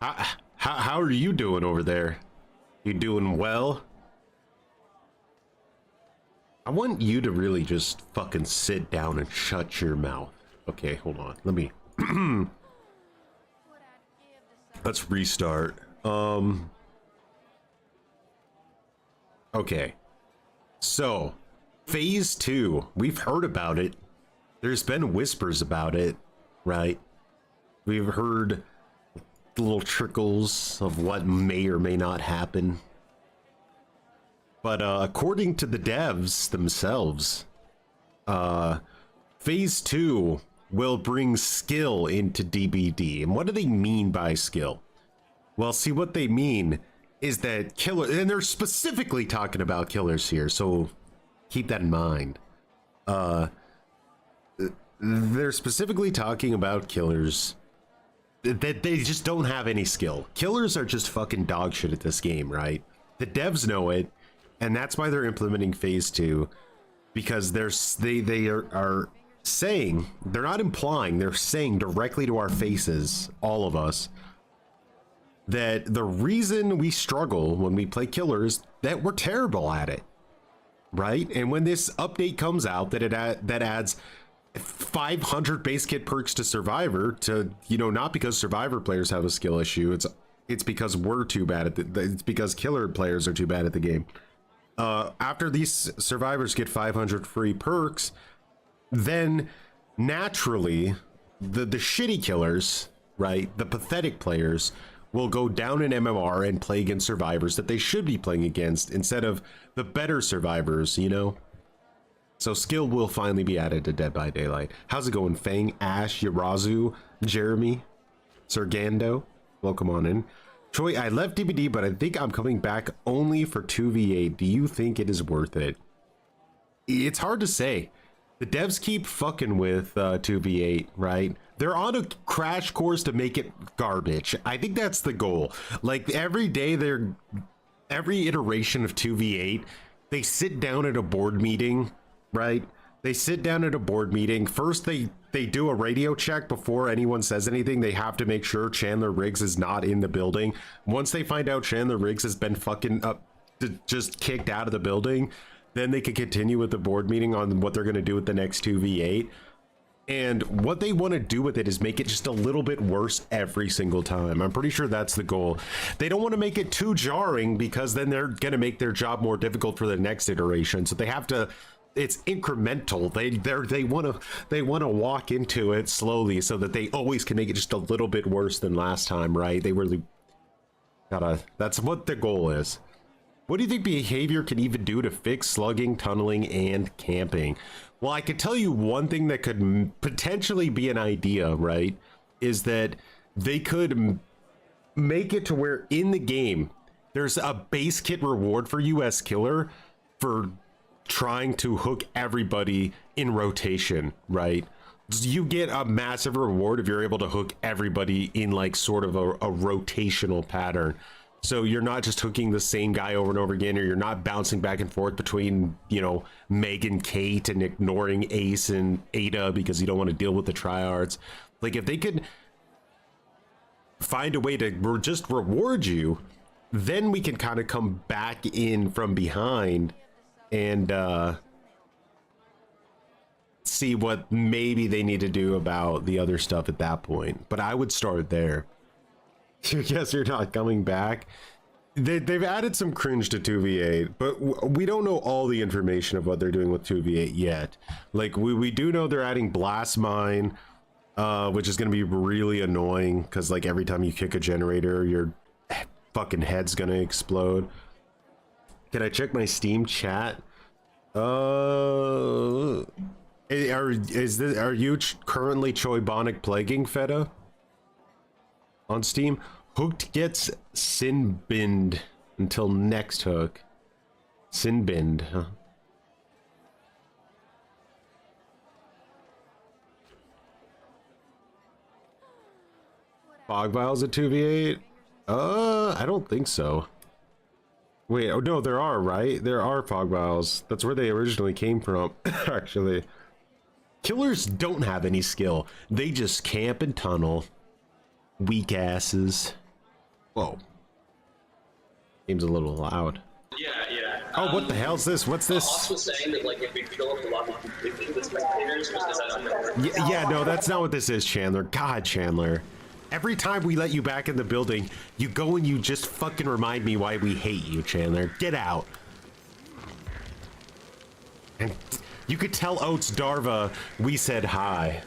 How are you doing over there? You doing well? I want you to really just fucking sit down and shut your mouth. Okay, hold on. Let me let's restart. Okay. So, phase 2. We've heard about it. There's been whispers about it, right? We've heard little trickles of what may or may not happen. But according to the devs themselves, phase 2 will bring skill into DBD. And what do they mean by skill? Well, see, what they mean is that killer, and they're specifically talking about killers here, so keep that in mind. They're specifically talking about killers that they just don't have any skill. Killers are just fucking dog shit at this game, right? The devs know it, and that's why they're implementing phase 2, because they are saying, they're not implying, they're saying directly to our faces, all of us, that the reason we struggle when we play killers, that we're terrible at it, right? And when this update comes out that that adds 500 base kit perks to Survivor, to, you know, not because Survivor players have a skill issue, it's because we're too bad at it's because killer players are too bad at the game. After these survivors get 500 free perks, then naturally the shitty killers, right, the pathetic players, will go down in MMR and play against survivors that they should be playing against instead of the better survivors, you know? So skill will finally be added to Dead by Daylight. How's it going, Fang, Ash, Yarazu, Jeremy, Sergando? Welcome on in. Troy, I left DBD, but I think I'm coming back only for 2v8. Do you think it is worth it? It's hard to say. The devs keep fucking with 2v8, right? They're on a crash course to make it garbage. I think that's the goal. Like every day, every iteration of 2v8, they sit down at a board meeting, right? They sit down at a board meeting. First, they do a radio check before anyone says anything. They have to make sure Chandler Riggs is not in the building. Once they find out Chandler Riggs has been fucking just kicked out of the building, then they can continue with the board meeting on what they're going to do with the next 2v8. And what they want to do with it is make it just a little bit worse every single time. I'm pretty sure that's the goal. They don't want to make it too jarring because then they're going to make their job more difficult for the next iteration. So they have to, it's incremental. They want to walk into it slowly so that they always can make it just a little bit worse than last time, right? They really gotta, that's what the goal is. What do you think behavior can even do to fix slugging, tunneling, and camping? Well, I could tell you one thing that could potentially be an idea, right? Is that they could make it to where in the game, there's a base kit reward for you as killer for trying to hook everybody in rotation, right? You get a massive reward if you're able to hook everybody in like sort of a rotational pattern. So you're not just hooking the same guy over and over again, or you're not bouncing back and forth between, you know, Meg and Kate and ignoring Ace and Ada because you don't want to deal with the tryhards. Like if they could find a way to just reward you, then we can kind of come back in from behind and see what maybe they need to do about the other stuff at that point. But I would start there. Yes, you're not coming back. They've added some cringe to 2v8, but we don't know all the information of what they're doing with 2v8 yet. Like we do know they're adding blast mine, which is going to be really annoying because like every time you kick a generator, your fucking head's going to explode. Can I check my Steam chat? Are you currently Choibonic plaguing Feta on Steam? Hooked gets Sinbind until next hook. Sinbind, huh? Fog vials at 2v8? I don't think so. Wait, oh no, there are, right? There are fog vials. That's where they originally came from, actually. Killers don't have any skill. They just camp and tunnel. Weak asses. Whoa. Seems a little loud. Yeah, yeah. Oh, what the hell's this? What's this? Boss was saying that, like, if we fill up the lobby completely with spectators, is that unfair? Yeah, no, that's not what this is, Chandler. God, Chandler. Every time we let you back in the building, you go and you just fucking remind me why we hate you, Chandler. Get out. And you could tell Oats Darva we said hi.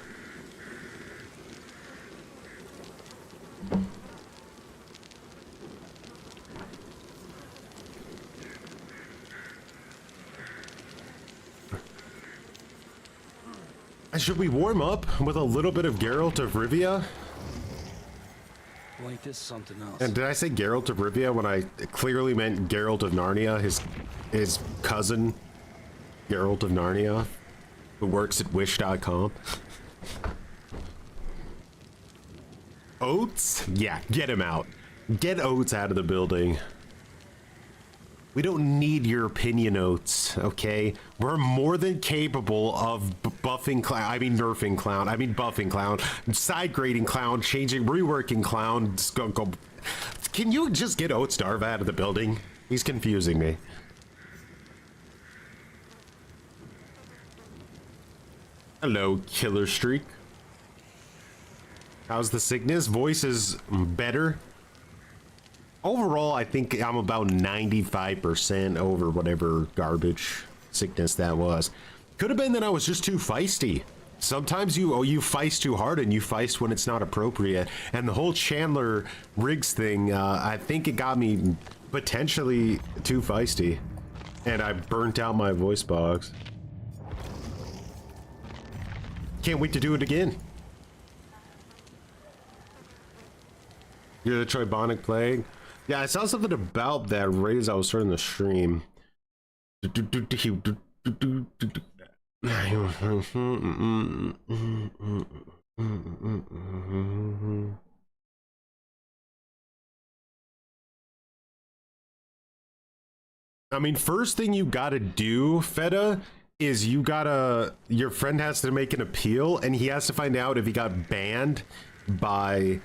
Should we warm up with a little bit of Geralt of Rivia? Wait, this is something else. And did I say Geralt of Rivia when I clearly meant Geralt of Narnia, his cousin, Geralt of Narnia, who works at wish.com? Oats? Yeah, get him out. Get Oats out of the building. We don't need your opinion, Oats, okay? We're more than capable of buffing clown, I mean nerfing clown, I mean buffing clown, side grading clown, changing, reworking clown, skunk. Can you just get Oats Darva out of the building? He's confusing me. Hello, Killer Streak. How's the sickness? Voice is better. Overall, I think I'm about 95% over whatever garbage sickness that was. Could have been that I was just too feisty. Sometimes you feist too hard and you feist when it's not appropriate. And the whole Chandler Riggs thing, I think it got me potentially too feisty. And I burnt out my voice box. Can't wait to do it again. You're the Troibonic Plague? Yeah, I saw something about that right as I was starting the stream. I mean, first thing you gotta do, Feta, is your friend has to make an appeal and he has to find out if he got banned by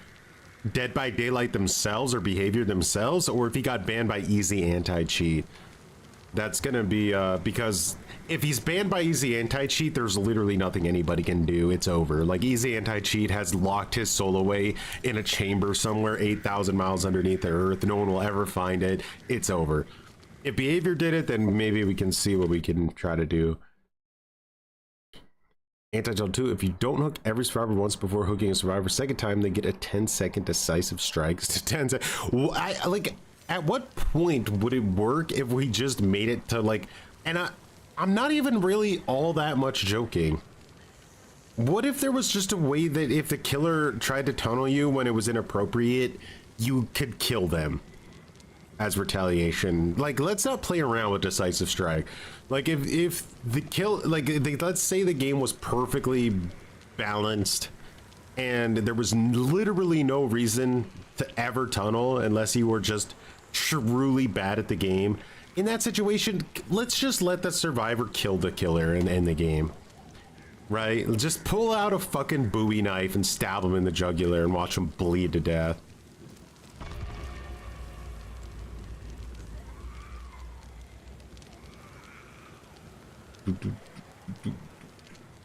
Dead by Daylight themselves or Behavior themselves, or if he got banned by Easy Anti-Cheat. That's gonna be because if he's banned by Easy Anti-Cheat, there's literally nothing anybody can do. It's over. Like, Easy Anti-Cheat has locked his soul away in a chamber somewhere 8,000 miles underneath the earth. No one will ever find it. It's over. If Behavior did it, then maybe we can see what we can try to do. Anti-Gel 2, if you don't hook every survivor once before hooking a survivor second time, they get a 10-second decisive strike. 10 seconds. Like, at what point would it work if we just made it to, like, and I'm not even really all that much joking. What if there was just a way that if the killer tried to tunnel you when it was inappropriate, you could kill them as retaliation? Like, let's not play around with decisive strike. Like, if the kill, like, let's say the game was perfectly balanced and there was literally no reason to ever tunnel unless you were just truly bad at the game. In that situation, let's just let the survivor kill the killer and end the game. Right? Just pull out a fucking Bowie knife and stab him in the jugular and watch him bleed to death.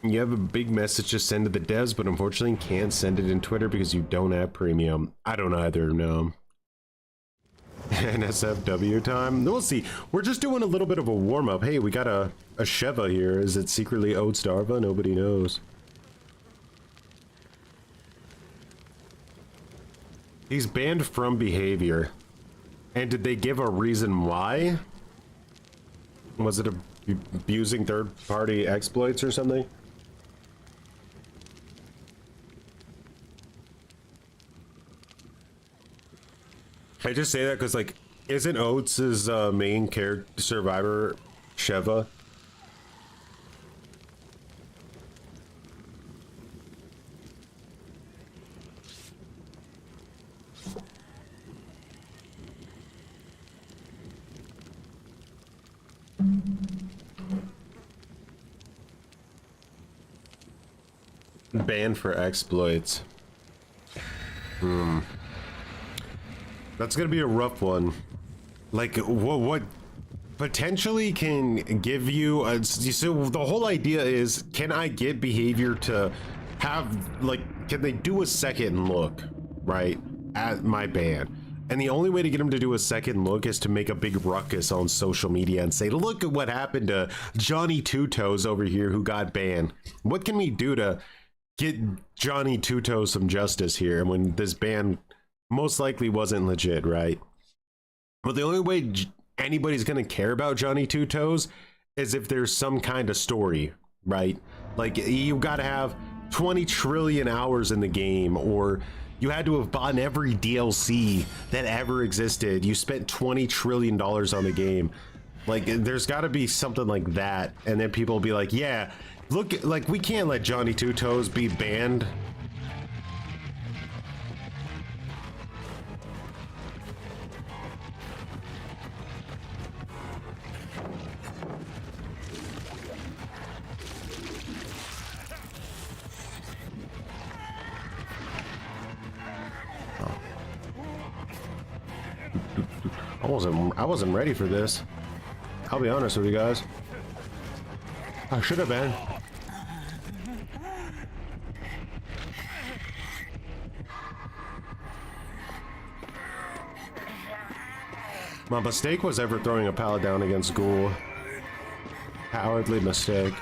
You have a big message to send to the devs, but unfortunately can't send it in Twitter because you don't have premium. I don't either, no. NSFW time? We'll see. We're just doing a little bit of a warm-up. Hey, we got a Sheva here. Is it secretly Oats Darva? Nobody knows. He's banned from Behavior. And did they give a reason why? Was it abusing third-party exploits or something? I just say that because, like, isn't Oates' main character survivor Sheva? Banned for exploits. That's gonna be a rough one. Like, what potentially can give you a, so the whole idea is, can I get behavior to have, like, can they do a second look, right, at my ban? And the only way to get them to do a second look is to make a big ruckus on social media and say, look at what happened to Johnny Two Toes over here who got banned. What can we do to get Johnny Two Toes some justice here when this ban most likely wasn't legit, right? But the only way anybody's gonna care about Johnny Two Toes is if there's some kind of story, right? Like, you gotta have 20 trillion hours in the game, or you had to have bought every DLC that ever existed. You spent $20 trillion on the game. Like, there's gotta be something like that, and then people will be like, yeah, look, like, we can't let Johnny Two Toes be banned. I wasn't ready for this. I'll be honest with you guys. I should have been. My mistake was ever throwing a pallet down against Ghoul. Cowardly mistake.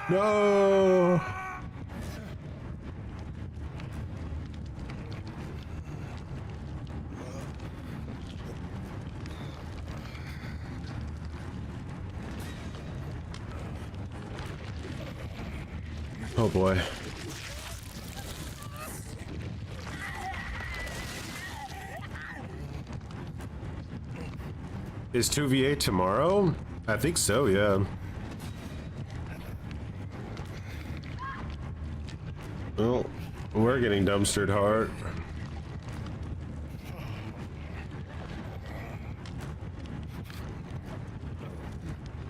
No! Oh boy. Is 2v8 tomorrow? I think so, yeah. Well, we're getting dumpstered hard.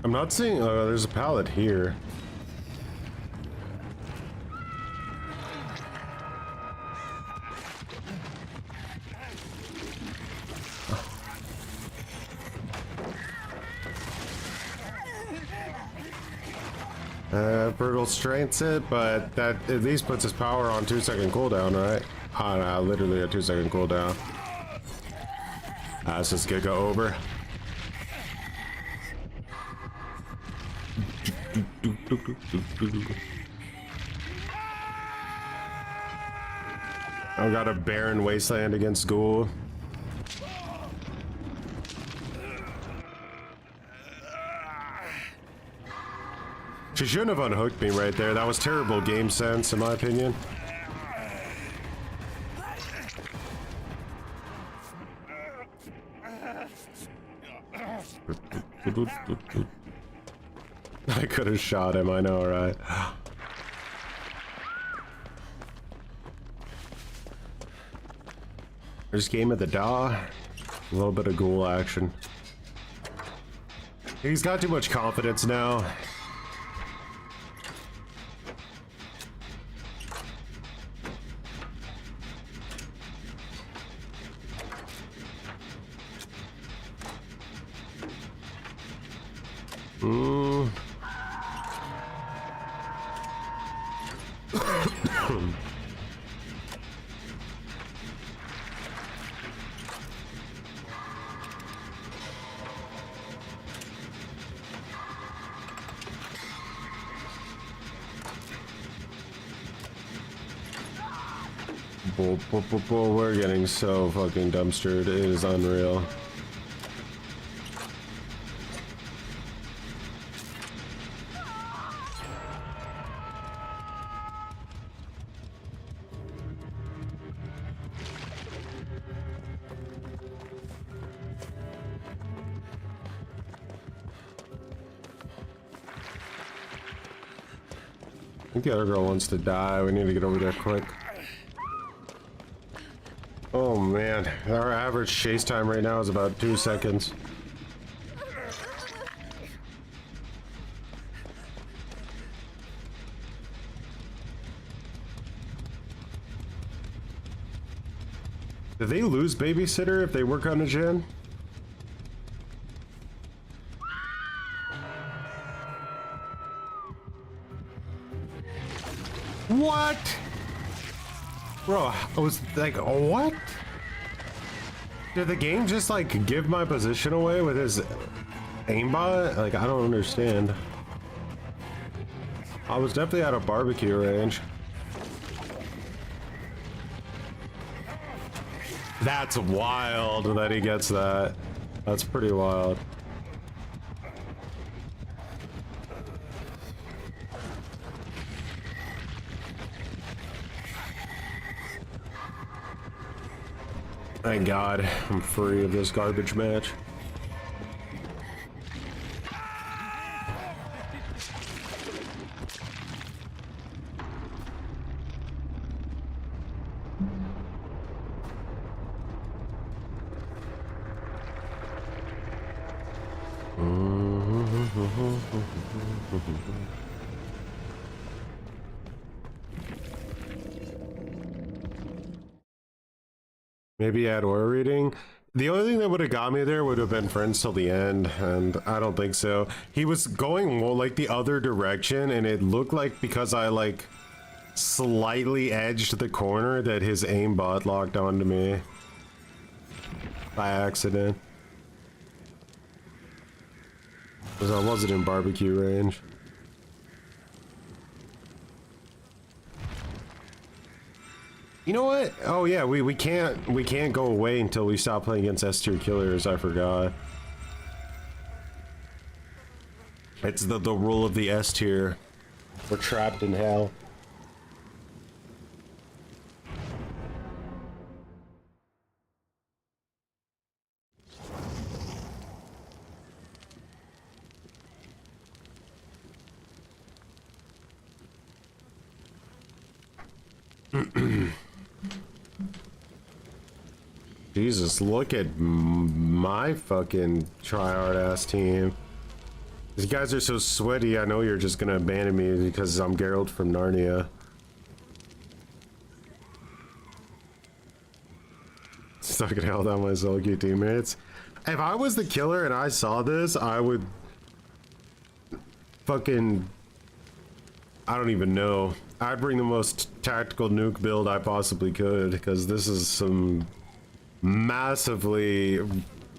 I'm not seeing, oh, there's a pallet here. Brutal strengths it, but that at least puts his power on 2-second cooldown, right? Oh no, literally a 2-second cooldown. Let's just get go over. I've got a barren wasteland against Ghoul. She shouldn't have unhooked me right there. That was terrible game sense, in my opinion. I could have shot him, I know, right? There's game of the Daw. A little bit of Ghoul action. He's got too much confidence now. We're getting so fucking dumpstered. It is unreal. I think the other girl wants to die. We need to get over there quick. Oh man, our average chase time right now is about 2 seconds. Do they lose babysitter if they work on a gen? What? Bro, I was like, what? Did the game just like give my position away with his aimbot? Like, I don't understand. I was definitely out of barbecue range. That's wild that he gets that. That's pretty wild. Thank God I'm free of this garbage match. Maybe add aura reading. The only thing that would have got me there would have been friends till the end, and I don't think so. He was going more like the other direction, and it looked like because I like slightly edged the corner that his aimbot locked onto me by accident. Because I wasn't in barbecue range. You know what? Oh yeah, we can't go away until we stop playing against S tier killers. I forgot. It's the rule of the S tier. We're trapped in hell. Jesus, look at my fucking tryhard ass team. These guys are so sweaty, I know you're just gonna abandon me because I'm Geralt from Narnia. Stuck in hell down my Zolki teammates. If I was the killer and I saw this, I would fucking... I don't even know. I'd bring the most tactical nuke build I possibly could, because this is some massively,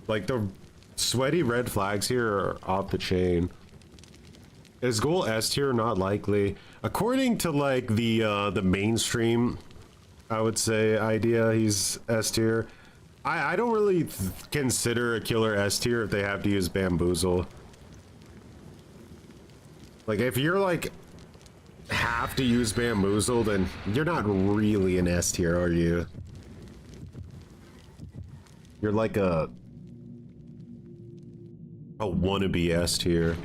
like, the sweaty red flags here are off the chain. Is Ghoul S tier? Not likely. According to like the mainstream, I would say, idea, he's S tier. I don't really consider a killer S tier if they have to use bamboozle. Like, if you're like have to use bamboozle, then you're not really an S tier, are you? You're like a wannabe S tier.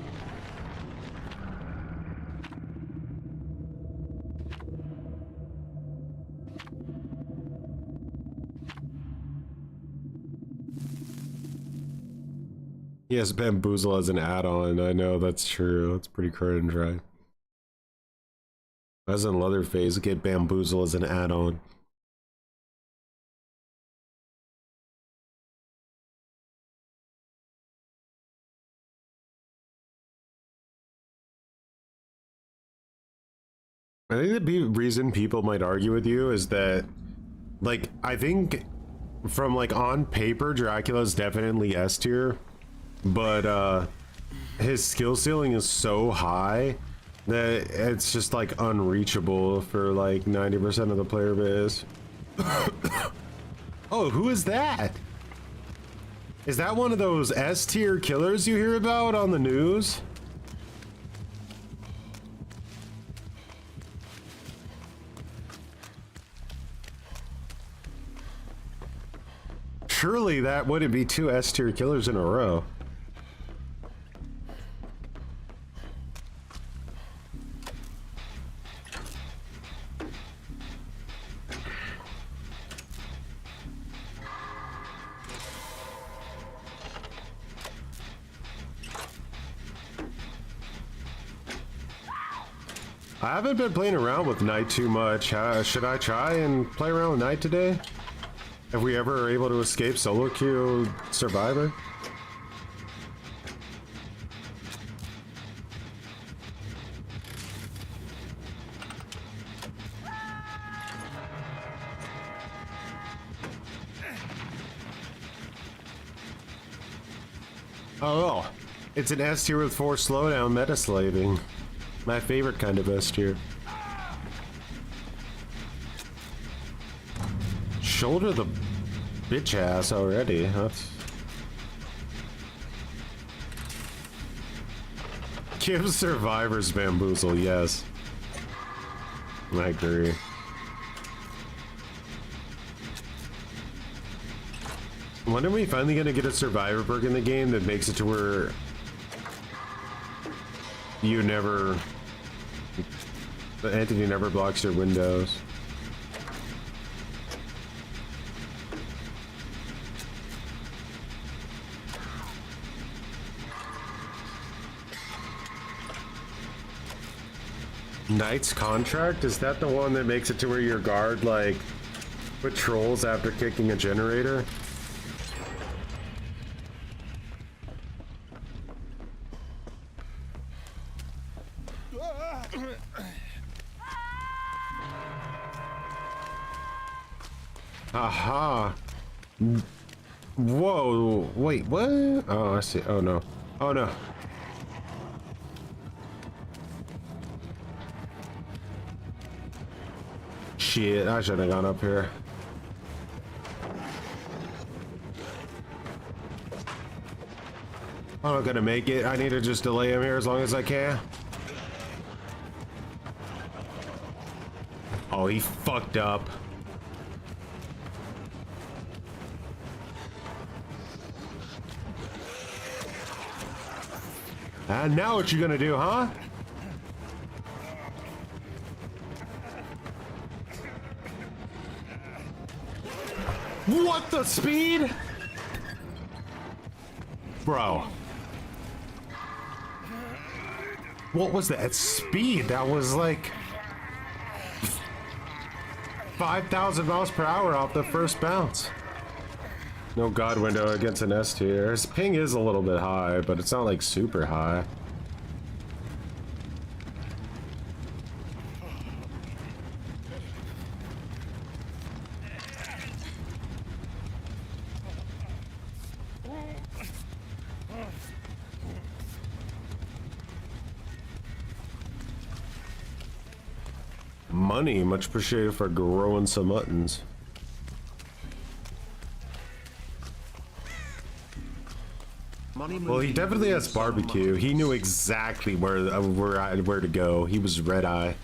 Yes, bamboozle as an add-on. I know that's true. That's pretty cringe, right? As in Leatherface, get bamboozle as an add-on. I think the reason people might argue with you is that, like, I think from like on paper, Dracula's definitely S tier, but his skill ceiling is so high that it's just like unreachable for like 90% of the player base. Oh, who is that? Is that one of those S tier killers you hear about on the news? Surely that wouldn't be two S tier killers in a row. I haven't been playing around with Knight too much. Should I try and play around with Knight today? Have we ever able to escape solo queue Survivor? Oh, it's an S tier with 4 slowdown meta slaving. My favorite kind of S tier. Shoulder the bitch ass already. That's... Give survivors bamboozle, yes. I agree. When are we finally gonna get a survivor perk in the game that makes it to where you never, the entity never blocks your windows? Knight's Contract? Is that the one that makes it to where your guard like patrols after kicking a generator? Aha. Whoa, wait, what? Oh, I see. Oh no. Oh no. Shit, I should have gone up here. I'm not gonna make it. I need to just delay him here as long as I can. Oh, he fucked up. And now what you gonna do, huh? What the speed? Bro. What was that speed? That was like 5,000 miles per hour off the first bounce. No god window against an S tier. His ping is a little bit high, but it's not like super high. Money, much appreciated for growing some muttons. Well, he definitely has barbecue. He knew exactly where to go. He was red eye.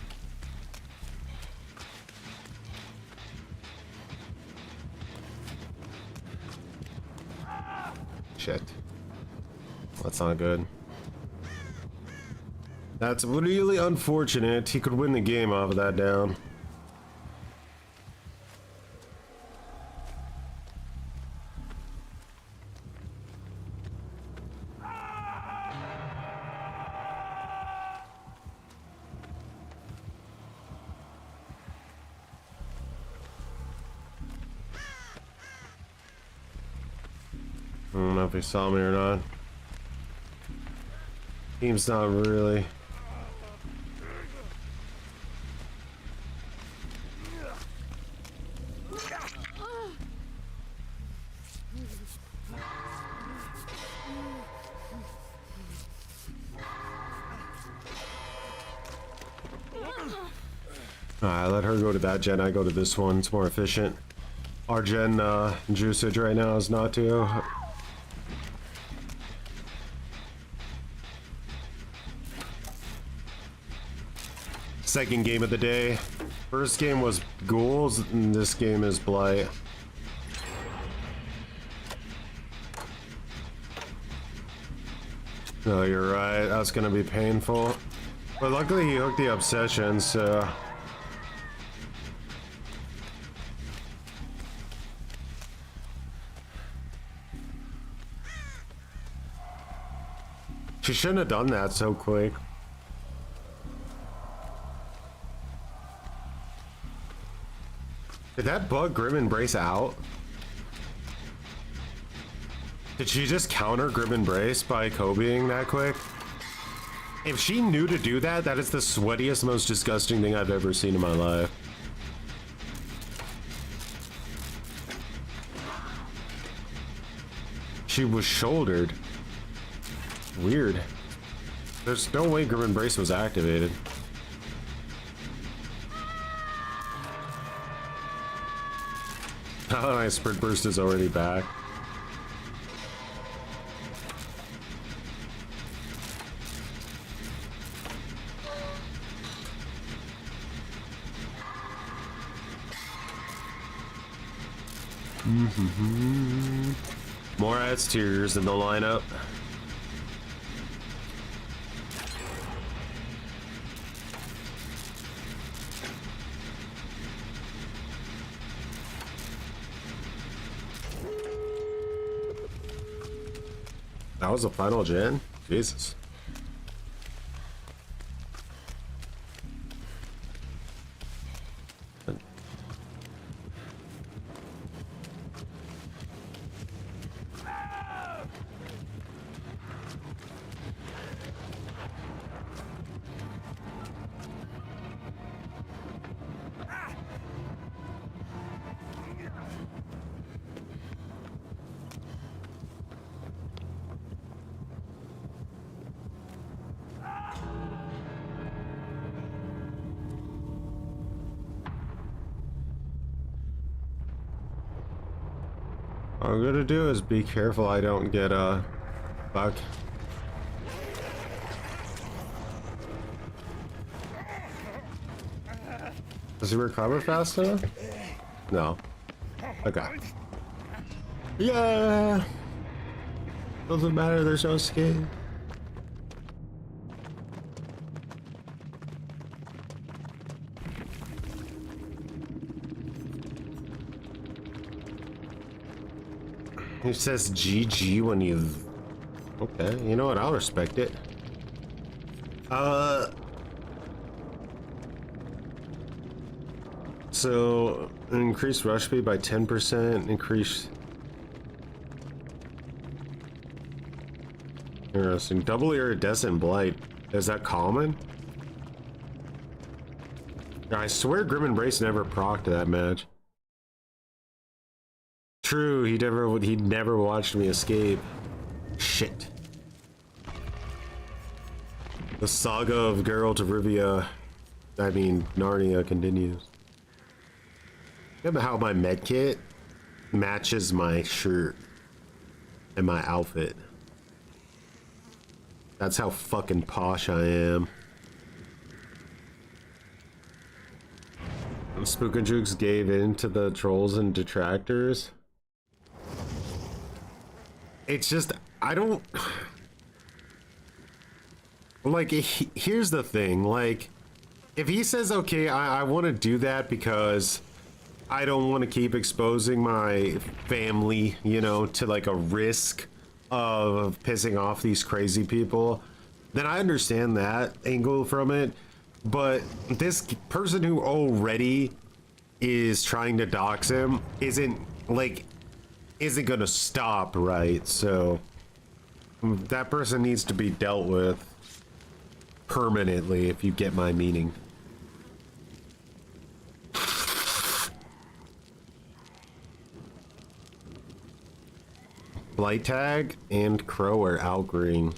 Shit. That's not good. That's really unfortunate. He could win the game off of that down. I don't know if he saw me or not. Team's not really. Alright, let her go to that gen. I go to this one. It's more efficient. Our gen juicage right now is not to. Second game of the day. First game was Ghouls, and this game is Blight. No, you're right. That's gonna be painful. But luckily he hooked the obsession, so. She shouldn't have done that so quick. Did that bug Grim Embrace out? Did she just counter Grim Embrace by Kobeing that quick? If she knew to do that, that is the sweatiest, most disgusting thing I've ever seen in my life. She was shouldered. Weird. There's no way Grim Embrace was activated. Oh, my Sprint Burst is already back. More adds tiers in the lineup. That was the final gen? Jesus. All I'm gonna do is be careful I don't get a bug. Does he recover fast enough? No. Okay. Yeah. Doesn't matter, there's no escape. He says GG when you... Okay, you know what? I'll respect it. So, increase rush speed by 10%, increase... Interesting. Double iridescent blight. Is that common? I swear Grim Embrace never procced that match. True, he never watched me escape. Shit. The saga of Geralt of Rivia, Narnia continues. Look at how my medkit matches my shirt and my outfit. That's how fucking posh I am. Spook and Jukes gave in to the trolls and detractors. It's just, I don't... Like, here's the thing, like, if he says, okay, I want to do that because I don't want to keep exposing my family, you know, to like a risk of pissing off these crazy people, then I understand that angle from it. But this person who already is trying to dox him isn't gonna stop, right? So that person needs to be dealt with permanently, if you get my meaning. Blight Tag and Crow are outgreen.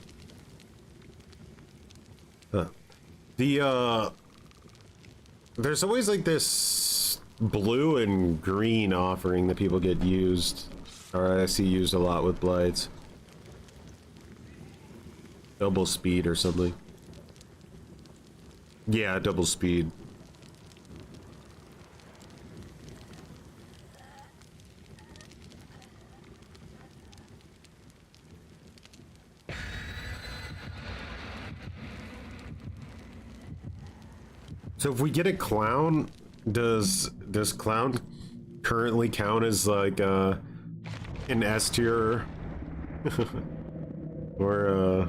There's always like this blue and green offering that people get used, or I see used a lot with blights. Double speed or something. Yeah, double speed. So if we get a clown, does clown currently count as like an S tier? Or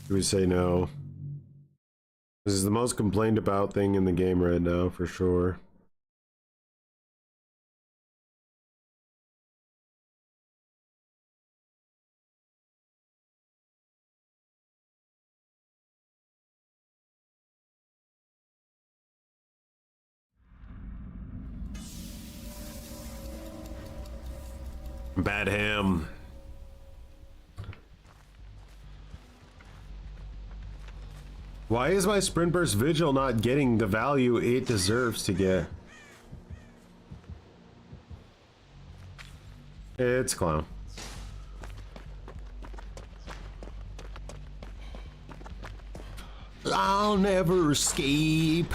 do we say no? This is the most complained about thing in the game right now, for sure. Bad ham. Why is my sprint burst vigil not getting the value it deserves to get? It's clown. I'll never escape.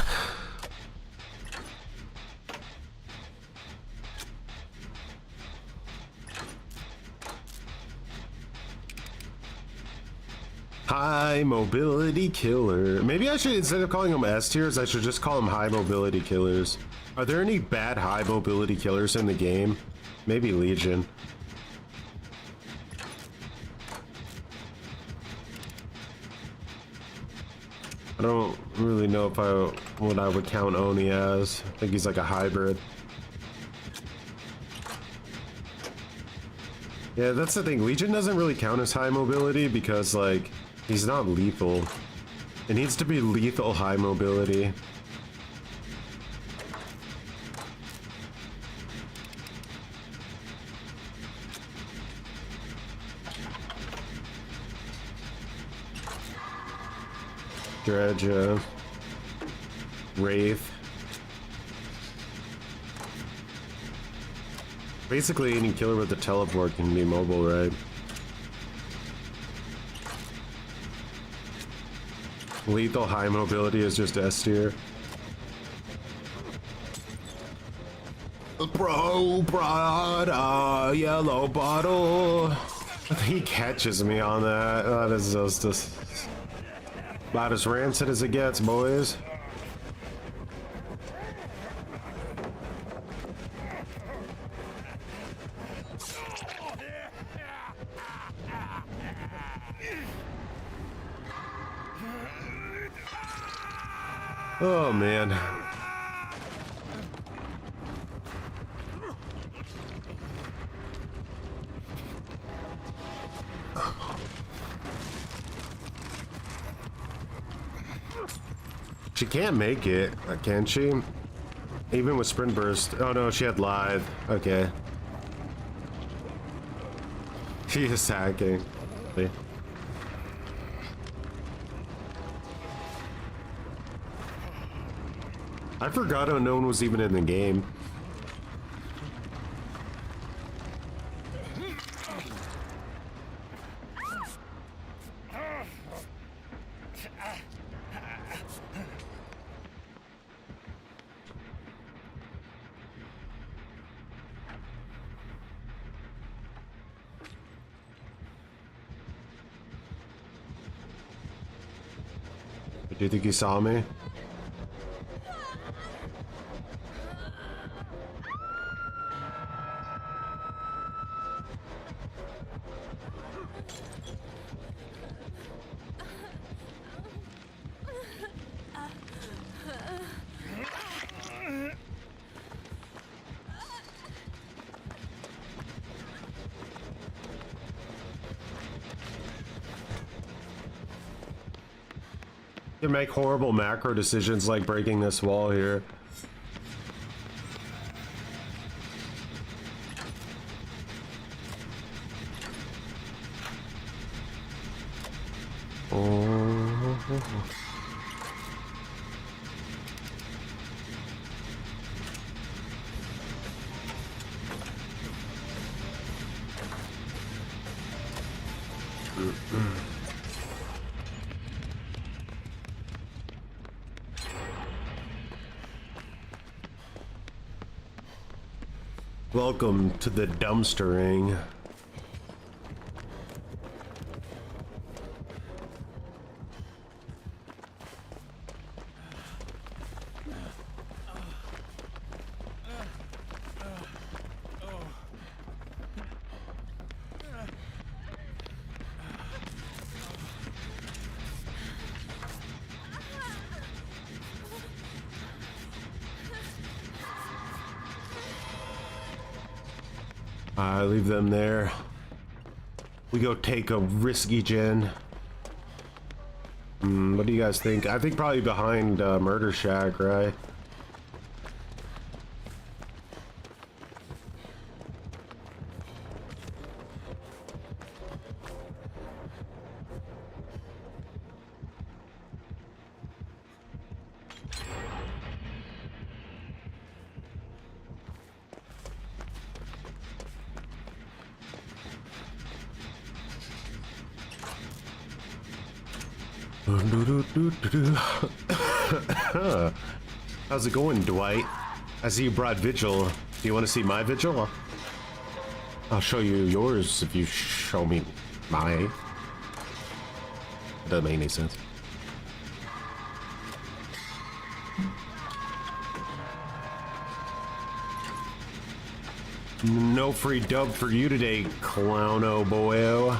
High mobility killer. Maybe I should, instead of calling them S tiers, I should just call them high mobility killers. Are there any bad high mobility killers in the game? Maybe Legion. I don't really know if what I would count Oni as. I think he's like a hybrid. Yeah, that's the thing. Legion doesn't really count as high mobility because, like, he's not lethal. It needs to be lethal high mobility. Dredge, Wraith. Basically, any killer with a teleport can be mobile, right? Lethal high mobility is just S tier. Bro brought a yellow bottle. He catches me on that. That is just about as rancid as it gets, boys. Oh man. She can't make it, can she? Even with sprint burst. Oh no, she had lithe. Okay. She is hacking. I forgot Unknown was even in the game. Do you think he saw me? You make horrible macro decisions like breaking this wall here. Welcome to the dumpstering. I leave them there. We go take a risky gen. What do you guys think? I think probably behind Murder Shack, right? How's it going, Dwight? I see you brought Vigil. Do you want to see my Vigil? I'll show you yours if you show me mine. It doesn't make any sense. No free dub for you today, clowno boyo.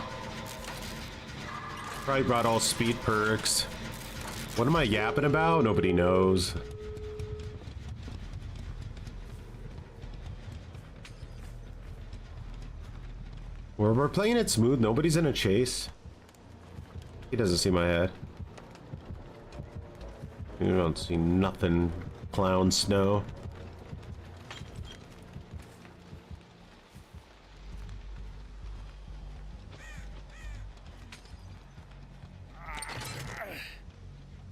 Probably brought all speed perks. What am I yapping about? Nobody knows. We're playing it smooth. Nobody's in a chase. He doesn't see my head. You don't see nothing, clown snow.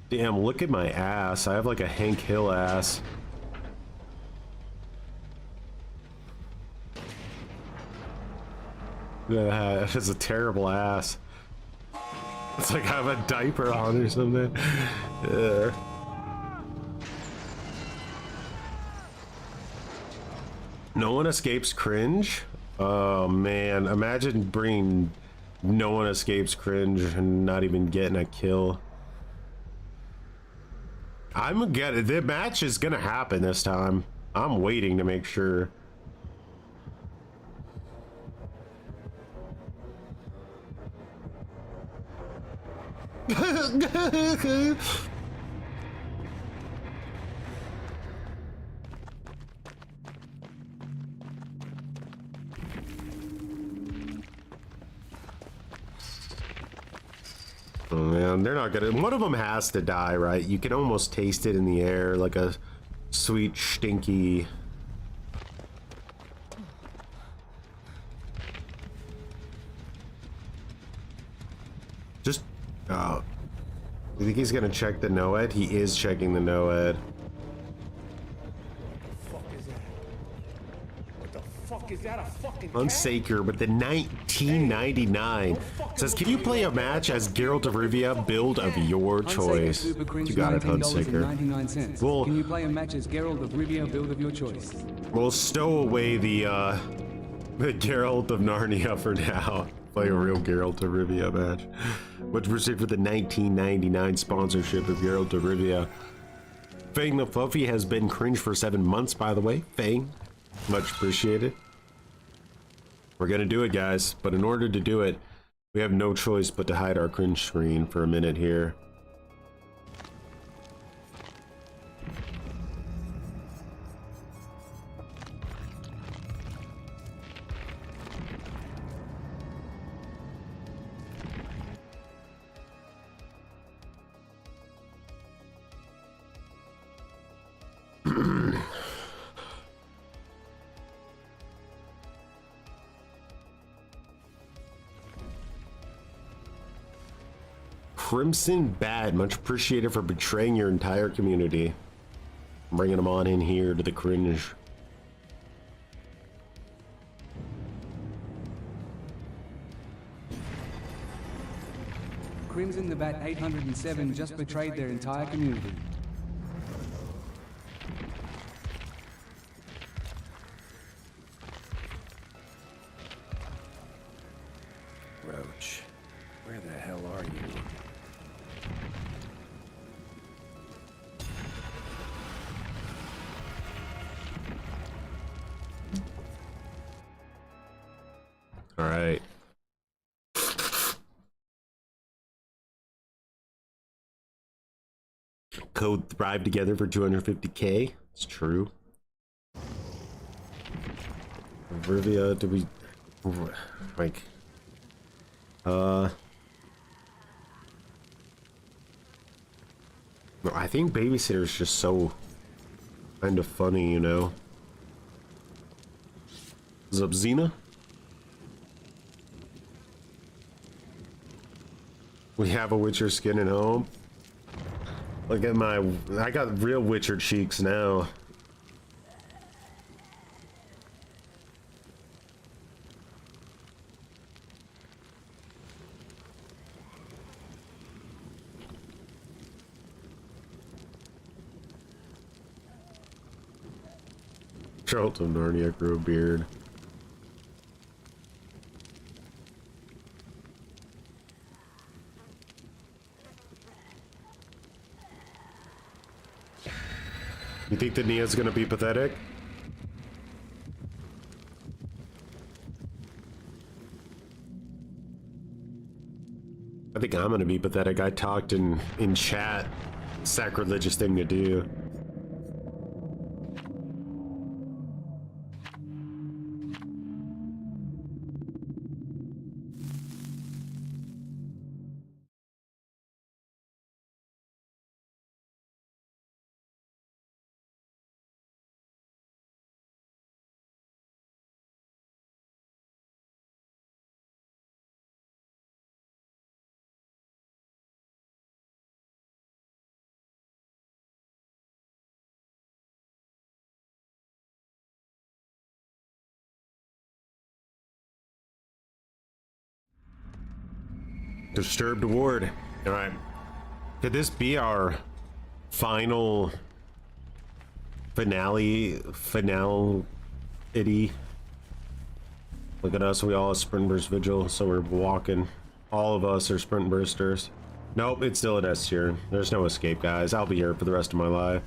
Damn, look at my ass. I have like a Hank Hill ass. Yeah, it's a terrible ass. It's like I have a diaper on or something. Yeah. No one escapes cringe? Oh man, imagine bringing no one escapes cringe and not even getting a kill. I'm gonna, the match is gonna happen this time. I'm waiting to make sure. Oh man, they're not gonna. One of them has to die, right? You can almost taste it in the air, like a sweet, stinky. Just, you think he's gonna check the NOED? He is checking the NOED. Is that a fucking Unsaker with the 1999 says, can you play a match as Geralt of Rivia, build of your choice? You got it, Unsaker. Well, can you play a match as Geralt of Rivia, build of your choice? We'll stow away the Geralt of Narnia for now. Play a real Geralt of Rivia match. Much appreciated for the 1999 sponsorship of Geralt of Rivia. Fang the Fluffy has been cringe for 7 months, by the way. Fang, much appreciated. We're gonna do it, guys, but in order to do it, we have no choice but to hide our cringe screen for a minute here. Crimson Bad, much appreciated for betraying your entire community. Bringing them on in here to the cringe. Crimson the Bat 807 just betrayed their entire community. Roach, where the hell are you? All right. Code Thrive together for 250K. It's true. Rivia, did we like no, I think Babysitter is just so kind of funny, you know. Zubzina? We have a Witcher skin at home. Look at my, I got real Witcher cheeks now. Geralt of Narnia grew a beard. You think that Nia's gonna be pathetic? I think I'm gonna be pathetic. I talked in chat. Sacrilegious thing to do. Disturbed ward. All right. Could this be our final finale? Look at us. We all have sprint burst vigil, so we're walking. All of us are sprint bursters. Nope, it's still an S tier. There's no escape, guys. I'll be here for the rest of my life.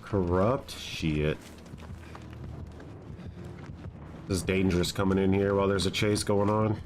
Corrupt shit. This is dangerous coming in here while there's a chase going on.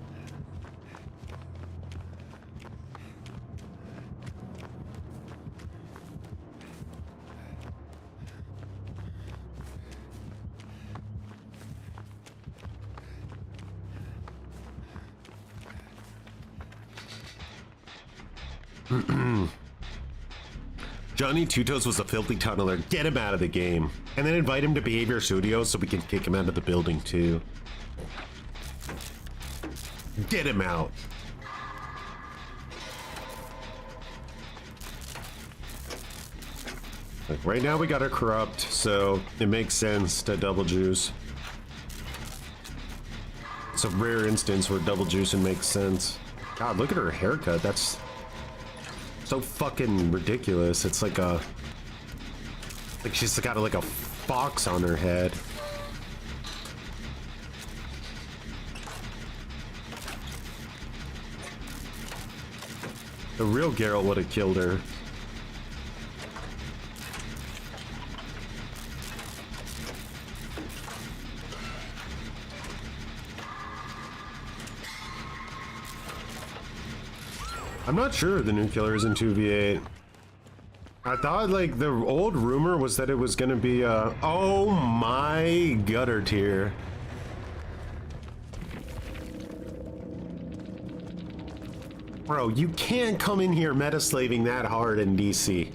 Johnny Two-Toes was a filthy tunneler. Get him out of the game. And then invite him to Behavior Studios so we can kick him out of the building too. Get him out. Like right now we got a corrupt, so it makes sense to double juice. It's a rare instance where double juicing makes sense. God, look at her haircut. That's so fucking ridiculous. It's like she's got like a fox on her head. The real Geralt would have killed her. I'm not sure the new killer is in 2v8. I thought like the old rumor was that it was gonna be oh my gutter tier. Bro, you can't come in here meta slaving that hard in DC.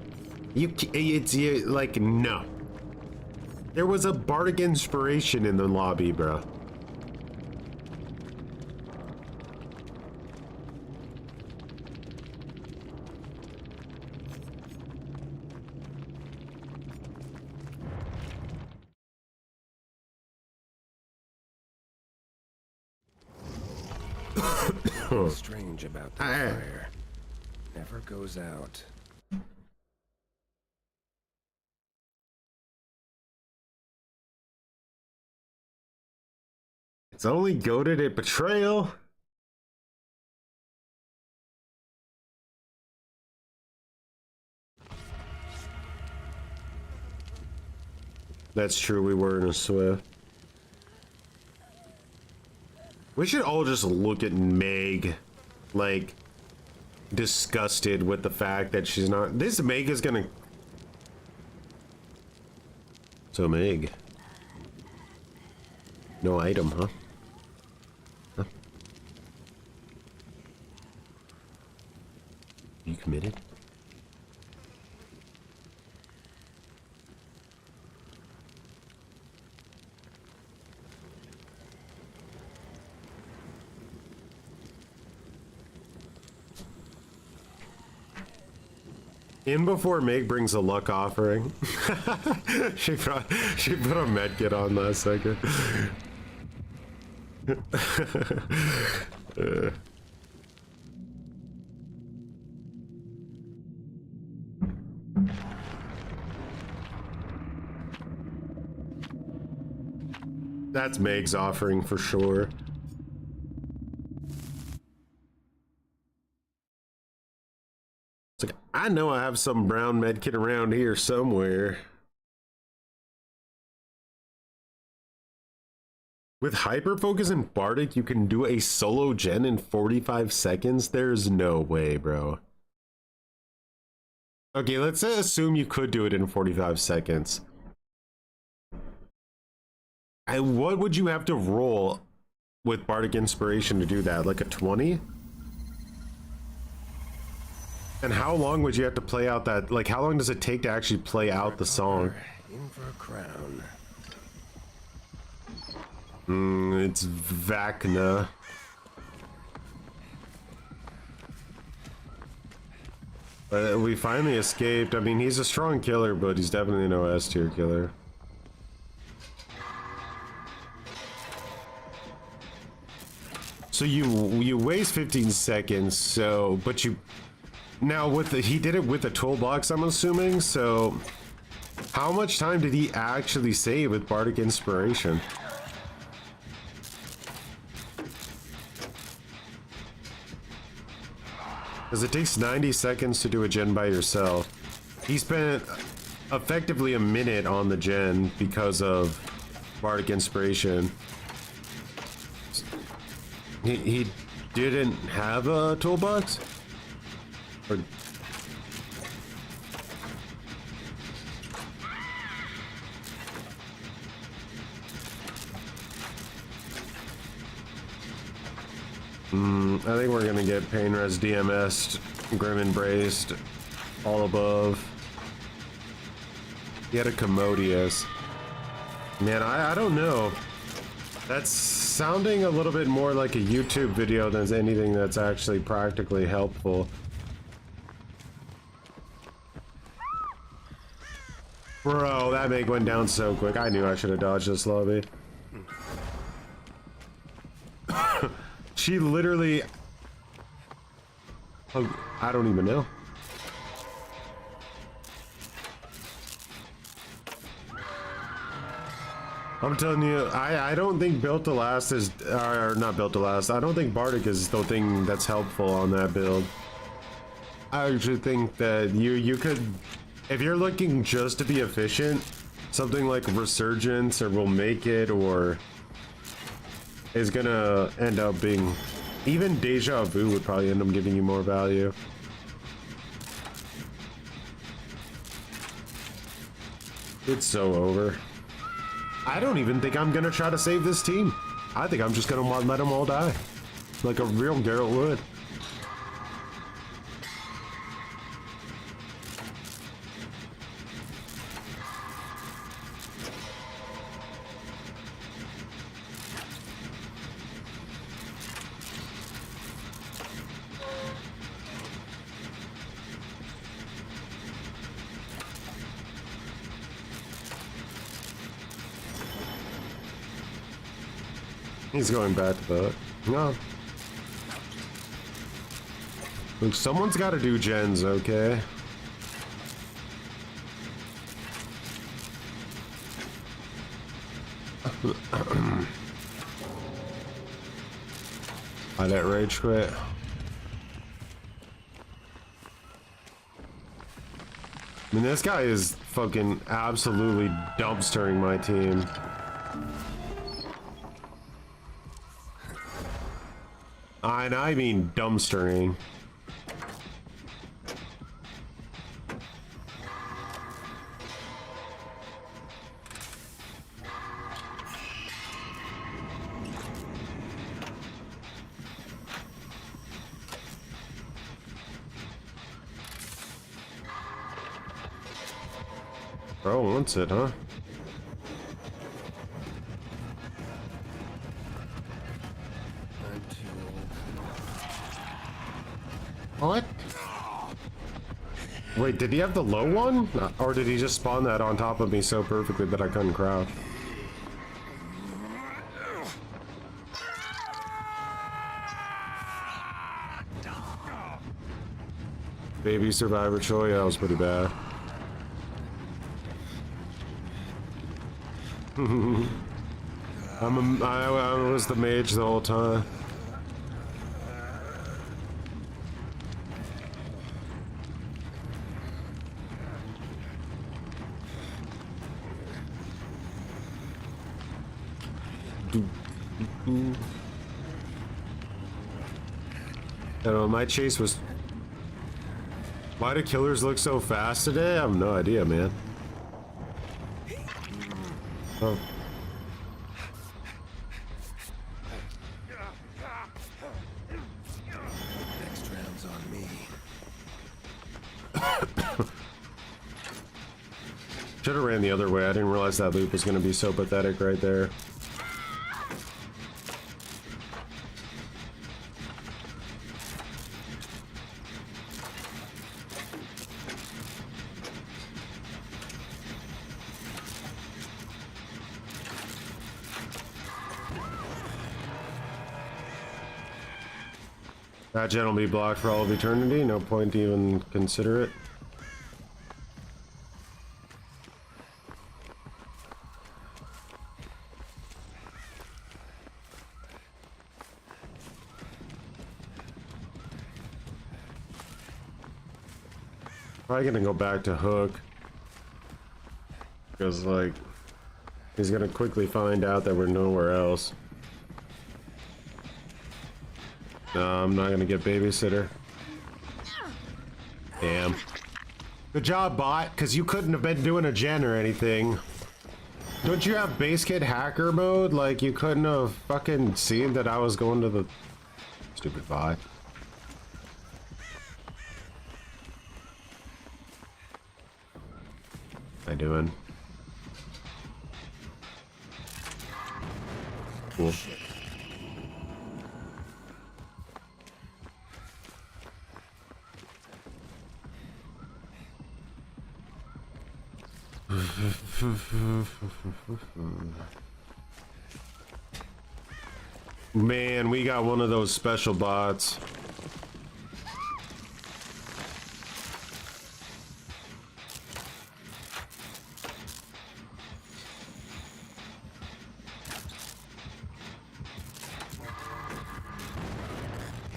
You like no. There was a bardic inspiration in the lobby, bro. Strange about the fire. Never goes out. It's only goated at betrayal. That's true, we were in a Swift. We should all just look at Meg, like, disgusted with the fact that she's not. This Meg is gonna. So, Meg. No item, huh? Huh? You committed? In before Meg brings a luck offering. she put a med kit on last second. That's Meg's offering for sure. It's like, I know I have some brown medkit around here somewhere. With hyper focus and Bardic, you can do a solo gen in 45 seconds? There's no way, bro. Okay, let's assume you could do it in 45 seconds. And what would you have to roll with Bardic Inspiration to do that? Like a 20? And how long would you have to play out that? Like, how long does it take to actually play out the song? In for a crown. It's Vacna. We finally escaped. I mean, he's a strong killer, but he's definitely no S tier killer. So you waste 15 seconds. So, but you now with the he did it with the toolbox, I'm assuming. So, how much time did he actually save with Bardic Inspiration? Because it takes 90 seconds to do a gen by yourself. He spent effectively a minute on the gen because of Bardic Inspiration. He didn't have a toolbox? Or... I think we're gonna get Pain Res DMS'd, Grim Embraced, all above. He had a Commodious. Man, I don't know. That's sounding a little bit more like a YouTube video than anything that's actually practically helpful. Bro, that Meg went down so quick. I knew I should have dodged this lobby. She literally... Oh, I don't even know. I'm telling you, I don't think Built to Last is... Or not Built to Last. I don't think Bardic is the thing that's helpful on that build. I actually think that you could... If you're looking just to be efficient, something like Resurgence or Will Make It or... is gonna end up being... Even Deja Vu would probably end up giving you more value. It's so over. I don't even think I'm gonna try to save this team. I think I'm just gonna let them all die. Like a real Geralt would. He's going back to that. No. Look, someone's got to do gens, okay? I let rage quit. I mean, this guy is fucking absolutely dumpstering my team. And I mean dumpstering. Bro wants it, huh? What? Wait, did he have the low one? Or did he just spawn that on top of me so perfectly that I couldn't crouch? Baby Survivor Choi, yeah, that was pretty bad. I was the mage the whole time. I don't know, my chase was... Why do killers look so fast today? I have no idea, man. Oh. Next round's on me. Should have ran the other way. I didn't realize that loop was going to be so pathetic right there. That gen will be blocked for all of eternity. No point to even consider it. Probably gonna go back to Hook. Because, like, he's gonna quickly find out that we're nowhere else. No, I'm not gonna get babysitter. Damn. Good job, bot, because you couldn't have been doing a gen or anything. Don't you have base kit hacker mode? Like, you couldn't have fucking seen that I was going to the... Stupid bot. How you doing? Cool. Man, we got one of those special bots.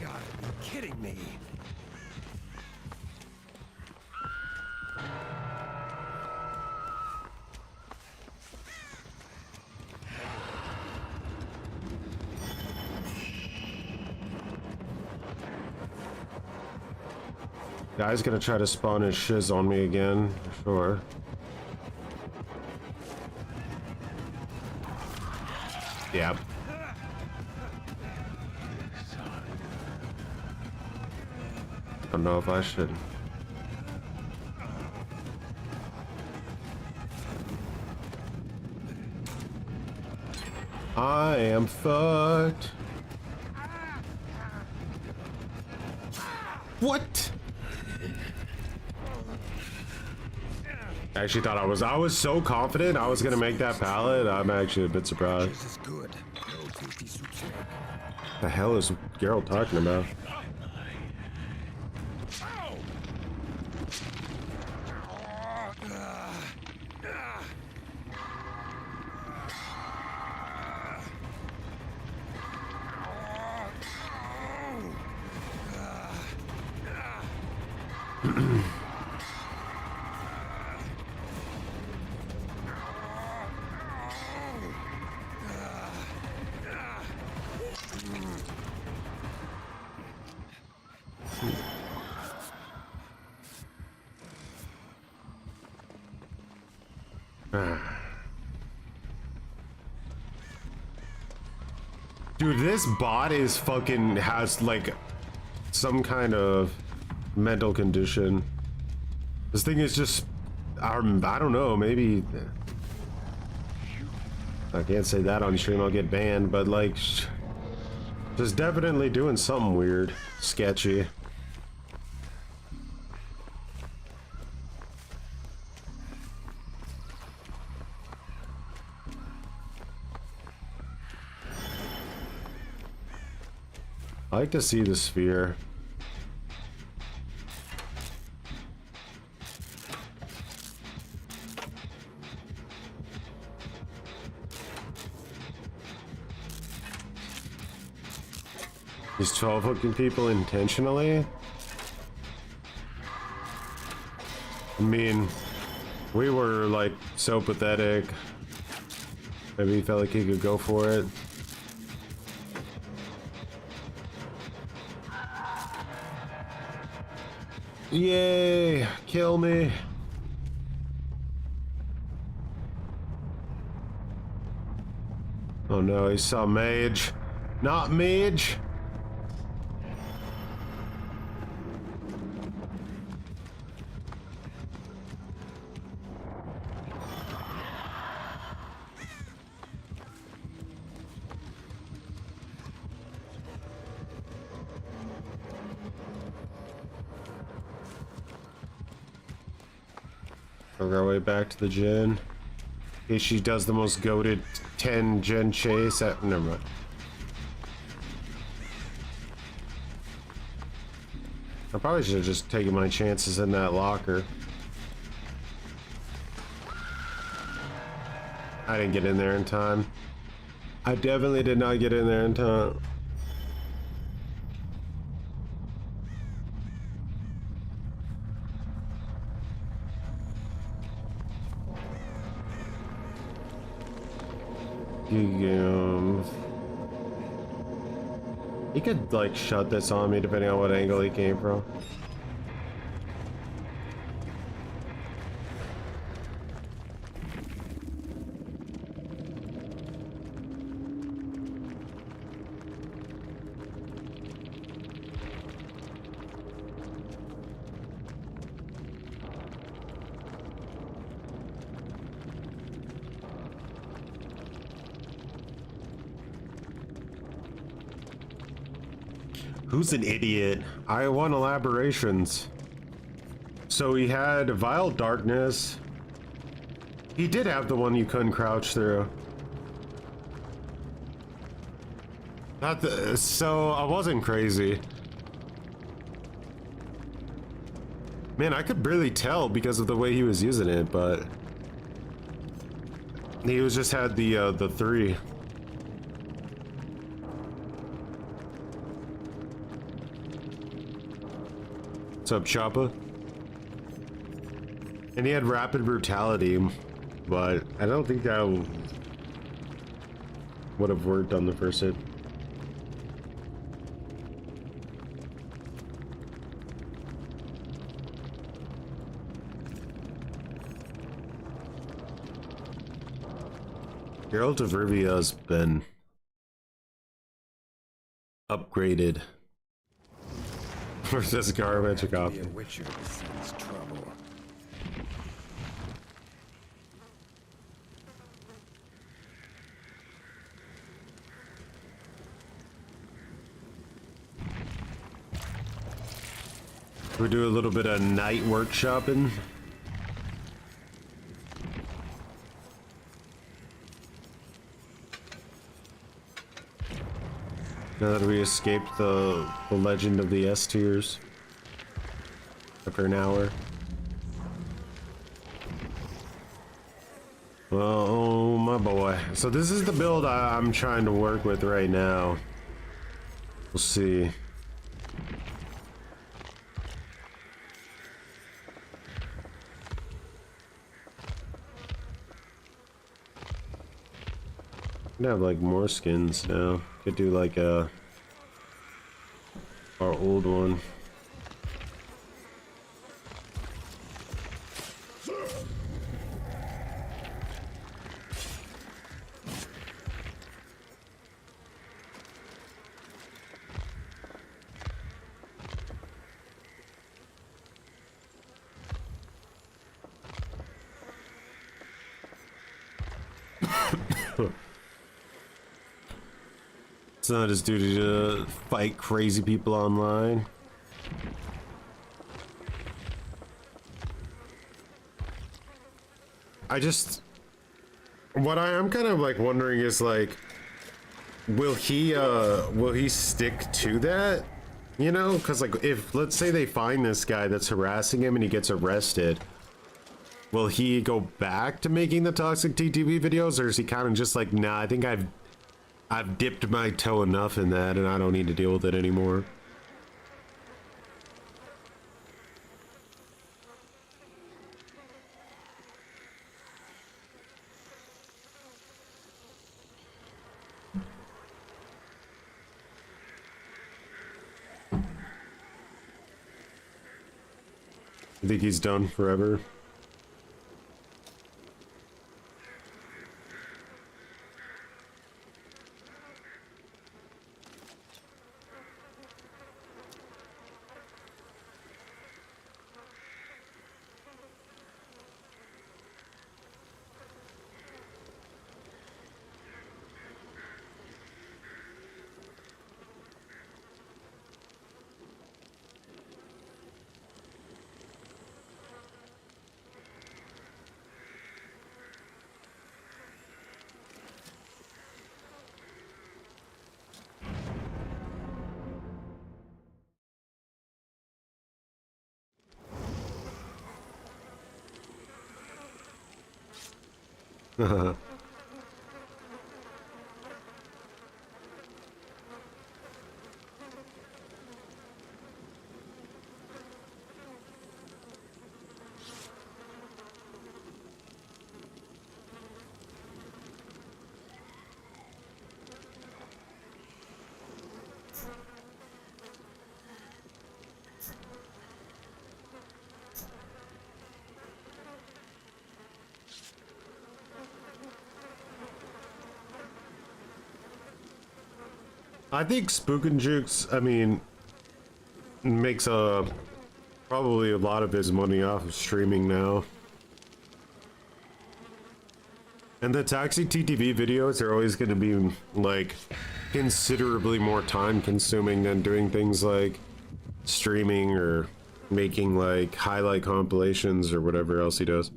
God, are you kidding me? Guy's gonna try to spawn his shiz on me again, for sure. Yep. Don't know if I should. I am fucked. What? I actually thought I was so confident I was gonna make that pallet. I'm actually a bit surprised. This is good. No tasty soups here. The hell is Geralt talking about? Dude, this bot is fucking has like some kind of mental condition. This thing is just, I don't know, maybe I can't say that on stream, I'll get banned, but like just definitely doing something weird, sketchy. I like to see the sphere. These 12 hooking people intentionally? I mean, we were like so pathetic. Maybe he felt like he could go for it. Yay! Kill me! Oh no, he saw mage. Not mage! Work our way back to the gen. In case she does the most goated 10 gen chase at. Never mind. I probably should have just taken my chances in that locker. I didn't get in there in time. I definitely did not get in there in time. He could like shut this on me depending on what angle he came from. Who's an idiot? I want elaborations. So he had Vile Darkness. He did have the one you couldn't crouch through. So I wasn't crazy. Man, I could barely tell because of the way he was using it, but he was just had the 3. What's up, Choppa? And he had rapid brutality, but I don't think that would have worked on the first hit. Geralt of Rivia's been upgraded. Where's this garbage copy? A witcher sees trouble. We do a little bit of night workshopping. Now that we escaped the legend of the S tiers after an hour. Oh my boy. So this is the build I'm trying to work with right now. We'll see. I have like more skins now. Could do like our old one. It's not his duty to fight crazy people online. What I am kind of like wondering is like, will he stick to that? You know, because like if let's say they find this guy that's harassing him and he gets arrested, will he go back to making the toxic TTV videos, or is he kind of just like, nah, I think I've dipped my toe enough in that and I don't need to deal with it anymore? I think he's done forever. I think Spook and Jukes, I mean, makes probably a lot of his money off of streaming now. And the Taxi TTV videos are always going to be like considerably more time consuming than doing things like streaming or making like highlight compilations or whatever else he does.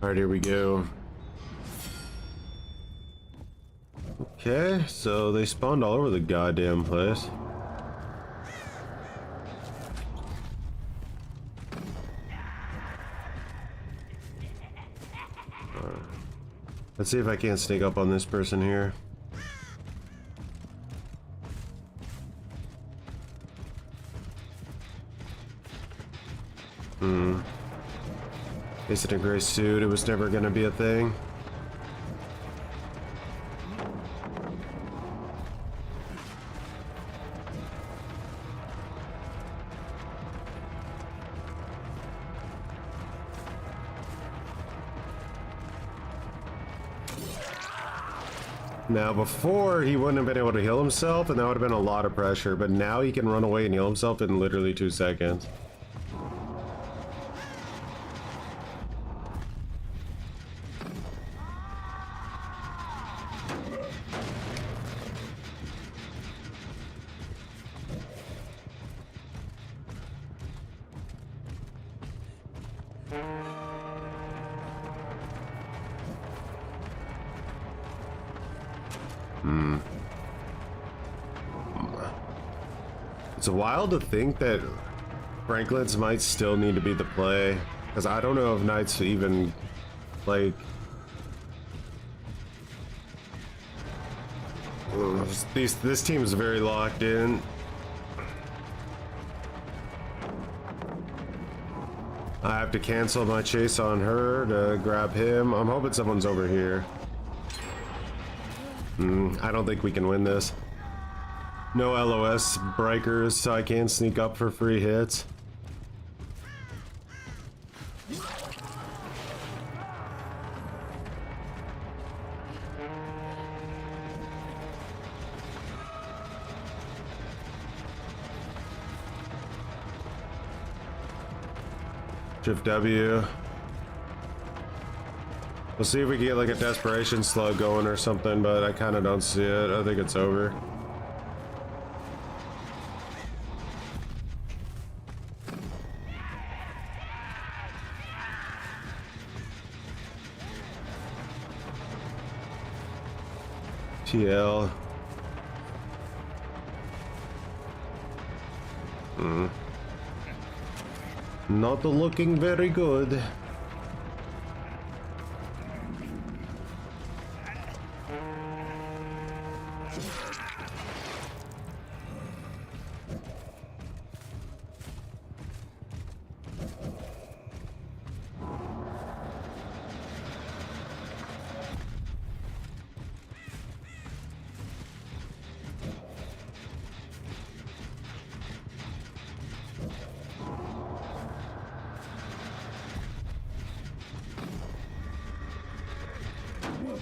Alright, here we go. Okay, so they spawned all over the goddamn place. Let's see if I can't sneak up on this person here. He's in a gray suit. It was never gonna be a thing. Now before he wouldn't have been able to heal himself and that would have been a lot of pressure, but now he can run away and heal himself in literally 2 seconds. It's wild to think that Franklin's might still need to be the play, because I don't know if Knights even, like... This team is very locked in. I have to cancel my chase on her to grab him. I'm hoping someone's over here. I don't think we can win this. No LOS breakers, so I can't sneak up for free hits. Shift W. We'll see if we can get like a desperation slug going or something, but I kind of don't see it. I think it's over. TL. Not looking very good.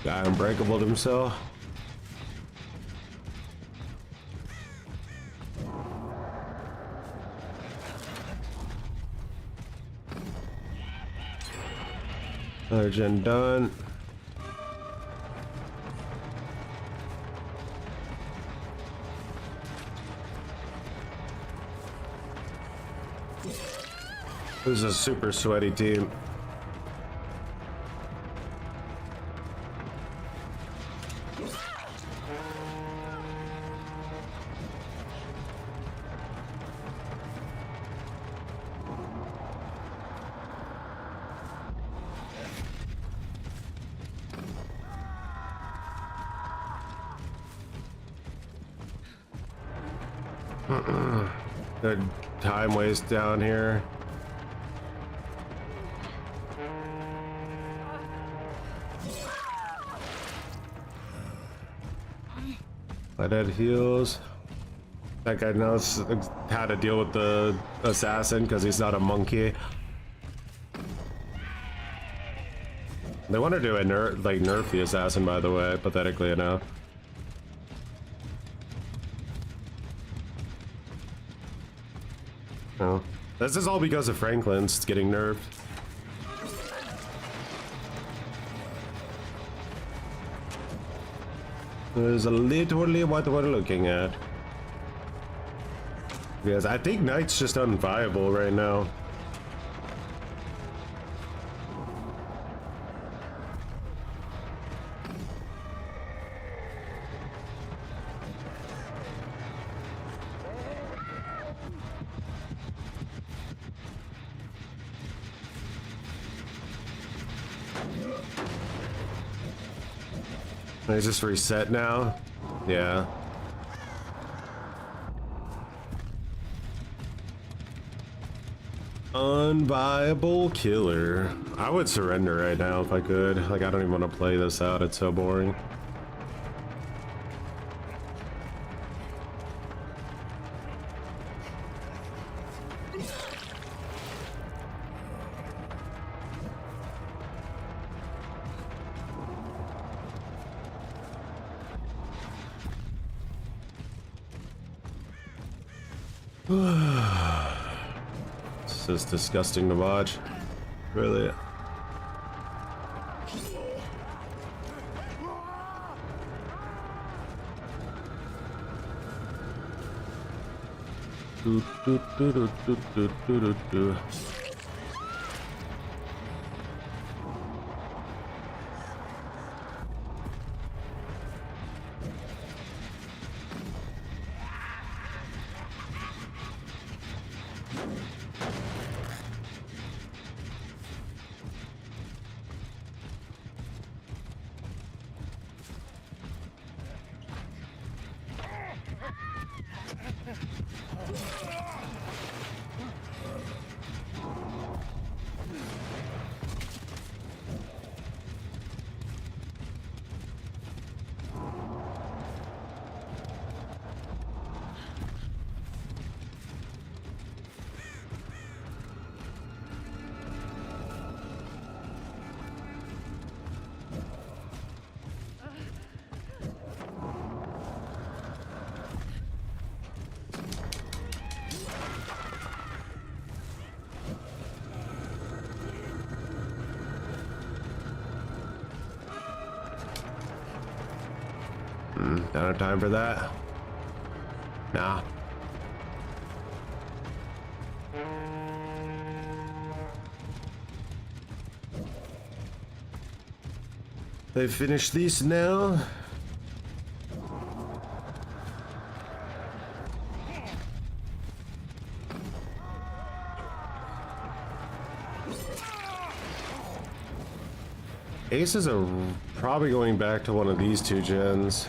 Guy unbreakable himself. Another gen done. This is a super sweaty team. Good time waste down here. My dead heals. That guy knows how to deal with the assassin because he's not a monkey. They want to do a nerf the assassin, by the way, pathetically enough. No. This is all because of Franklin's getting nerfed. This is literally what we're looking at. Because I think Knight's just unviable right now. Is this reset now? Yeah. Unviable killer. I would surrender right now if I could. Like, I don't even want to play this out. It's so boring. This is disgusting to watch. Really. Do, do, do, do, do, do, do, do. Don't have time for that. Nah. They finished these now. Aces are probably going back to one of these two gens.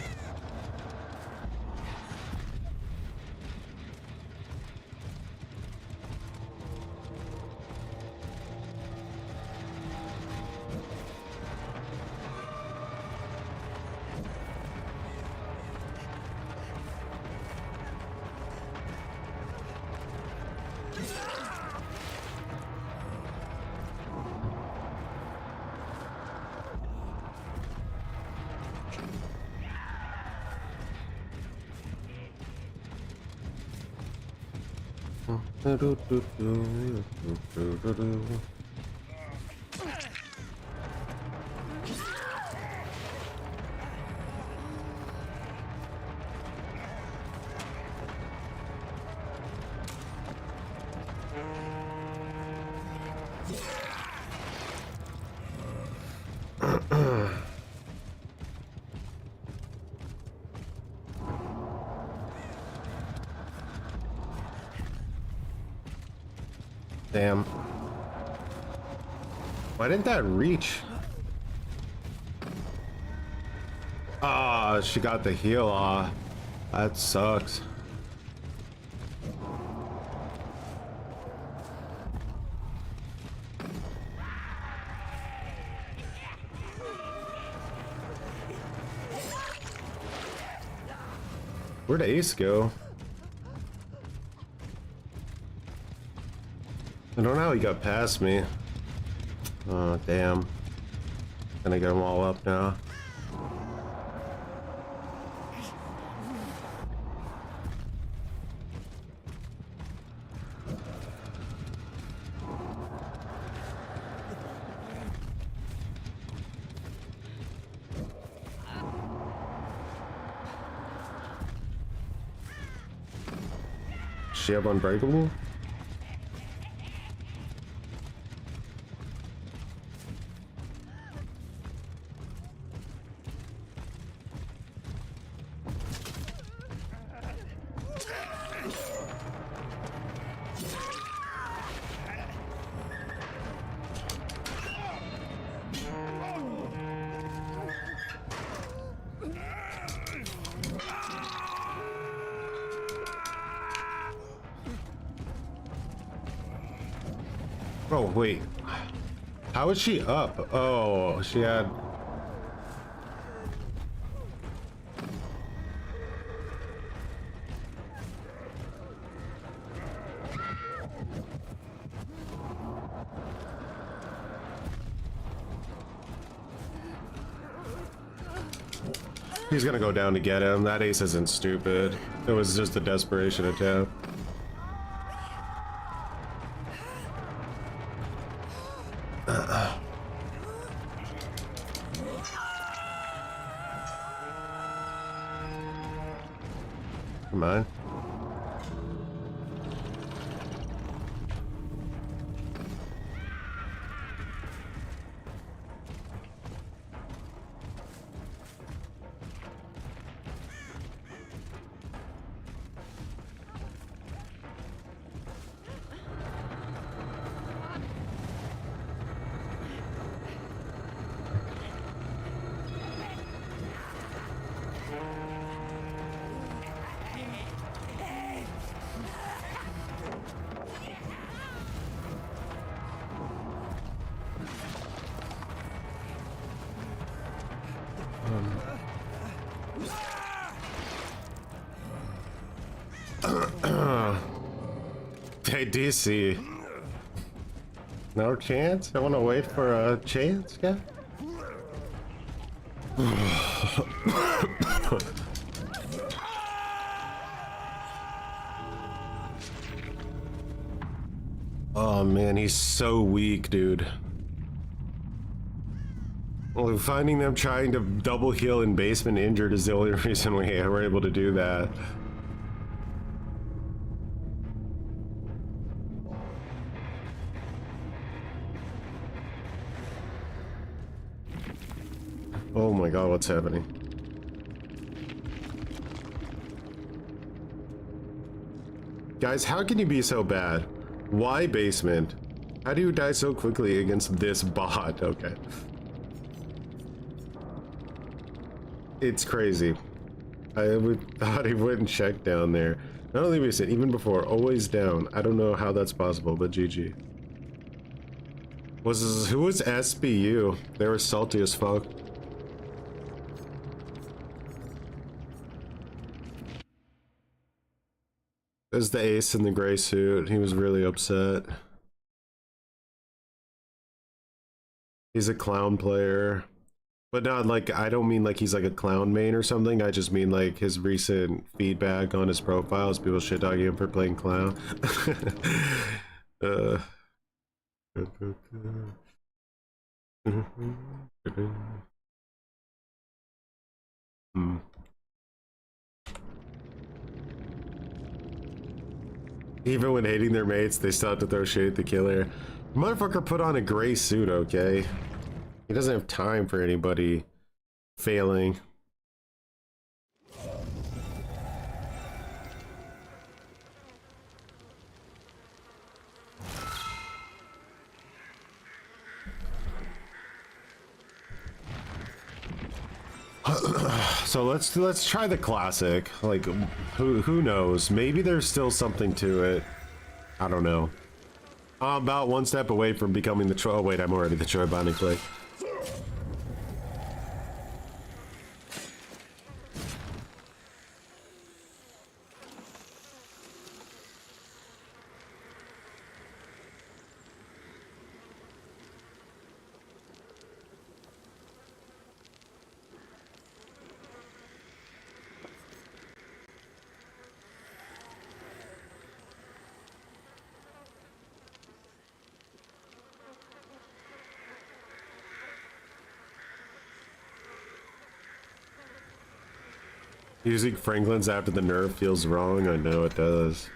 Damn. Why didn't that reach? Ah, she got the heal off. That sucks. Where'd Ace go? I don't know how he got past me. Oh, damn. Gonna get them all up now. Does she have Unbreakable? Oh, wait. How is she up? Oh, she had... He's gonna go down to get him. That ace isn't stupid. It was just a desperation attempt. Come on. Hey, DC. No chance? I want to wait for a chance, guy? Oh man, he's so weak, dude. Well, finding them trying to double heal in basement injured is the only reason we were able to do that. Oh my god, what's happening? Guys, how can you be so bad? Why basement? How do you die so quickly against this bot? Okay. It's crazy. Thought he wouldn't check down there. Not only basement, even before, always down. I don't know how that's possible, but GG. Who was SBU? They were salty as fuck. There's the ace in the gray suit. He was really upset. He's a clown player. But not like, I don't mean like he's like a clown main or something. I just mean like his recent feedback on his profiles. People shit talking him for playing clown. Even when hating their mates, they still have to throw shade at the killer. Motherfucker put on a gray suit, okay? He doesn't have time for anybody failing. So let's try the classic. Like, who knows? Maybe there's still something to it. I don't know. I'm about one step away from becoming the Troy. Oh wait, I'm already the Troy Binding Flake. Using Franklin's after the nerf feels wrong. I know it does.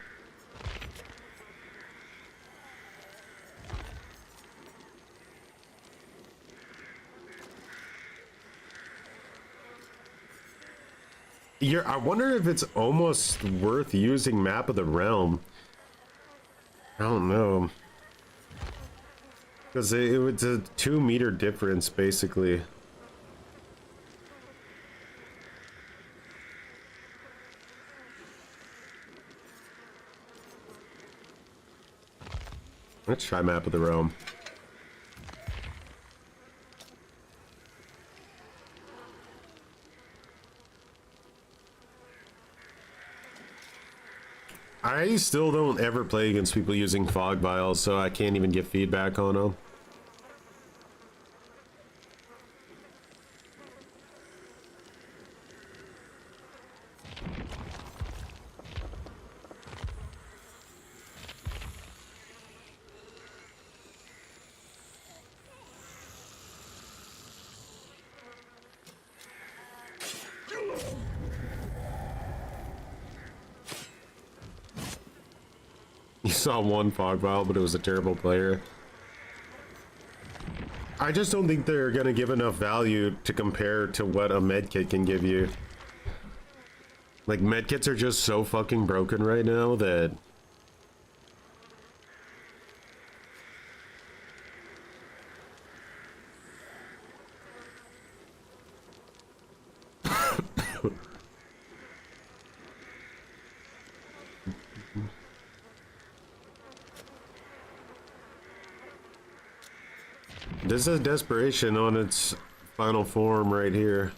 I wonder if it's almost worth using Map of the Realm. I don't know. Because it's a 2-meter difference, basically. Let's try Map of the Realm. I still don't ever play against people using fog vials, so I can't even get feedback on them. You saw one fog vial, but it was a terrible player. I just don't think they're gonna give enough value to compare to what a medkit can give you. Like, medkits are just so fucking broken right now that... This is desperation on its final form right here.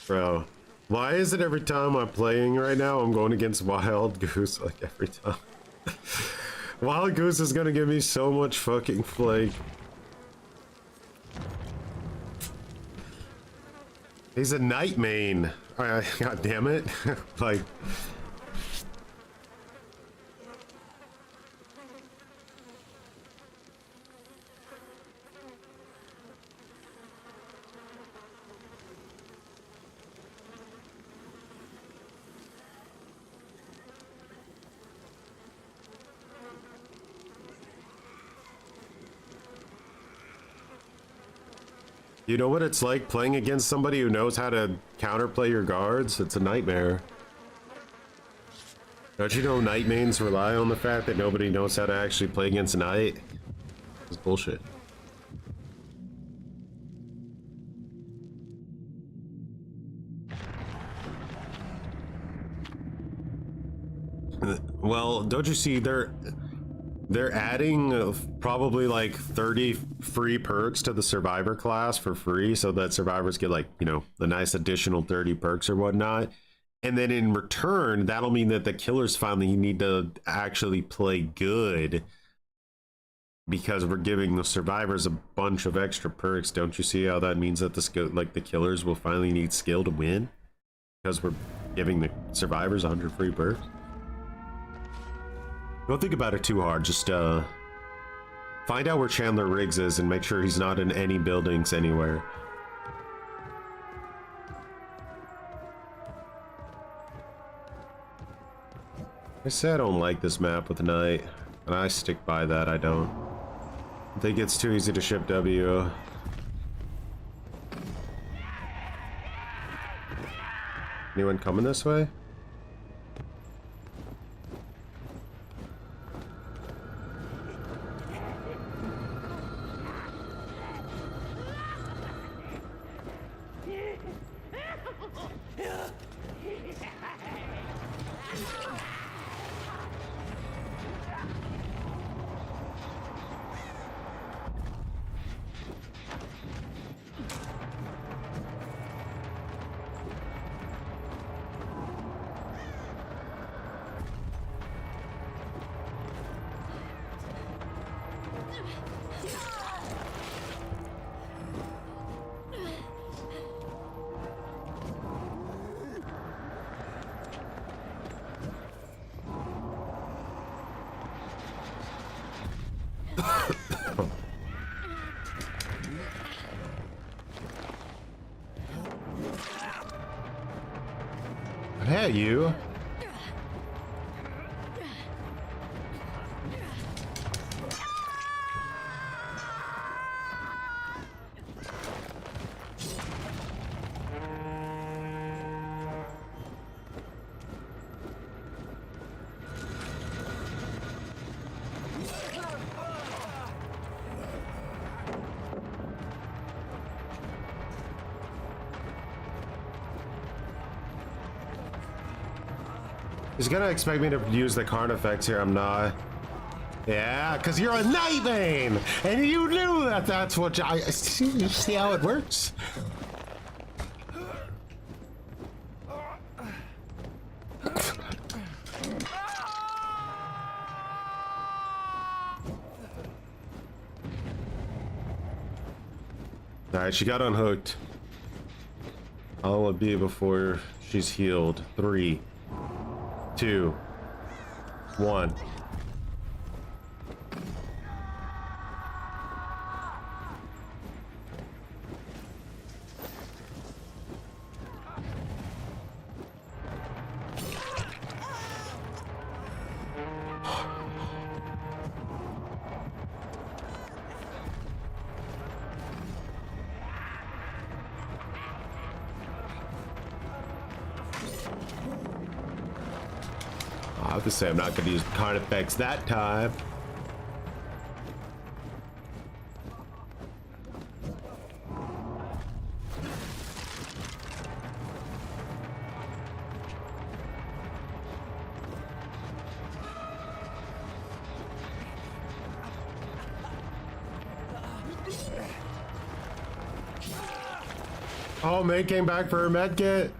Bro, why is it every time I'm playing right now, I'm going against Wild Goose, like every time? Wild Goose is gonna give me so much fucking flake. He's a night main. God damn it. Like, you know what it's like playing against somebody who knows how to counterplay your guards? It's a nightmare. Don't you know night mains rely on the fact that nobody knows how to actually play against night? It's bullshit. Well, don't you see they're adding probably like 30 free perks to the survivor class for free so that survivors get like, you know, the nice additional 30 perks or whatnot. And then in return, that'll mean that the killers finally need to actually play good because we're giving the survivors a bunch of extra perks. Don't you see how that means that the killers will finally need skill to win? Because we're giving the survivors 100 free perks. Don't think about it too hard. Just find out where Chandler Riggs is and make sure he's not in any buildings anywhere. I say I don't like this map with night, and I stick by that. I don't. I think it's too easy to ship W. Anyone coming this way? Hey, you. He's gonna expect me to use the card effects here. I'm not. Yeah, because you're a night main, and you knew that. That's what I see. You see how it works. All right, she got unhooked. How will it be before she's healed? 3, 2, 1. I have to say I'm not going to use card effects that time. Oh, May came back for her med kit.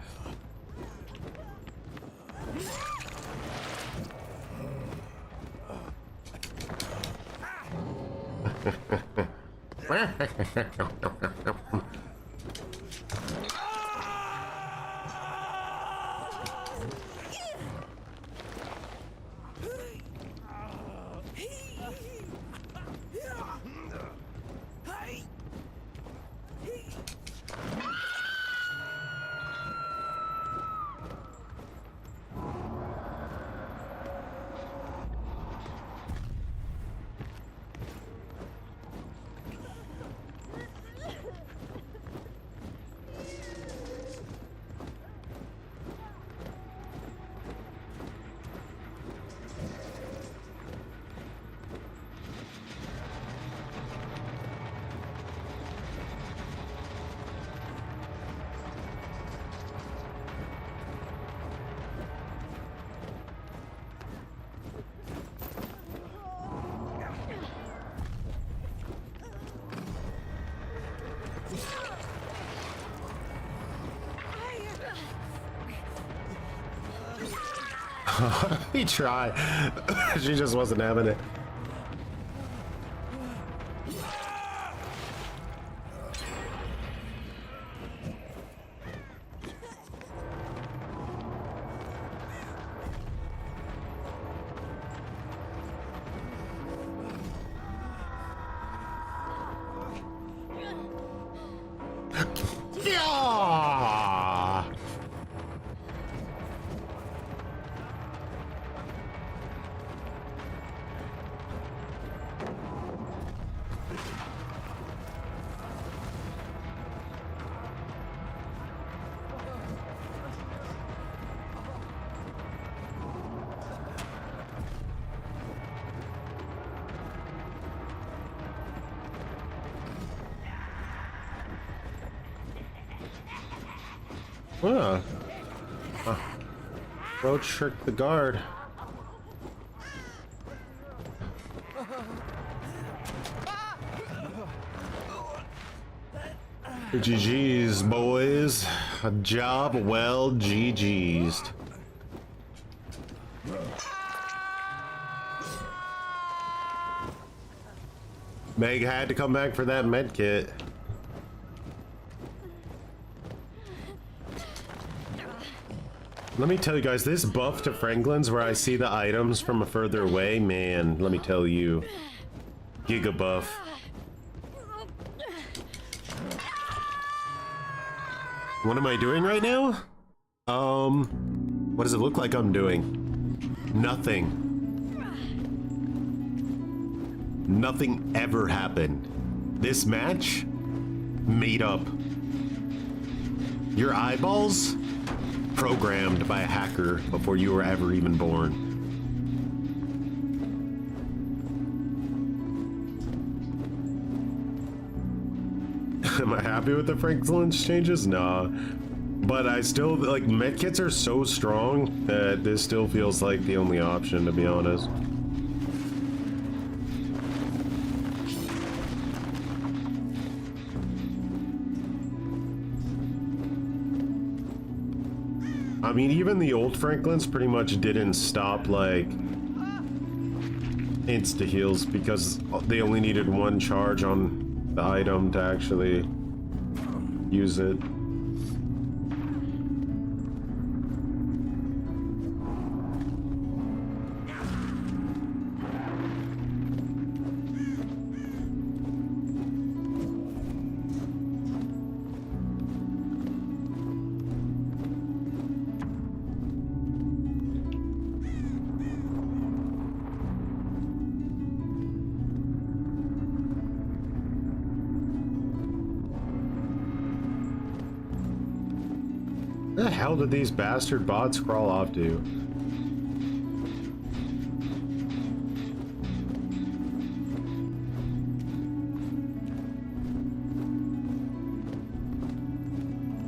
We try. She just wasn't having it. Yeah! Roach tricked the guard. GG's, boys. A job well GG's. Meg had to come back for that med kit. Let me tell you guys, this buff to Franklin's where I see the items from a further away, man, let me tell you, giga buff. What am I doing right now? What does it look like I'm doing? Nothing. Nothing ever happened. This match, made up. Your eyeballs, programmed by a hacker before you were ever even born. Am I happy with the Franklin's changes? Nah. But I still, like, medkits are so strong that this still feels like the only option, to be honest. I mean, even the old Franklins pretty much didn't stop, like, insta-heals because they only needed one charge on the item to actually use it. Where the hell did these bastard bots crawl off to?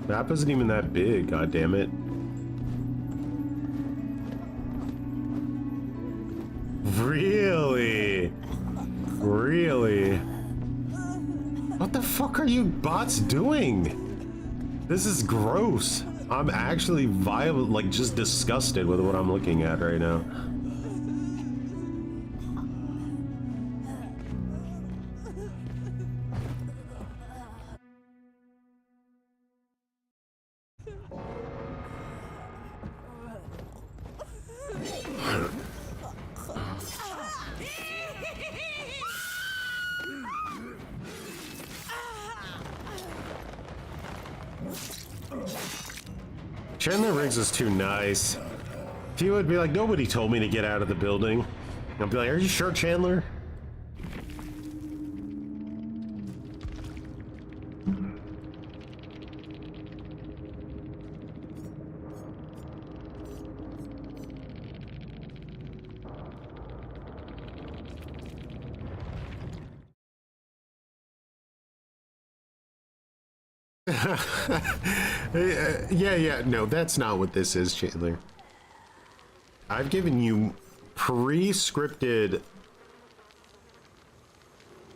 Map isn't even that big, god damn it. Really? Really? What the fuck are you bots doing? This is gross. I'm actually violent, like just disgusted with what I'm looking at right now. Chandler Riggs is too nice. He would be like, nobody told me to get out of the building. I'll be like, are you sure, Chandler? Yeah, no, that's not what this is, Chandler. I've given you pre-scripted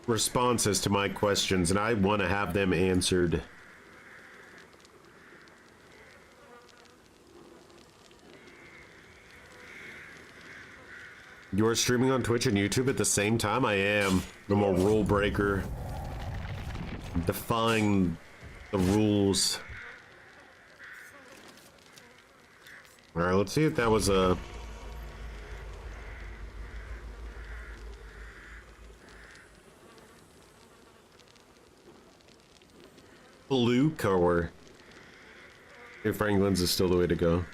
responses to my questions, and I want to have them answered. You're streaming on Twitch and YouTube at the same time? I am. I'm a rule breaker. Defying the rules. Alright, let's see if that was a... blue core. Hey, Franklin's is still the way to go.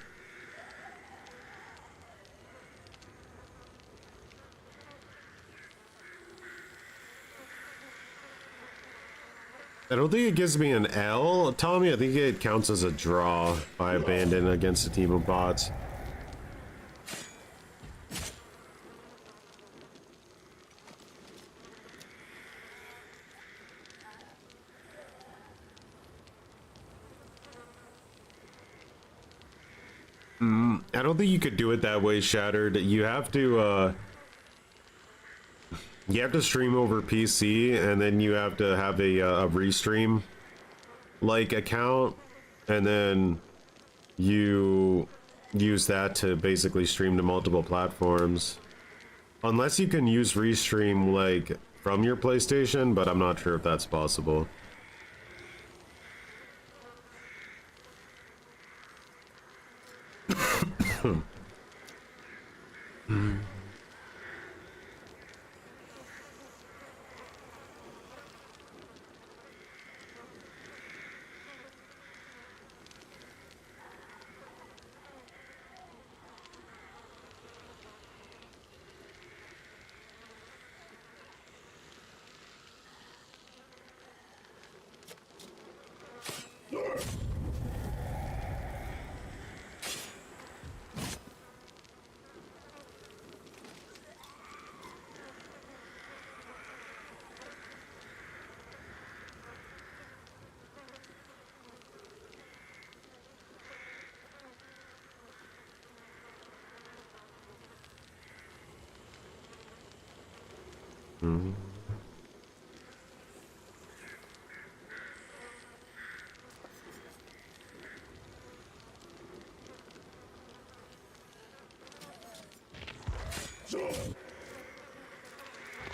I don't think it gives me an L, Tommy. I think it counts as a draw if I abandon against a team of bots. I don't think you could do it that way, Shattered. You have to stream over PC, and then you have to have a restream like account, and then you use that to basically stream to multiple platforms. Unless you can use restream like from your PlayStation, but I'm not sure if that's possible.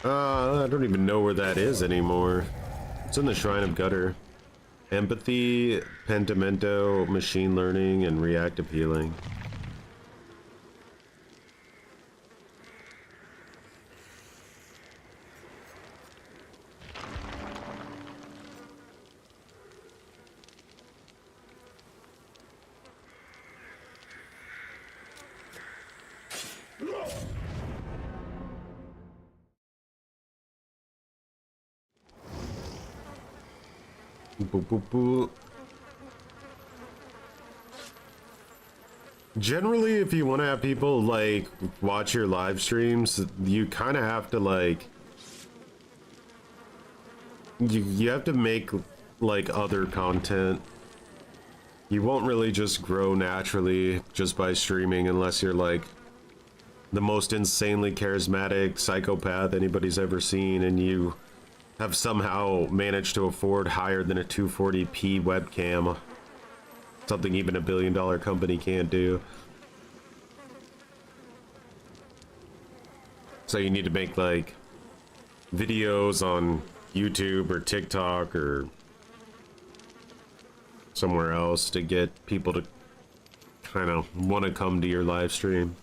I don't even know where that is anymore. It's in the Shrine of Gutter. Empathy, Pentimento, Machine Learning, and Reactive Healing. Boop, boop, boop. Generally, if you want to have people like watch your live streams, you kind of have to like you have to make like other content. You won't really just grow naturally just by streaming unless you're like the most insanely charismatic psychopath anybody's ever seen, and you have somehow managed to afford higher than a 240p webcam. Something even $1 billion company can't do. So you need to make like videos on YouTube or TikTok or somewhere else to get people to kind of want to come to your live stream.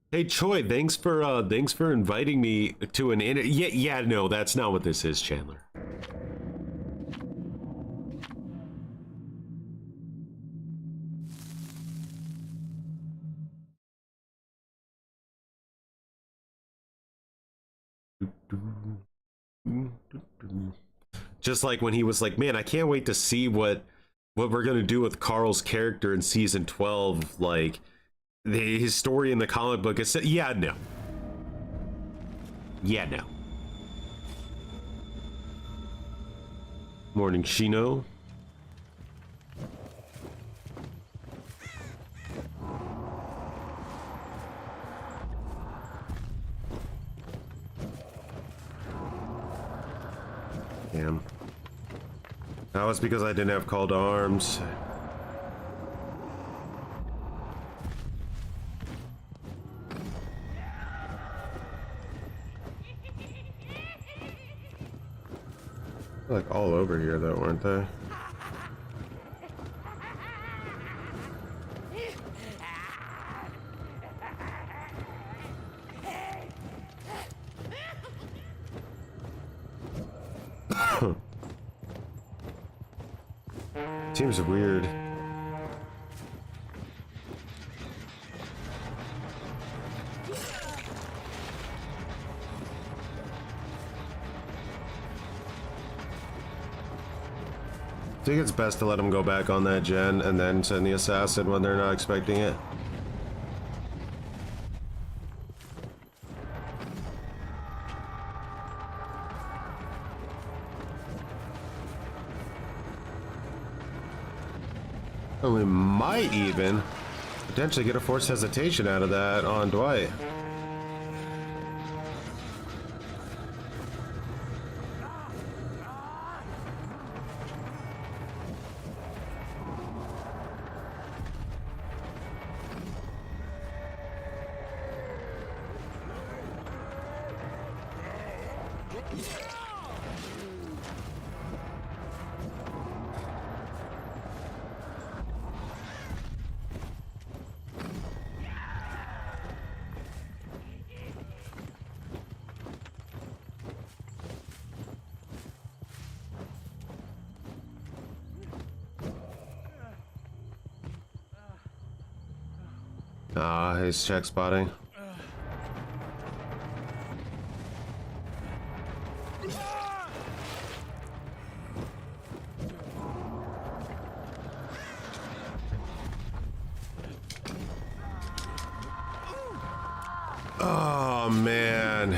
Hey Choi, thanks for inviting me to an yeah, no, that's not what this is, Chandler. Just like when he was like, man, I can't wait to see what we're gonna do with Carl's character in season 12, like his story in the comic book is, yeah, no. Yeah, no. Morning, Shino. Damn. That was because I didn't have call to arms. They're like all over here though, weren't they? Seems weird. I think it's best to let them go back on that gen and then send the assassin when they're not expecting it. And we might even potentially get a forced hesitation out of that on Dwight. Ah, he's check spotting. Oh man,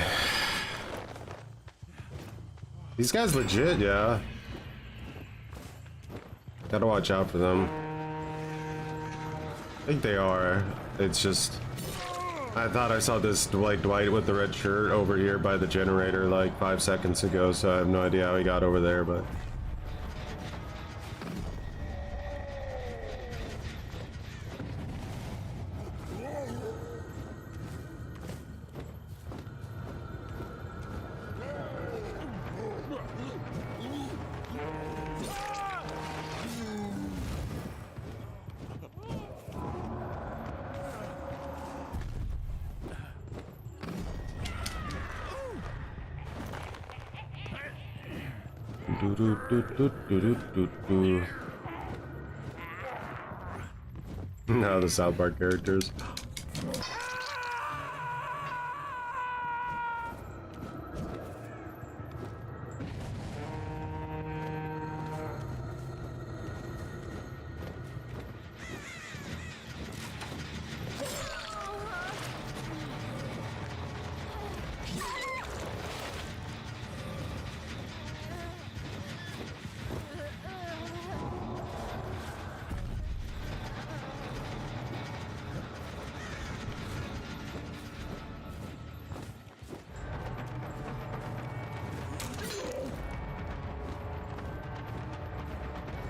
these guys legit, yeah. Gotta watch out for them. I think they are. It's just, I thought I saw this like Dwight with the red shirt over here by the generator like 5 seconds ago, so I have no idea how he got over there, but. No, the South Park characters.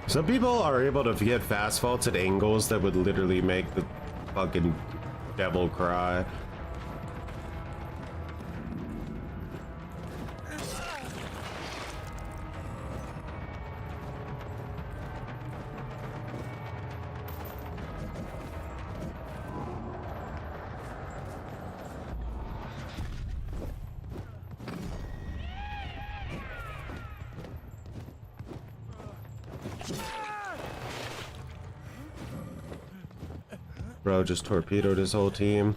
Some people are able to get fast faults at angles that would literally make the fucking devil cry. Bro just torpedoed his whole team.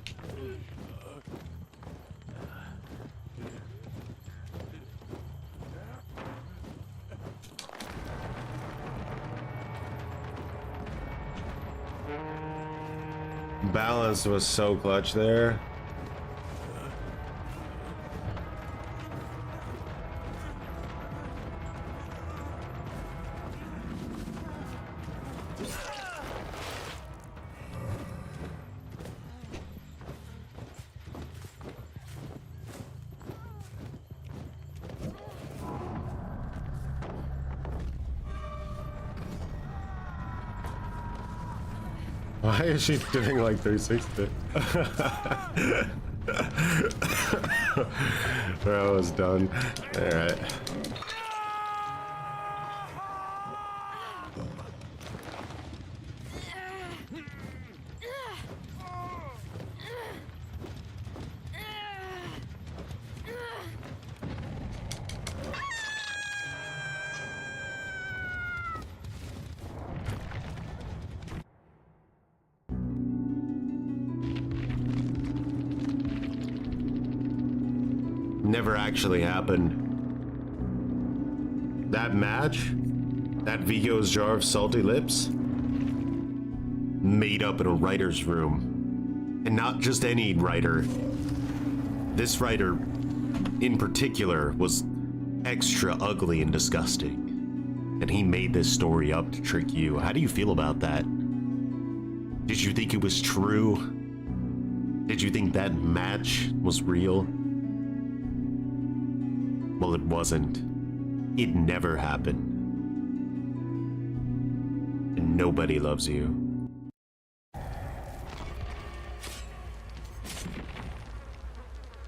Balance was so clutch there. Why is she doing like 360? That was done. Alright. Never actually happened. That match, that Vigo's jar of salty lips, made up in a writer's room. And not just any writer. This writer, in particular, was extra ugly and disgusting. And he made this story up to trick you. How do you feel about that? Did you think it was true? Did you think that match was real? Well, it wasn't. It never happened. And nobody loves you.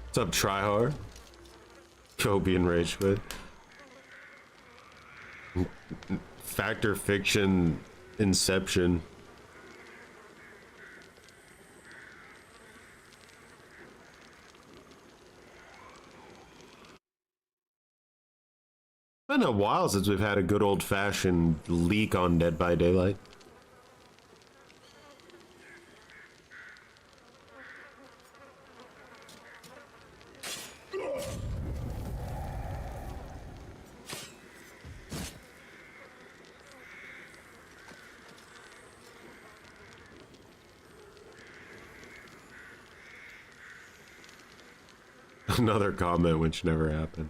What's up, Tryhard? Kobe and Ragewood. Factor Fiction Inception. It's been a while since we've had a good old-fashioned leak on Dead by Daylight. Another comment which never happened.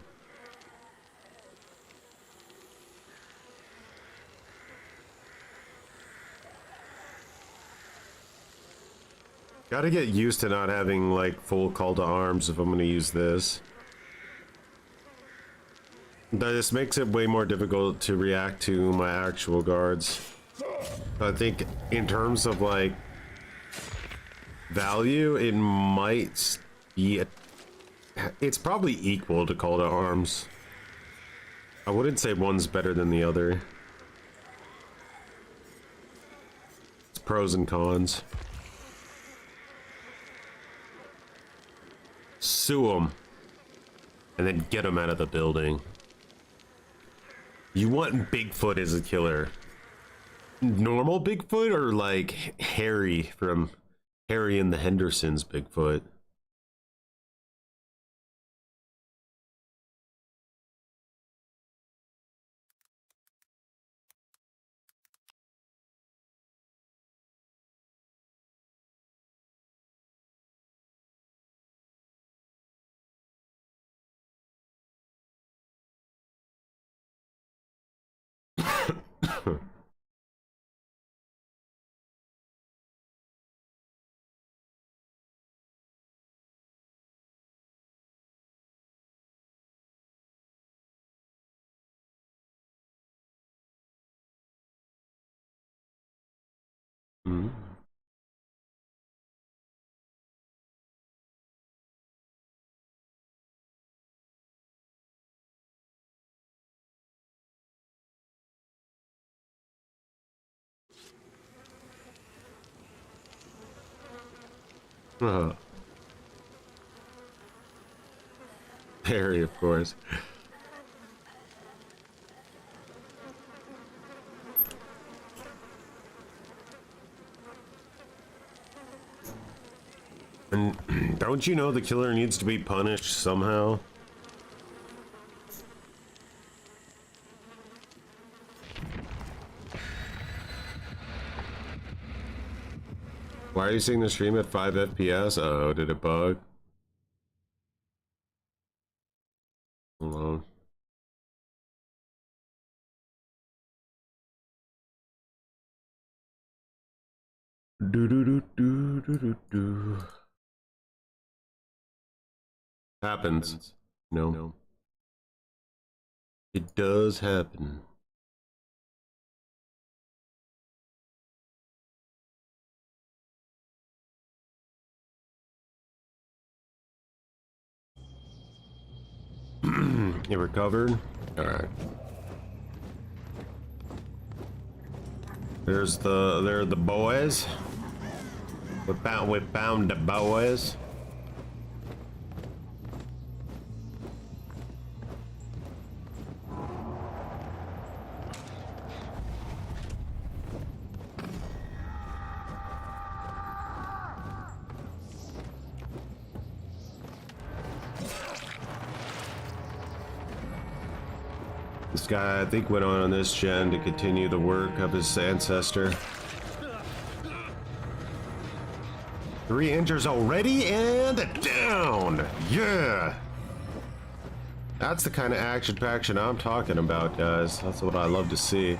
Gotta get used to not having, like, full call to arms if I'm gonna use this. This makes it way more difficult to react to my actual guards. I think in terms of, like, value, it might be... It's probably equal to call to arms. I wouldn't say one's better than the other. It's pros and cons. Sue them, and then get them out of the building. You want Bigfoot as a killer. Normal Bigfoot or like Harry from Harry and the Hendersons Bigfoot? Mm. Harry, of course. And don't you know the killer needs to be punished somehow? Why are you seeing the stream at 5 FPS? Oh, did it bug? Hold on. Do do do do do do do. Happens. No. It does happen. You recovered? Alright. There are the boys. We found the boys. This guy, I think, went on this gen to continue the work of his ancestor. 3 injuries already and down. Yeah. That's the kind of action I'm talking about, guys. That's what I love to see.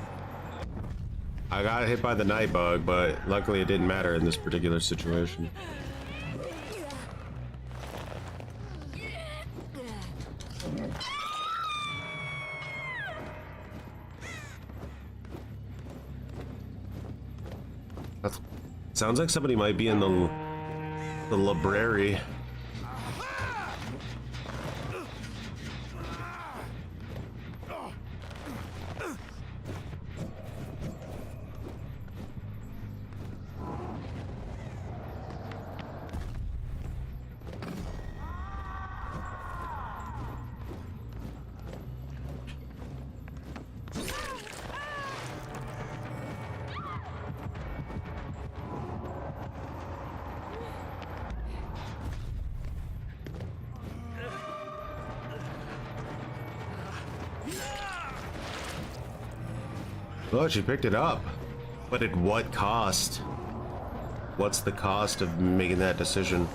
I got hit by the night bug, but luckily it didn't matter in this particular situation. Sounds like somebody might be in the library. Oh, she picked it up. But at what cost? What's the cost of making that decision?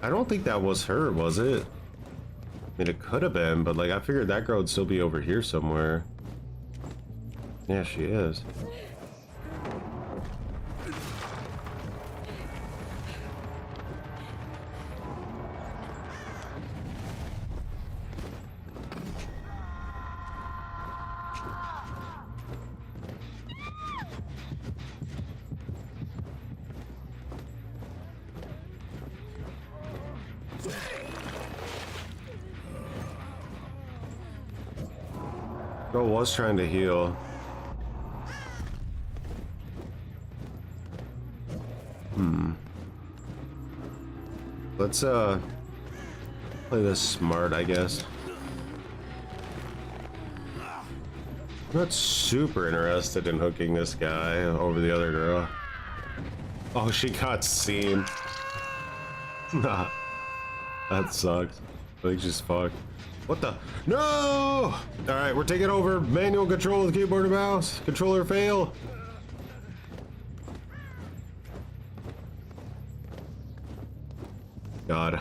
I don't think that was her, was it? I mean, it could have been, but like, I figured that girl would still be over here somewhere. Yeah, she is. Girl was trying to heal. Let's play this smart, I guess. I'm not super interested in hooking this guy over the other girl. Oh, she got seen. Nah. That sucks. I think she's fucked. What the? No! Alright, we're taking over manual control of the keyboard and mouse. Controller fail. God.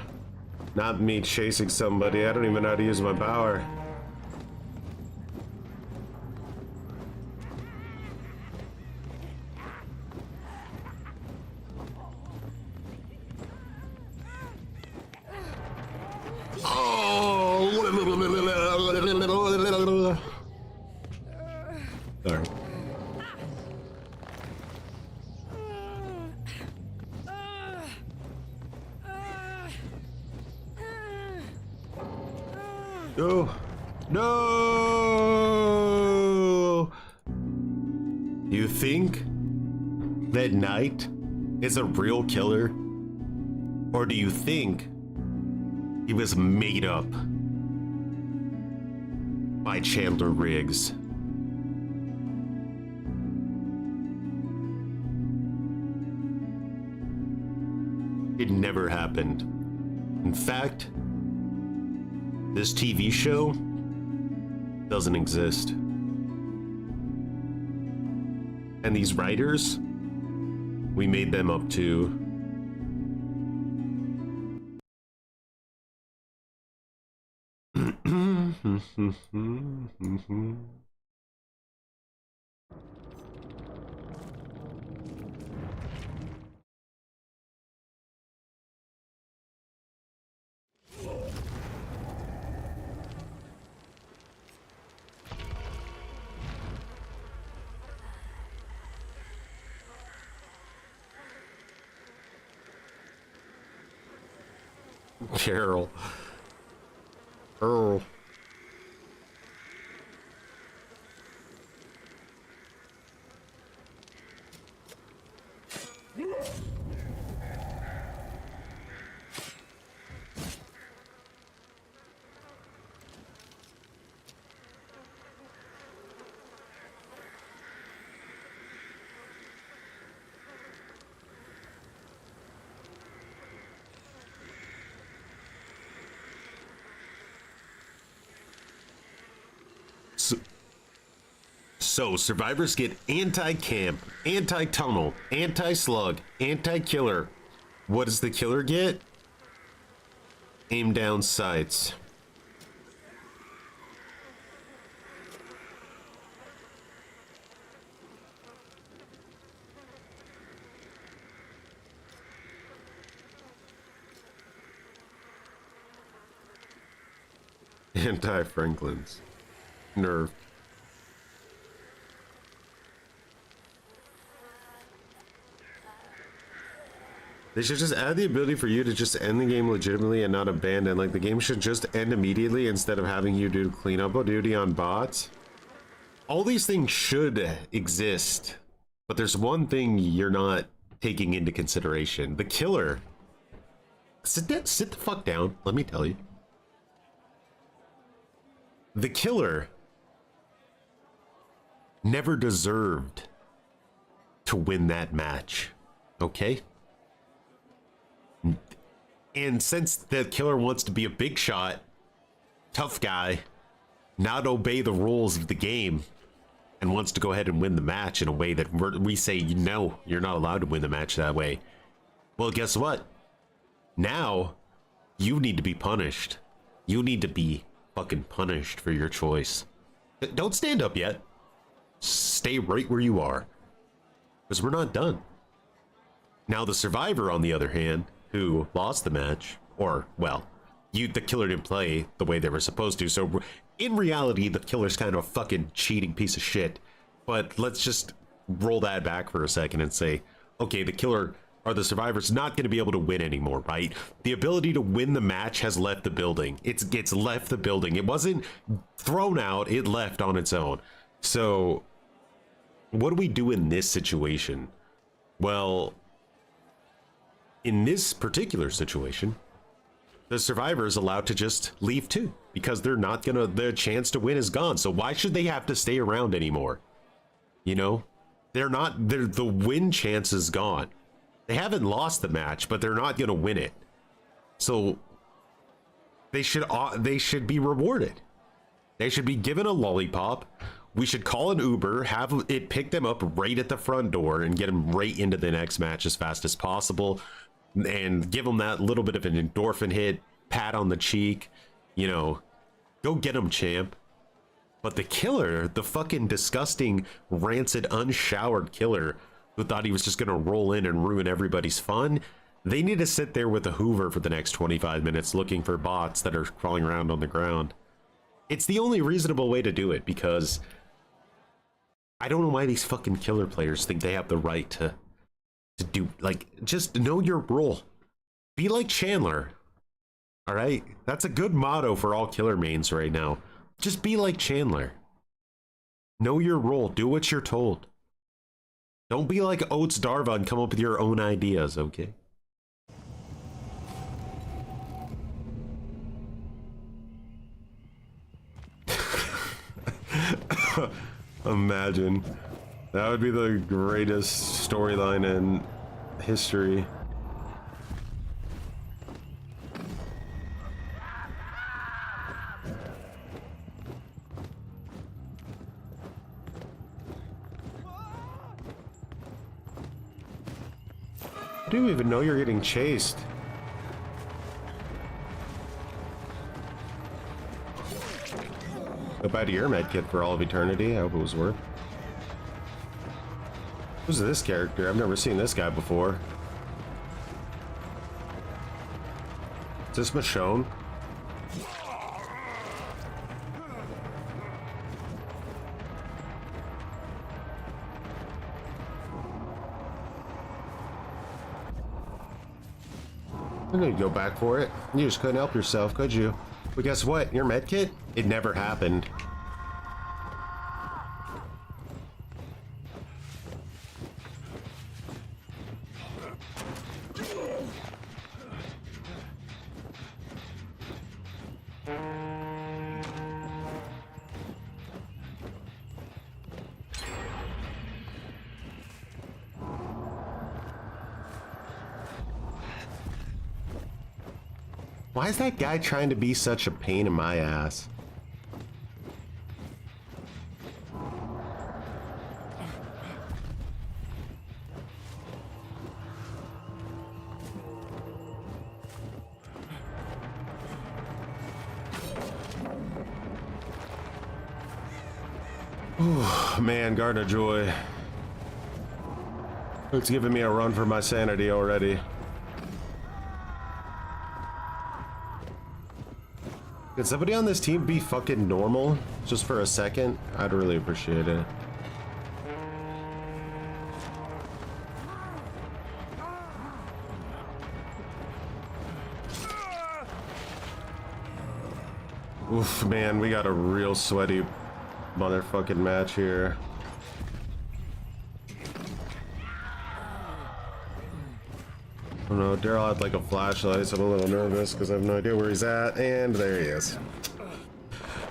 Not me chasing somebody. I don't even know how to use my power. Sorry. No! No! You think that Knight is a real killer? Or do you think he was made up by Chandler Riggs? It never happened. In fact, this TV show doesn't exist. And these writers, we made them up too. Geralt. Earl. So survivors get anti-camp, anti-tunnel, anti-slug, anti-killer. What does the killer get? Aim down sights. Anti-Franklin's. Nerf. They should just add the ability for you to just end the game legitimately and not abandon. Like, the game should just end immediately instead of having you do cleanup duty on bots. All these things should exist, but there's one thing you're not taking into consideration. The killer. Sit the fuck down, let me tell you. The killer never deserved to win that match, okay? And since the killer wants to be a big shot, tough guy, not obey the rules of the game, and wants to go ahead and win the match in a way that we say, no, you're not allowed to win the match that way. Well, guess what? Now, you need to be punished. You need to be fucking punished for your choice. Don't stand up yet. Stay right where you are. Because we're not done. Now, the survivor, on the other hand, who lost the match, or, well, the killer didn't play the way they were supposed to, so in reality, the killer's kind of a fucking cheating piece of shit. But let's just roll that back for a second and say, okay, the killer, or the survivor's not going to be able to win anymore, right? The ability to win the match has left the building. It's left the building. It wasn't thrown out, it left on its own. So, what do we do in this situation? Well, in this particular situation, the survivor is allowed to just leave too, because they're not gonna, their chance to win is gone. So why should they have to stay around anymore? You know, the win chance is gone. They haven't lost the match, but they're not gonna win it. So they should be rewarded. They should be given a lollipop. We should call an Uber, have it pick them up right at the front door and get them right into the next match as fast as possible. And give them that little bit of an endorphin hit, pat on the cheek, you know, go get them, champ. But the killer, the fucking disgusting, rancid, unshowered killer who thought he was just gonna roll in and ruin everybody's fun, they need to sit there with a Hoover for the next 25 minutes looking for bots that are crawling around on the ground. It's the only reasonable way to do it, because I don't know why these fucking killer players think they have the right to do, like, just know your role. Be like Chandler. All right, that's a good motto for all killer mains right now. Just be like Chandler. Know your role. Do what you're told. Don't be like Oates Darva and come up with your own ideas, okay? Imagine. That would be the greatest storyline in history. I didn't even know you're getting chased. Goodbye to your medkit for all of eternity. I hope it was worth. Who's this character? I've never seen this guy before. Is this Michonne? I'm gonna go back for it. You just couldn't help yourself, could you? But guess what? Your med kit? It never happened. Why is that guy trying to be such a pain in my ass? Ooh, man, Garden of Joy. It's giving me a run for my sanity already. Could somebody on this team be fucking normal just for a second? I'd really appreciate it. Oof, man, we got a real sweaty motherfucking match here. Oh no, Geralt had like a flashlight, so I'm a little nervous because I have no idea where he's at, and there he is.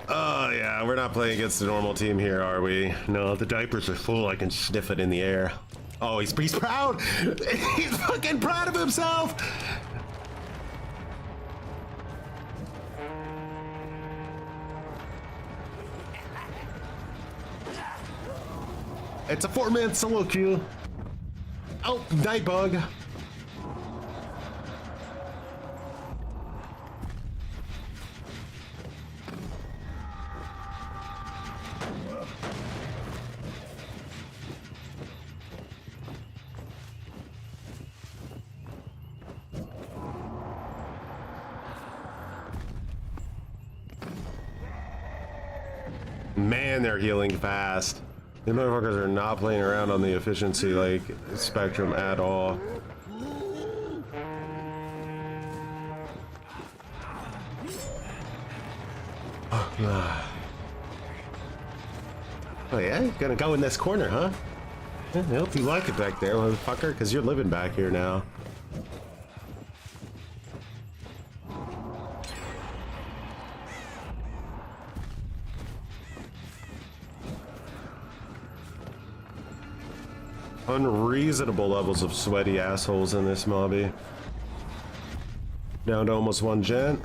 Oh yeah, we're not playing against the normal team here, are we? No, the diapers are full, I can sniff it in the air. Oh, he's proud! He's fucking proud of himself! It's a 4-man solo kill. Oh, night bug. Man, they're healing fast. The motherfuckers are not playing around on the efficiency like spectrum at all. Oh yeah, you're gonna go in this corner, huh? I hope you like it back there, motherfucker, because you're living back here now. Unreasonable levels of sweaty assholes in this mobby. Down to almost 1 gent.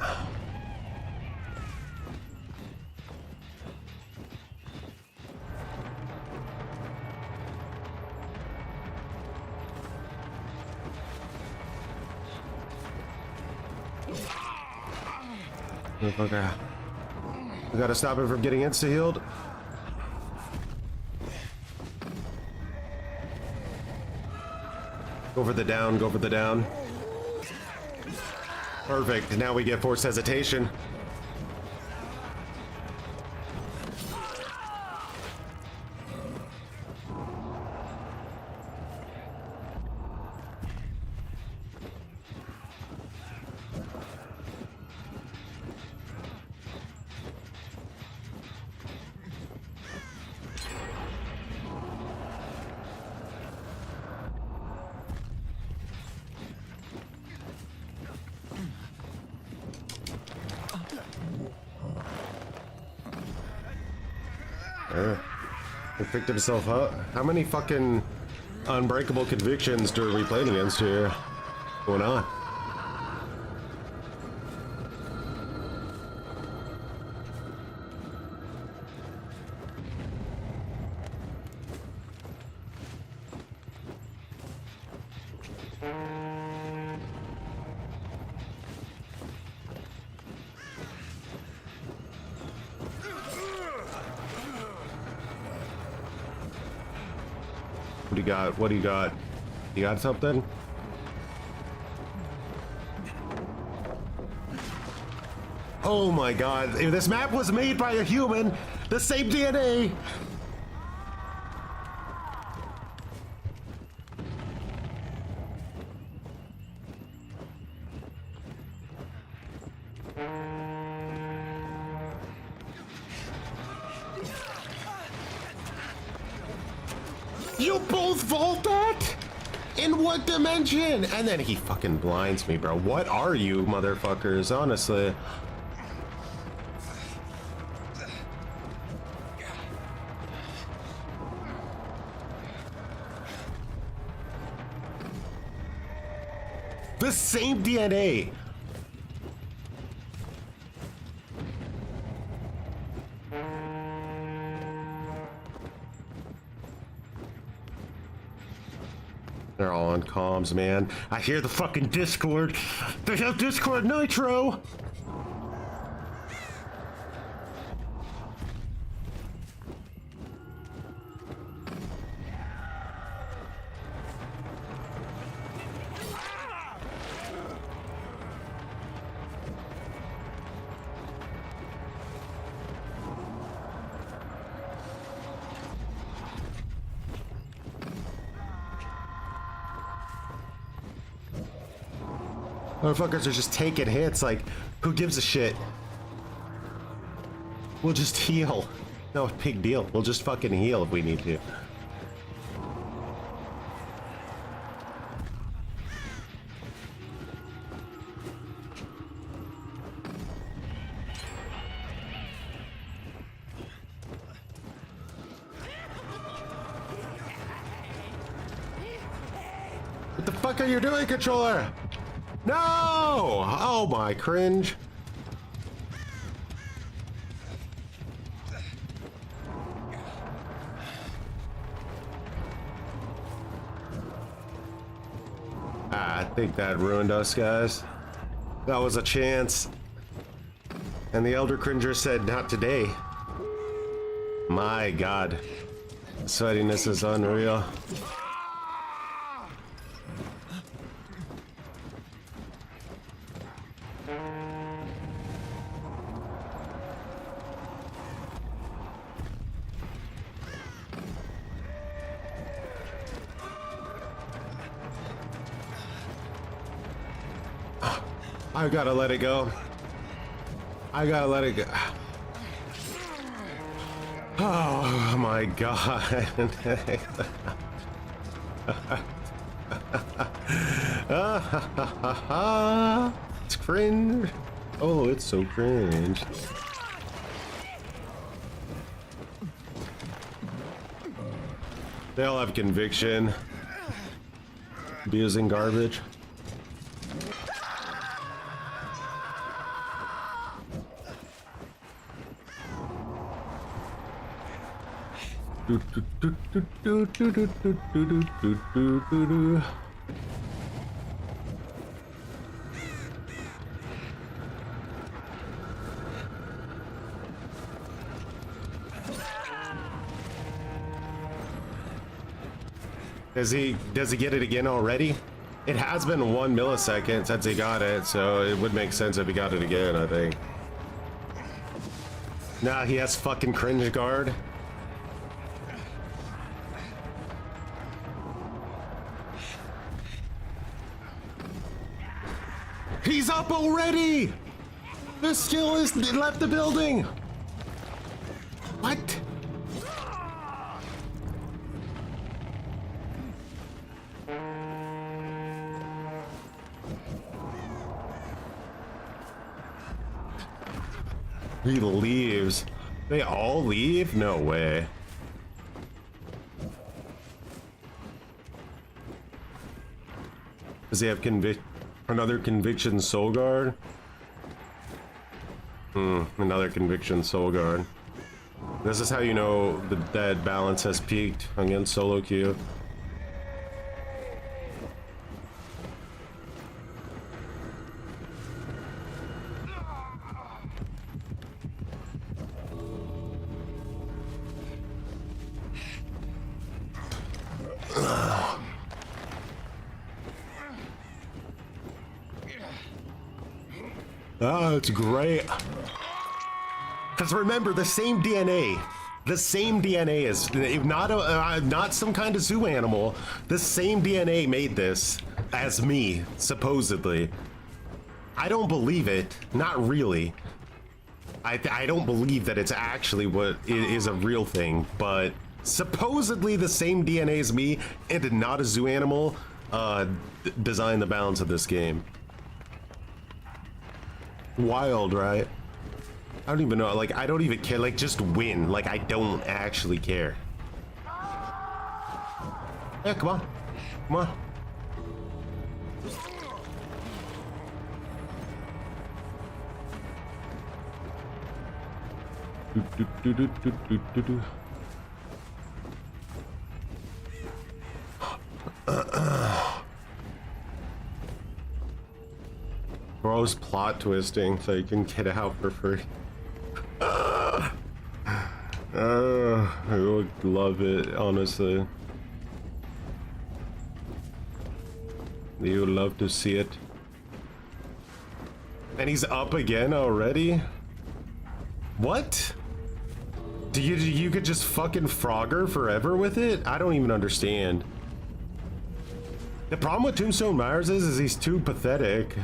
Okay. We gotta stop it from getting insta-healed. Go for the down, go for the down. Perfect, now we get forced hesitation. He picked himself up. How many fucking unbreakable convictions are we playing against here? Going on? What do you got? What do you got? You got something? Oh my god, if this map was made by a human, the same DNA! You both vault that? In what dimension? And then he fucking blinds me, bro. What are you, motherfuckers? Honestly. The same DNA. They're all on comms, man. I hear the fucking Discord. They have Discord Nitro. Motherfuckers are just taking hits, like, who gives a shit? We'll just heal. No big deal. We'll just fucking heal if we need to. What the fuck are you doing, controller? No! Oh my cringe. I think that ruined us, guys. That was a chance. And the Elder Cringer said, not today. My God. Sweatiness is unreal. I gotta let it go. I gotta let it go. Oh my God. It's cringe. Oh, it's so cringe. They all have conviction. Abusing garbage. Does he get it again already? It has been 1 millisecond since he got it, so it would make sense if he got it again, I think. Nah, he has fucking cringe guard. He's up already! The skill is left the building! What? He leaves. They all leave? No way. Does he have another conviction soul guard? Another conviction soul guard. This is how you know that balance has peaked against solo queue. Oh, it's great. Because remember, the same DNA is not some kind of zoo animal. The same DNA made this as me, supposedly. I don't believe it. Not really. I don't believe that it's actually what is a real thing, but supposedly the same DNA as me and not a zoo animal, design the balance of this game. Wild, right? I don't even know, like, I don't even care, like, just win. Like, I don't actually care. Yeah, come on. Come on. Bro's plot twisting so you can get out for free. I would love it, honestly. You would love to see it. And he's up again already? What? Do you could just fucking Frogger forever with it? I don't even understand. The problem with Tombstone Myers is he's too pathetic.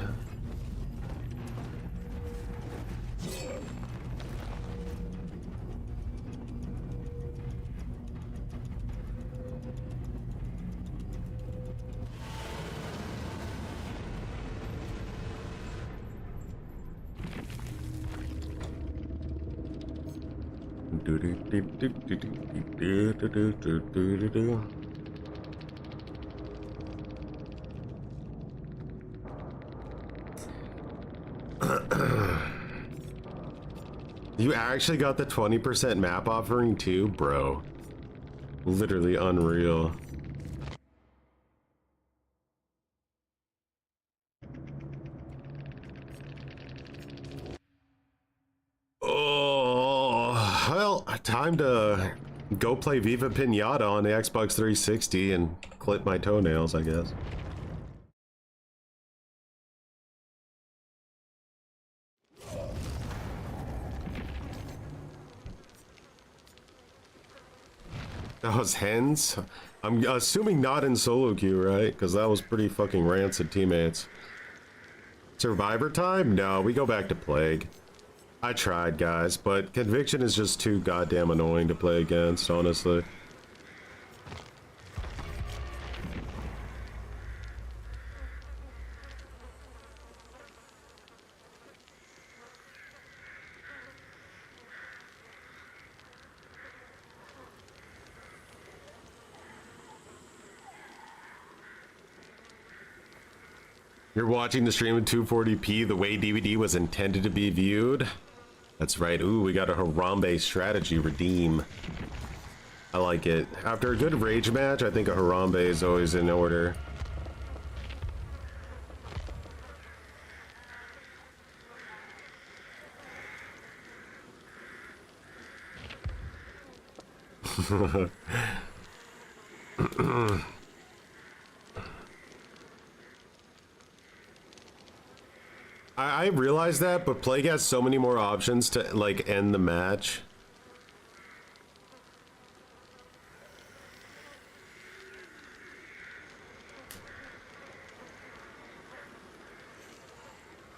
You actually got the 20% map offering too, bro. Literally unreal. Oh, well, time to go play Viva Pinata on the Xbox 360 and clip my toenails, I guess. That was hens? I'm assuming not in solo queue, right? Because that was pretty fucking rancid teammates. Survivor time? No, we go back to Plague. I tried, guys, but Conviction is just too goddamn annoying to play against, honestly. You're watching the stream in 240p the way DBD was intended to be viewed. That's right. Ooh, we got a Harambe strategy redeem. I like it. After a good rage match, I think a Harambe is always in order. I realize that, but Plague has so many more options to, like, end the match.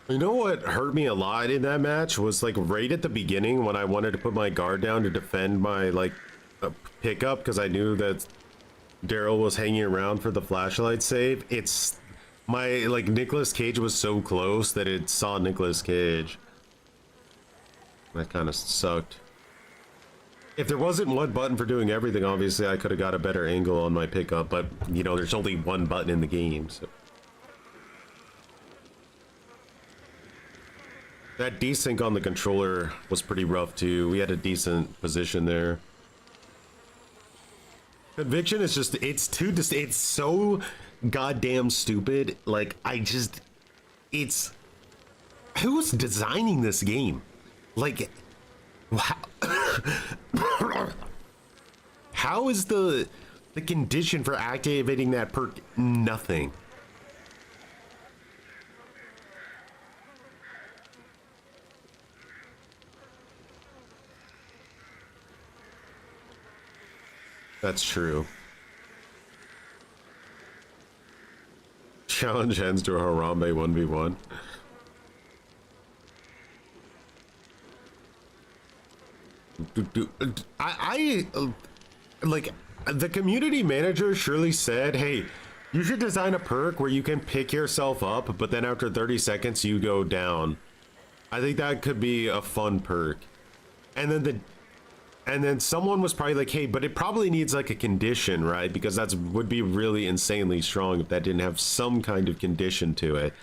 You know what hurt me a lot in that match was, like, right at the beginning when I wanted to put my guard down to defend my, like, pickup because I knew that Daryl was hanging around for the flashlight save. It's... my, like, Nicolas Cage was so close that it saw Nicolas Cage. That kind of sucked. If there wasn't one button for doing everything, obviously I could have got a better angle on my pickup, but, you know, there's only one button in the game, so. That desync on the controller was pretty rough, too. We had a decent position there. Conviction is just, it's so goddamn stupid. Like, it's who's designing this game? Like, how is the condition for activating that perk nothing? That's true. Challenge ends to a Harambe 1v1. like, the community manager surely said, hey, you should design a perk where you can pick yourself up, but then after 30 seconds you go down. I think that could be a fun perk. And then someone was probably like, hey, but it probably needs like a condition, right? Because that's would be really insanely strong if that didn't have some kind of condition to it.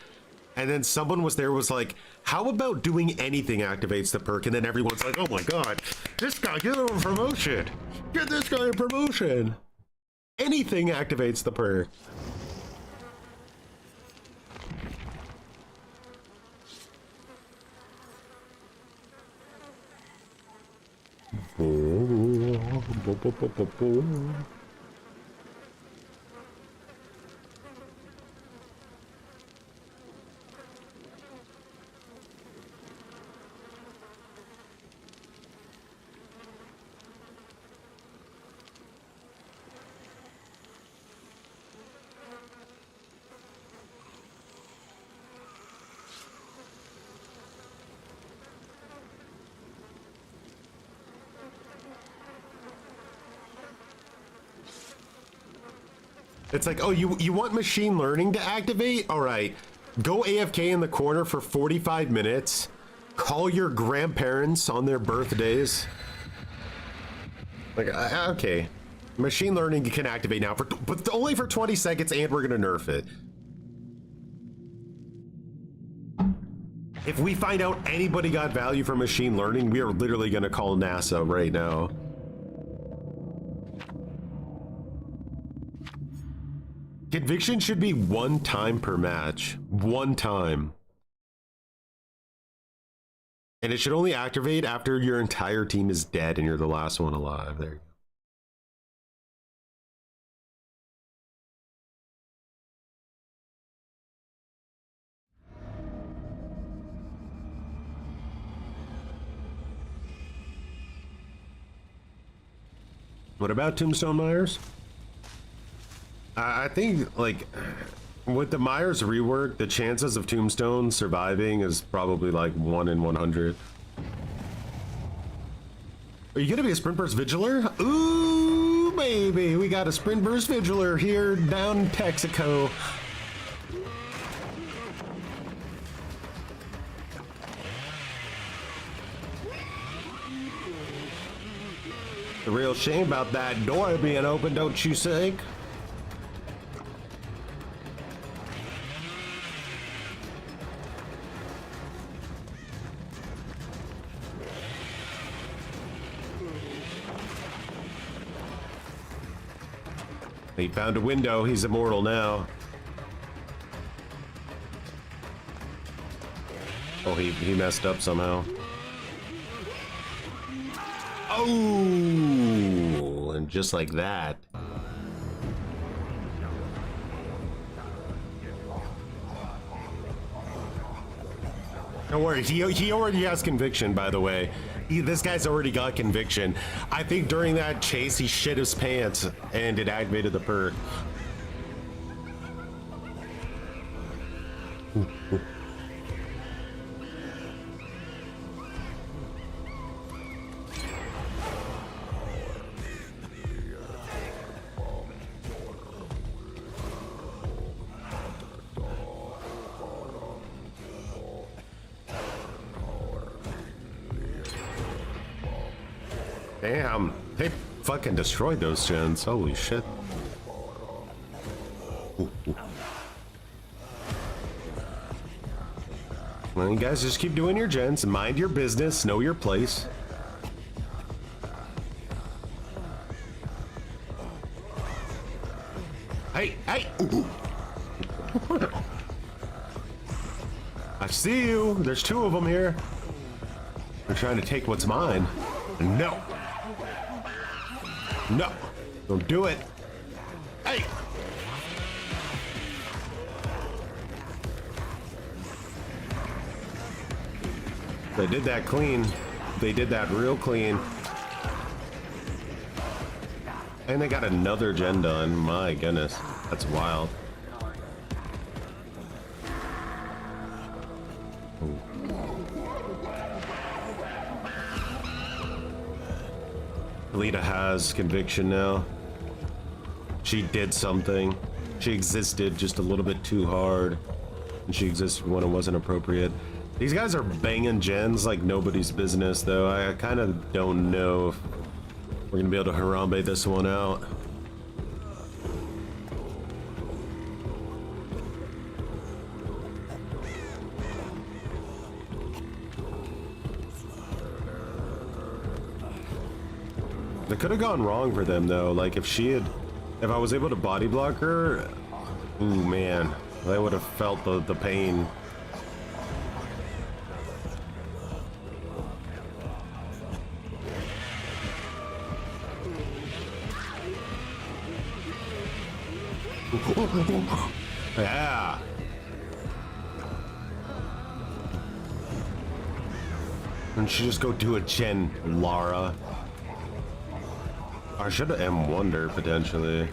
And then someone was like, how about doing anything activates the perk? And then everyone's like, oh my god, this guy, get him a promotion. Get this guy a promotion. Anything activates the perk. It's like, oh, you want machine learning to activate? All right, go AFK in the corner for 45 minutes. Call your grandparents on their birthdays. Like, okay, machine learning can activate now, but only for 20 seconds, and we're gonna nerf it. If we find out anybody got value from machine learning, we are literally gonna call NASA right now. Conviction should be 1 time per match. 1 time. And it should only activate after your entire team is dead and you're the last one alive. There you go. What about Tombstone Myers? I think, like, with the Myers rework, the chances of Tombstone surviving is probably like 1 in 100. Are you gonna be a Sprint Burst Vigiler? Ooh, baby, we got a Sprint Burst Vigiler here down in Texaco. The real shame about that door being open, don't you think? He found a window. He's immortal now. Oh, he messed up somehow. Oh, and just like that. Don't worry, he already has conviction, by the way. This guy's already got conviction. I think during that chase, he shit his pants and it activated the perk. Damn, they fucking destroyed those gens. Holy shit. Well, you guys just keep doing your gens, mind your business, know your place. Hey, hey! I see you. There's 2 of them here. They're trying to take what's mine. No. No, don't do it. Hey! They did that clean. They did that real clean. And they got another gen done. My goodness, that's wild. Ooh. Alita has conviction now. She did something. She existed just a little bit too hard. And she existed when it wasn't appropriate. These guys are banging gens like nobody's business, though. I kind of don't know if we're gonna be able to Harambe this one out. It could have gone wrong for them, though. Like, if I was able to body block her, ooh, man, I would have felt the pain. Yeah. And she just go do a gen, Lara. I should have M1'd her, potentially.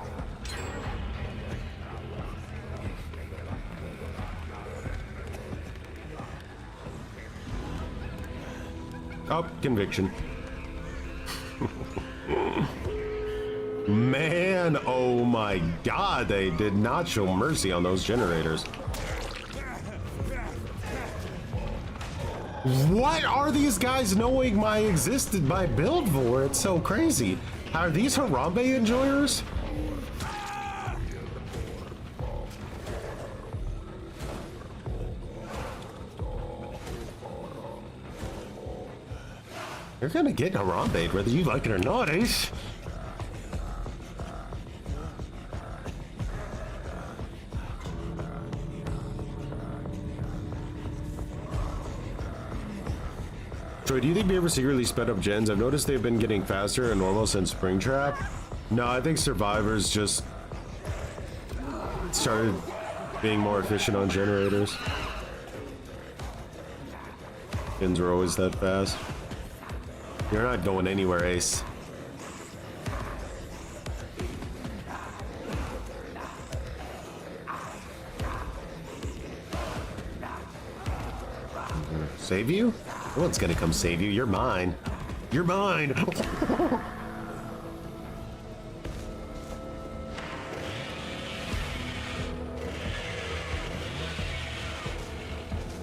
Oh, conviction. Man, oh my god, they did not show mercy on those generators. What are these guys knowing my build for? It's so crazy. Are these Harambe enjoyers? You're gonna get Harambe whether you like it or not, Ace. Troy, do you think we ever secretly sped up gens? I've noticed they've been getting faster and normal since Springtrap. No, I think survivors just started being more efficient on generators. Gens were always that fast. You're not going anywhere, Ace. Save you? No one's gonna come save you. You're mine. You're mine.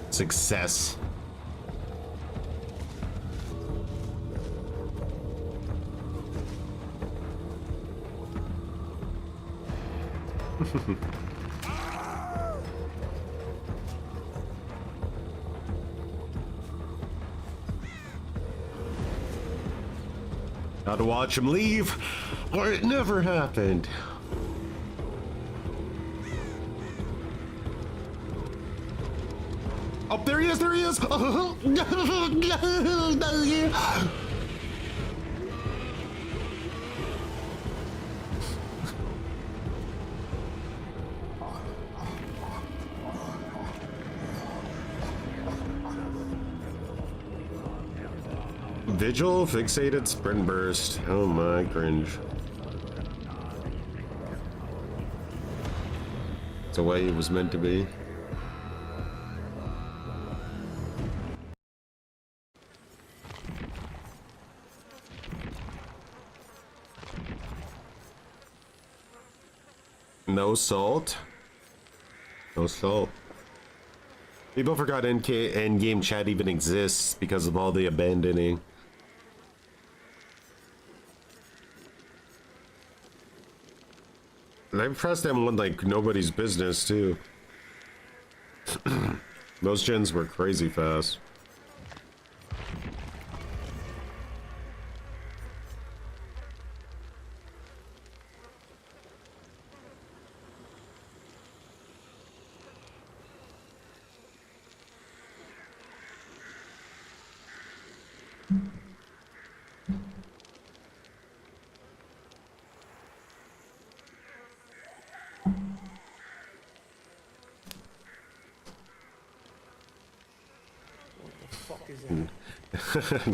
Success. Got to watch him leave, or it never happened. Oh, there he is, there he is! Vigil, fixated, sprint burst. Oh my, cringe. It's the way it was meant to be. No salt. No salt. People forgot in-game chat even exists because of all the abandoning. And I pressed M1 like nobody's business too. Those gens were crazy fast.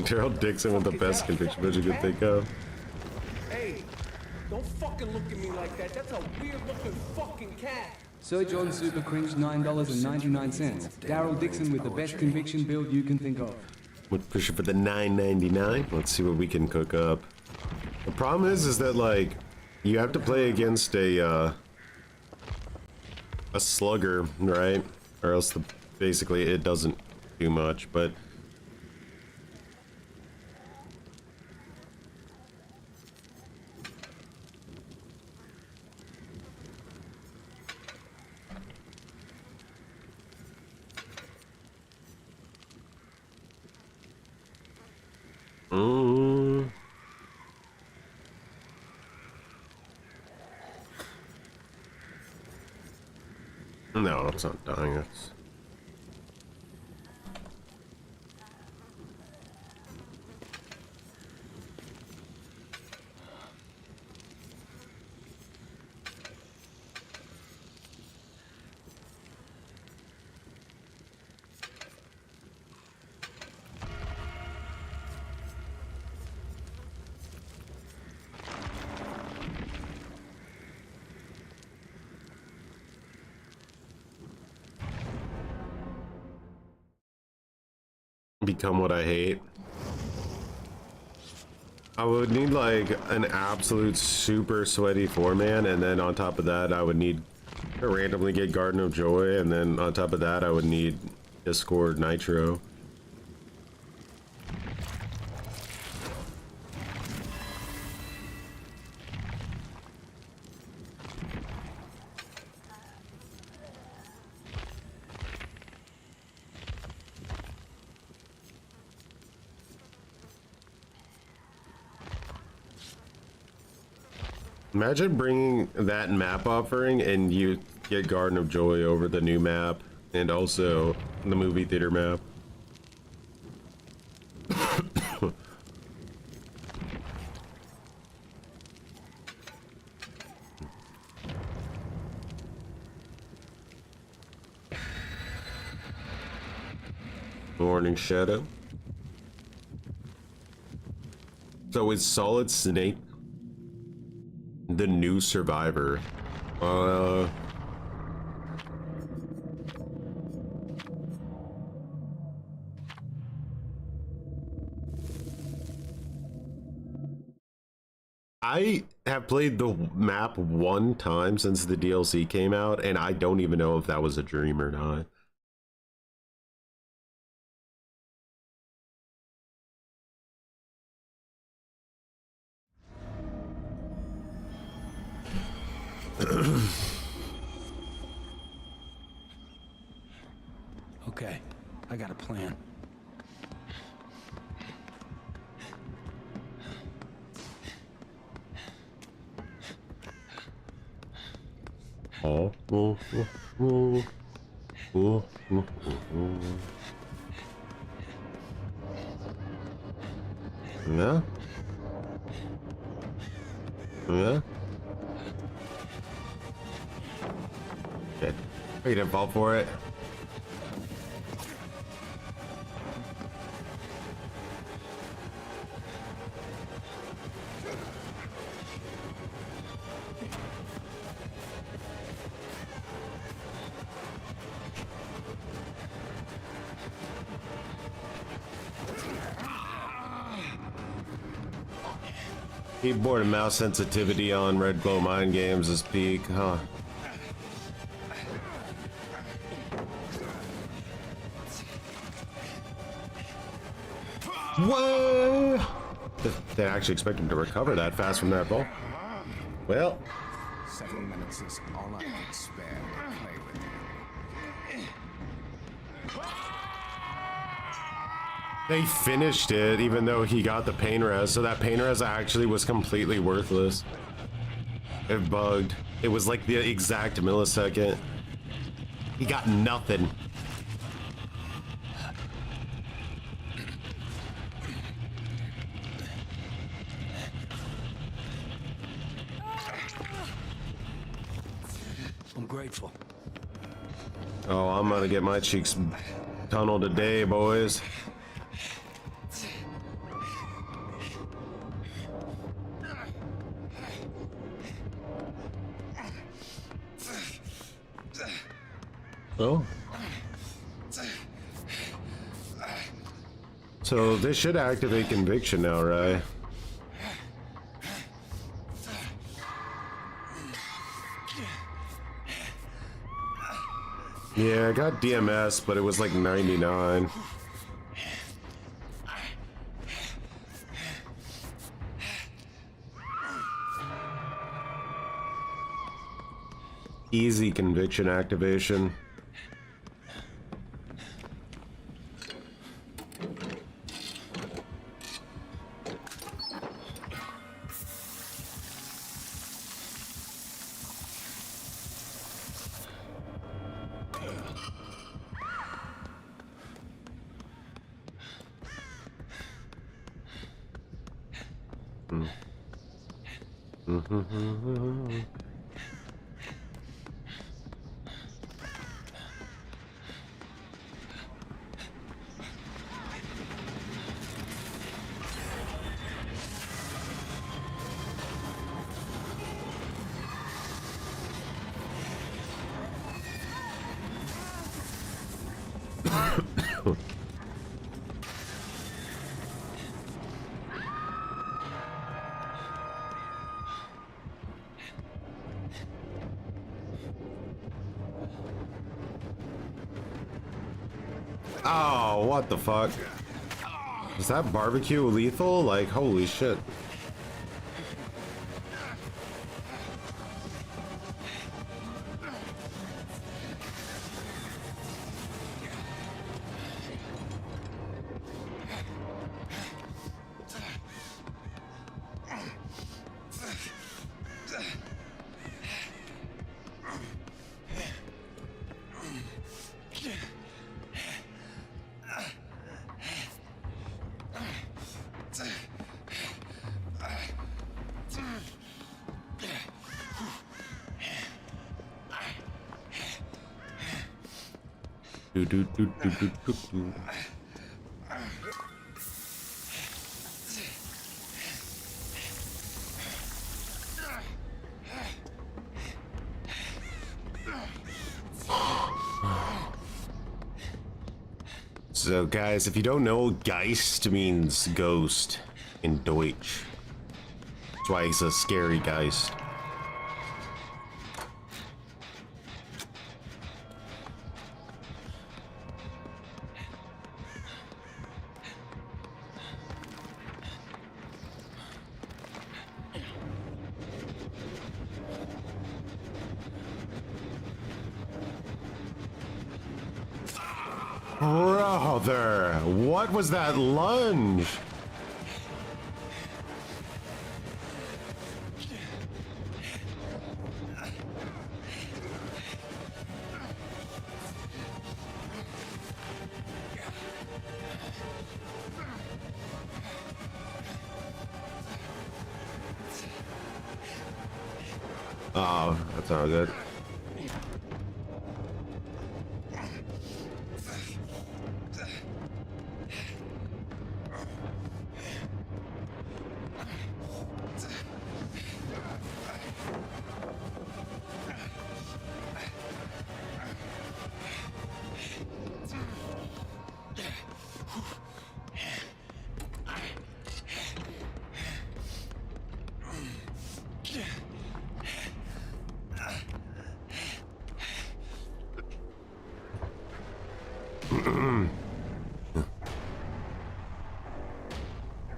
Geralt Dixon with the best conviction that you could think of. Hey, don't fucking look at me like that. That's a weird looking fucking cat. Sir John Super Cringe $9.99. Daryl Dixon with the best conviction build you can think of. We'll push it for the $9.99. Let's see what we can cook up. The problem is that like you have to play against a slugger, right? Or else basically it doesn't do much, but no, it's not dying. It's become what I hate. I would need like an absolute super sweaty 4-man, and then on top of that I would need to randomly get Garden of Joy, and then on top of that I would need Discord Nitro. Imagine bringing that map offering and you get Garden of Joy over the new map and also the movie theater map. Morning Shadow. So is Solid Snake the new Survivor? I have played the map one time since the DLC came out, and I don't even know if that was a dream or not. Okay, I got a plan. Oh. Yeah. Yeah. Okay. Oh, you didn't fall for it. Keyboard and mouse sensitivity on Red Glow Mind Games is peak, huh? Whoa! They actually expect him to recover that fast from that ball. Well, 7 minutes is all I can spare to play with you. they finished it even though he got the pain res, so that pain res actually was completely worthless. It bugged. It was like the exact millisecond. He got nothing. I'm grateful. Oh, I'm gonna get my cheeks tunneled today, boys. Oh. So this should activate conviction now, right? Yeah, I got DMS, but it was like 99. Easy conviction activation. Oh, what the fuck? Is that barbecue lethal? Like, holy shit. Do, do, do, do, do, do, do. So guys, if you don't know, Geist means ghost in Deutsch. That's why he's a scary Geist. Brother, what was that lunge? Oh, that's not good.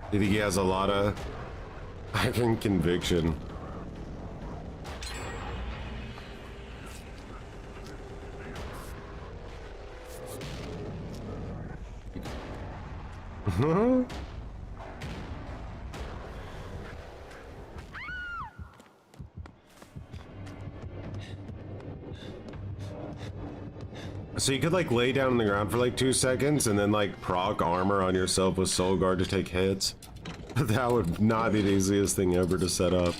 I think he has a lot of iron conviction. So you could like lay down on the ground for like 2 seconds and then like proc armor on yourself with soul guard to take hits. That would not be the easiest thing ever to set up.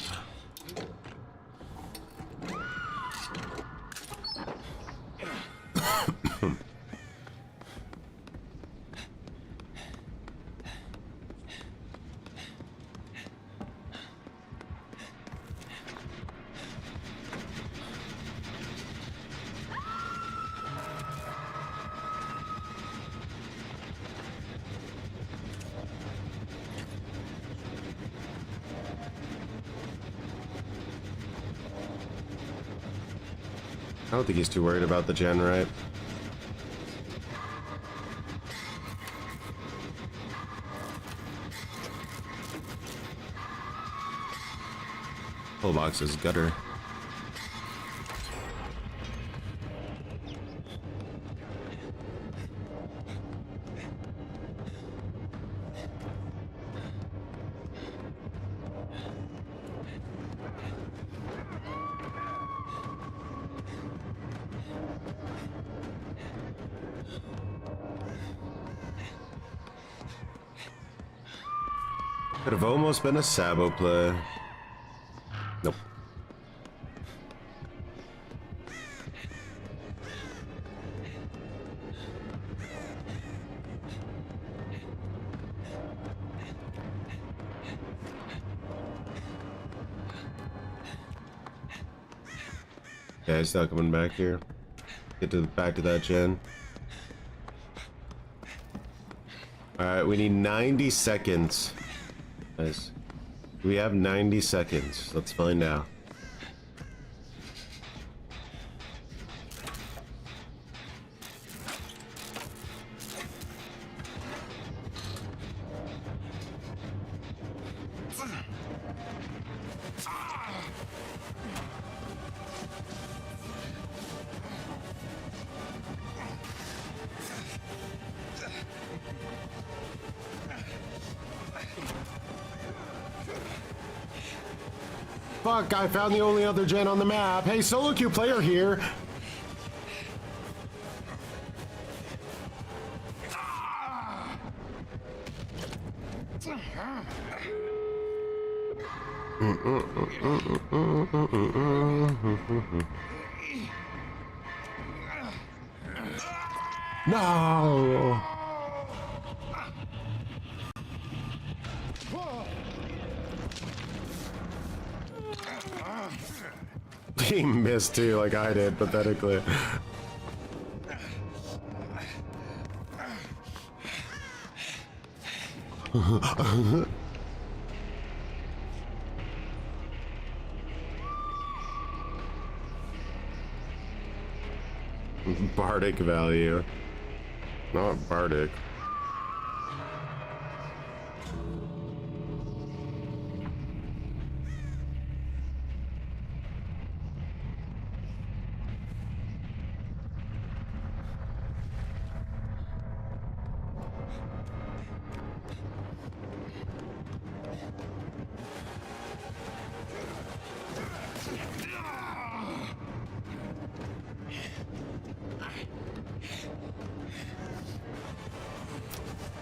don't think he's too worried about the gen, right? Full box is gutter. Could have almost been a Sabo play. Nope. Yeah, he's not coming back here. Get to back to that gen. Alright, we need 90 seconds. Nice. We have 90 seconds. Let's find out. Fuck, I found the only other gen on the map. Hey, solo queue player here. No. He missed too, like I did, pathetically. Bardic value. Not Bardic.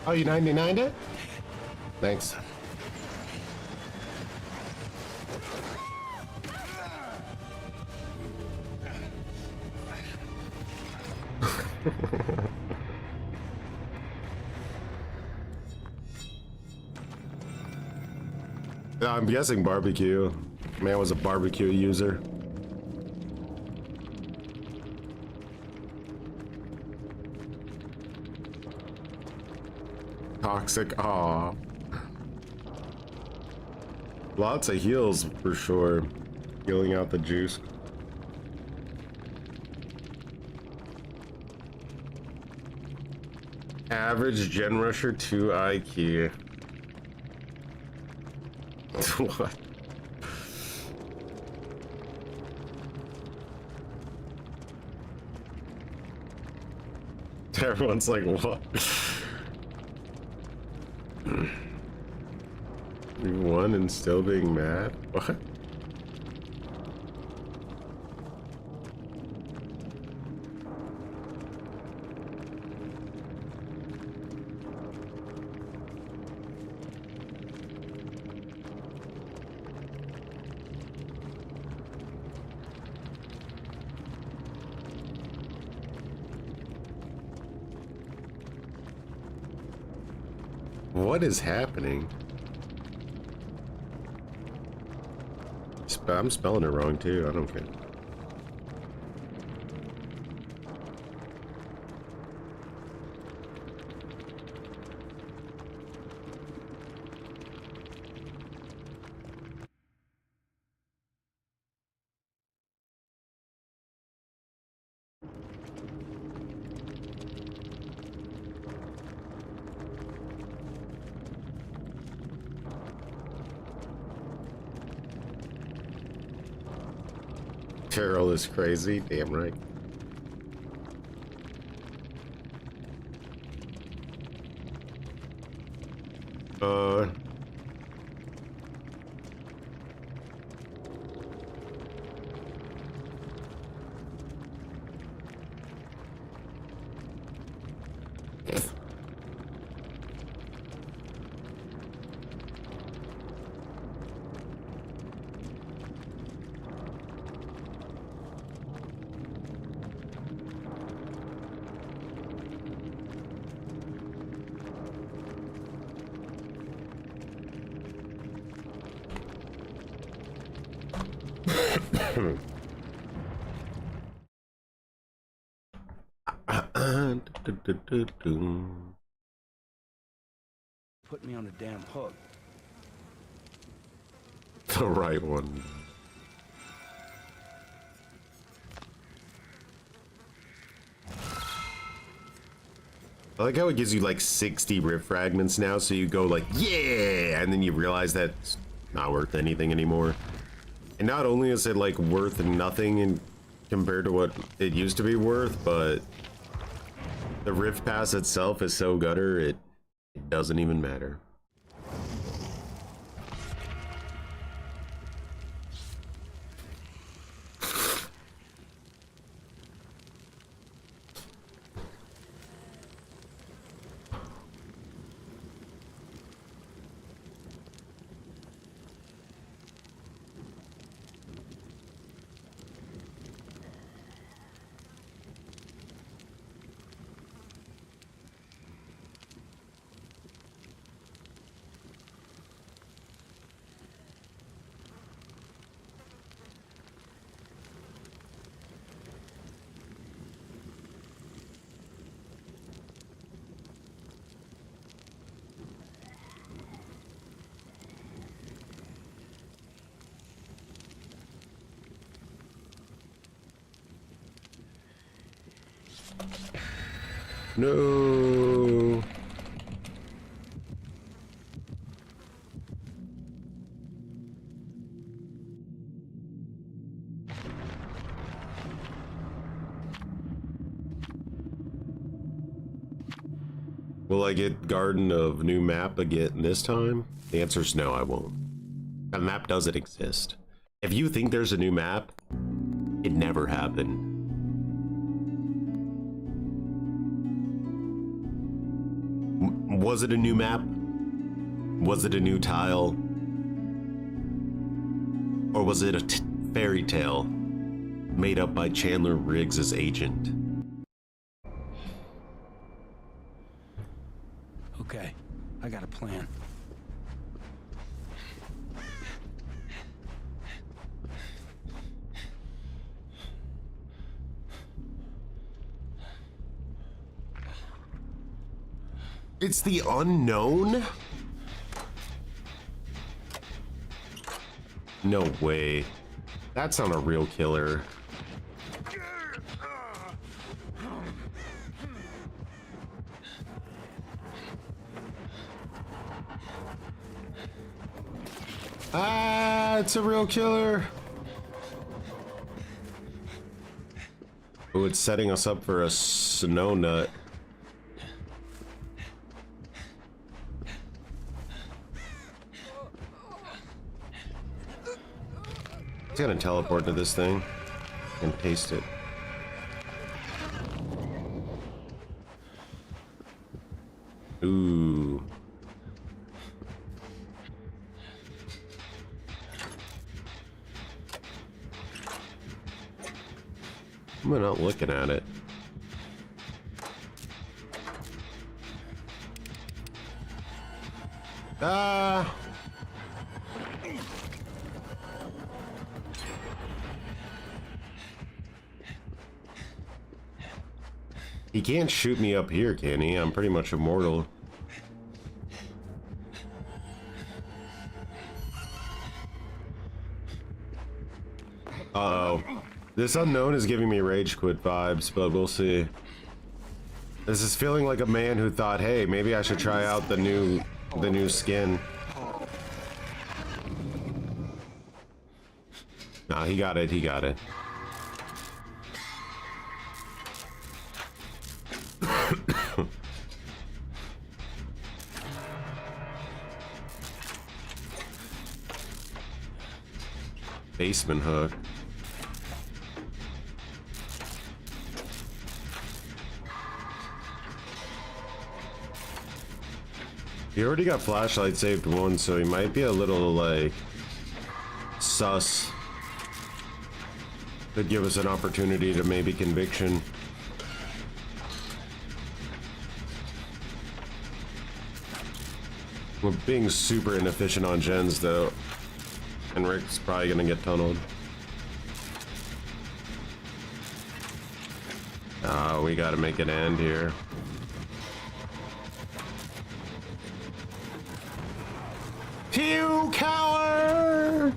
Oh, you 99'd it? Thanks. I'm guessing barbecue. Man was a barbecue user. Toxic, aw. Lots of heals for sure. Healing out the juice. Average Gen Rusher 2 IQ. What? Everyone's like, what? You won and still being mad? What? What is happening? I'm spelling it wrong too. I don't care. Geralt is crazy. Damn right. Put me on a damn hook. The right one. I like how it gives you like 60 rift fragments now, so you go like, yeah, and then you realize that's not worth anything anymore. And not only is it like worth nothing in compared to what it used to be worth, but the rift pass itself is so gutter, it doesn't even matter. No. Will I get Garden of New Map again this time? The answer is no, I won't. A map doesn't exist. If you think there's a new map, it never happened. Was it a new map? Was it a new tile? Or was it a fairy tale made up by Chandler Riggs' agent? Okay, I got a plan. It's the unknown? No way. That's not a real killer. Ah, it's a real killer. Oh, it's setting us up for a snow nut. He's gonna teleport to this thing and paste it. Ooh. I'm not looking at it. Ah. He can't shoot me up here, can he? I'm pretty much immortal. Uh-oh. This unknown is giving me rage quit vibes, but we'll see. This is feeling like a man who thought, hey, maybe I should try out the new skin. Nah, he got it, he got it. Basement hook. He already got flashlight saved once, so he might be a little like sus. Could give us an opportunity to maybe conviction. We're being super inefficient on gens though, and Rick's probably gonna get tunneled. We gotta make an end here. You coward!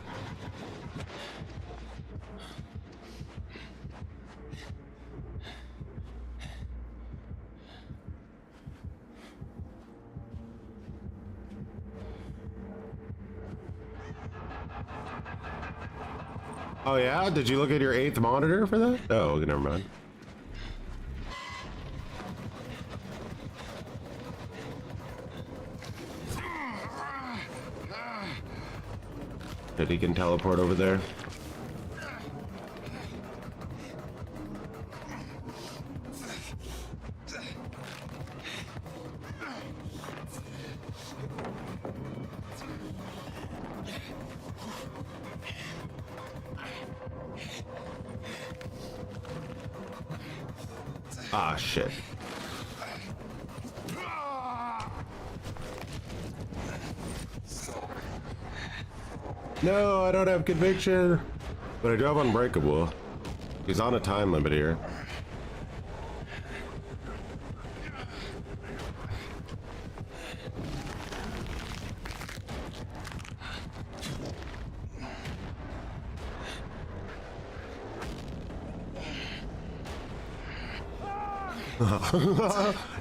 Oh yeah? Did you look at your 8th monitor for that? Oh, okay, never mind. That he can teleport over there. Ah, shit. No, I don't have conviction, but I do have unbreakable. He's on a time limit here.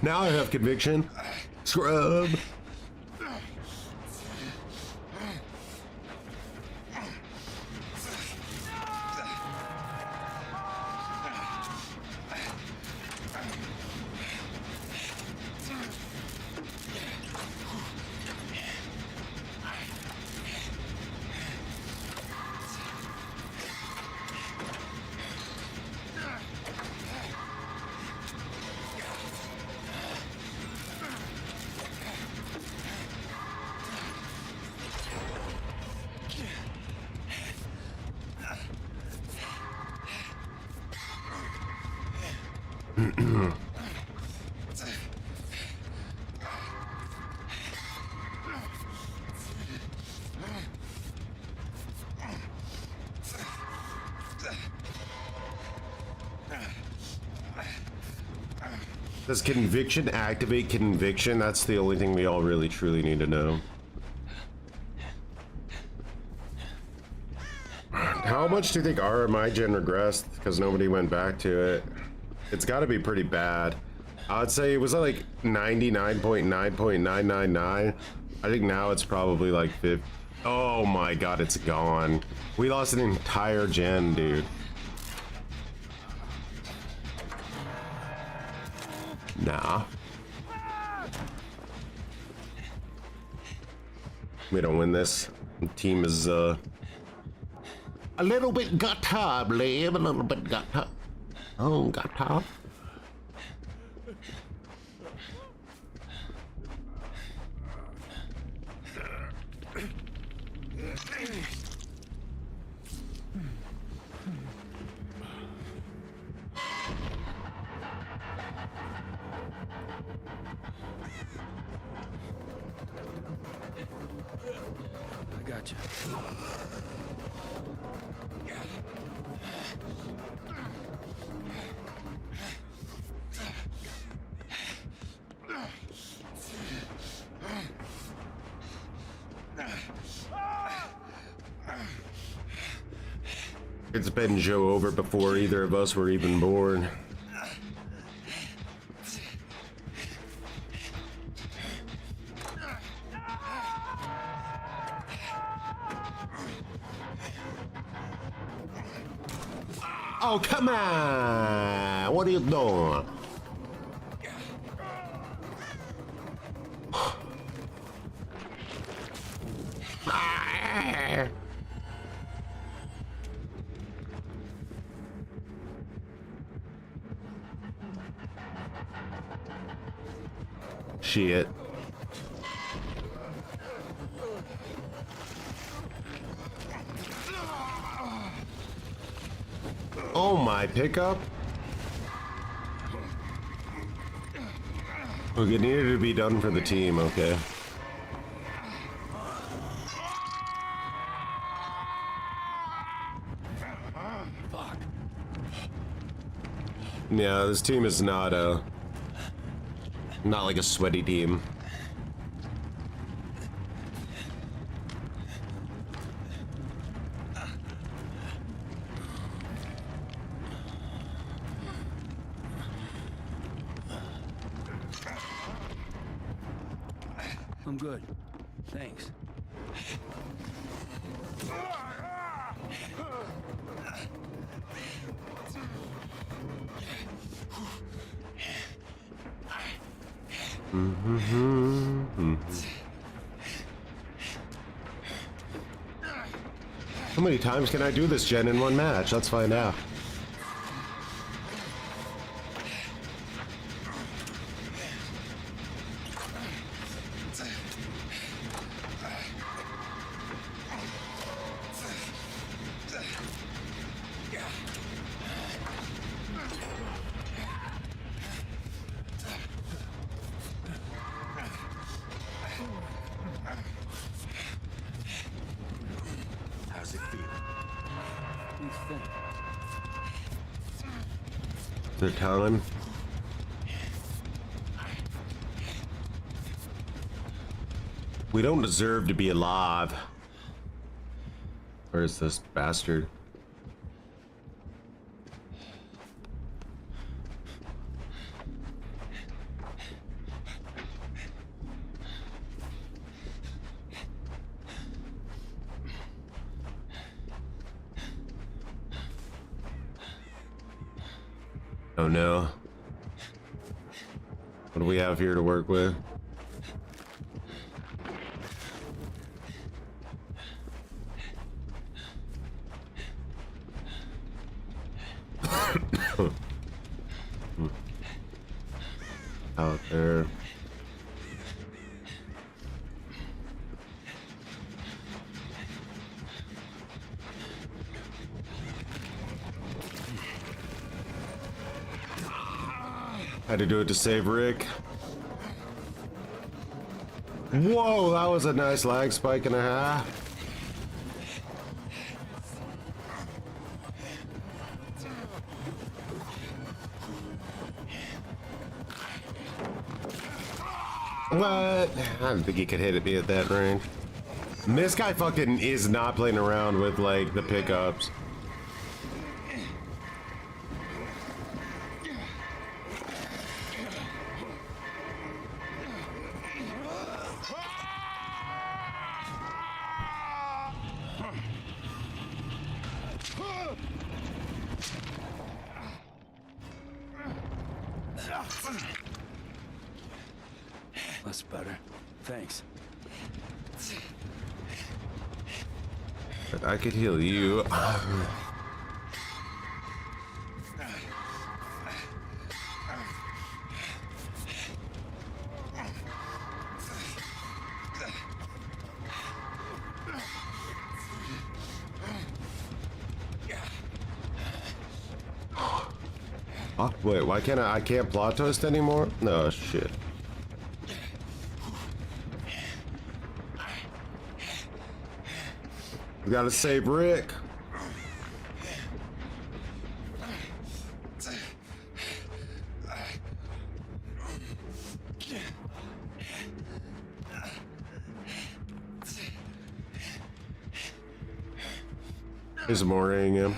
Now I have conviction. Scrub. Does conviction activate conviction? That's the only thing we all really truly need to know. How much do you think RMI gen regressed because nobody went back to it? It's got to be pretty bad. I would say it was like 99.9.999. I think now it's probably like 50. Oh my god, it's gone. We lost an entire gen, dude. Nah. We don't win this. The team is a little bit gutter, believe, a little bit gutter. Oh, gutter. Gotcha. It's been Joe over before either of us were even born. Oh, come on! What are you doing? Shit. Oh my pickup. Okay, it needed to be done for the team, okay. Yeah, this team is not like a sweaty team. I'm good. Thanks. How many times can I do this gen in one match? Let's find out. How's it feel? It's thin. They're telling. We don't deserve to be alive. Where is this bastard? Oh no. What do we have here to work with? Out there. Had to do it to save Rick. Whoa, that was a nice lag spike and a half. What? I don't think he could hit me at that range. This guy fucking is not playing around with like the pickups. That's better. Thanks. But I could heal you. Oh, wait, why can't I can't plot twist anymore? No shit. We gotta save Rick. There's more him.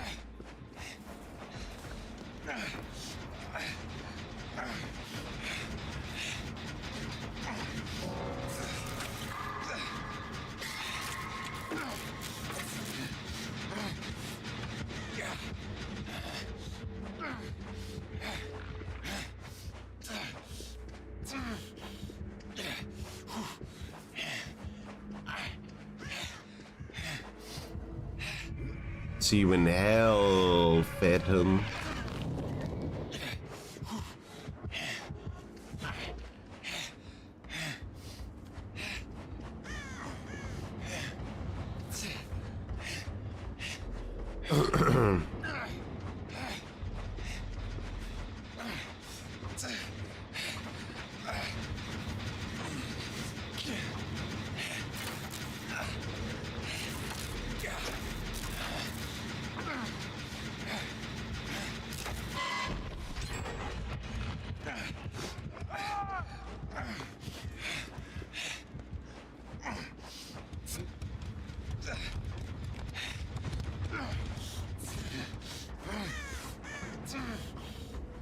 See you in hell, Phantom.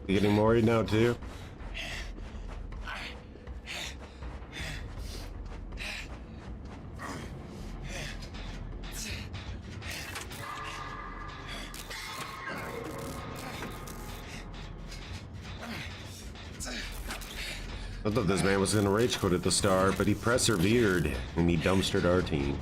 You getting worried now too? I thought this man was gonna rage quit at the start, but he persevered and he dumpstered our team.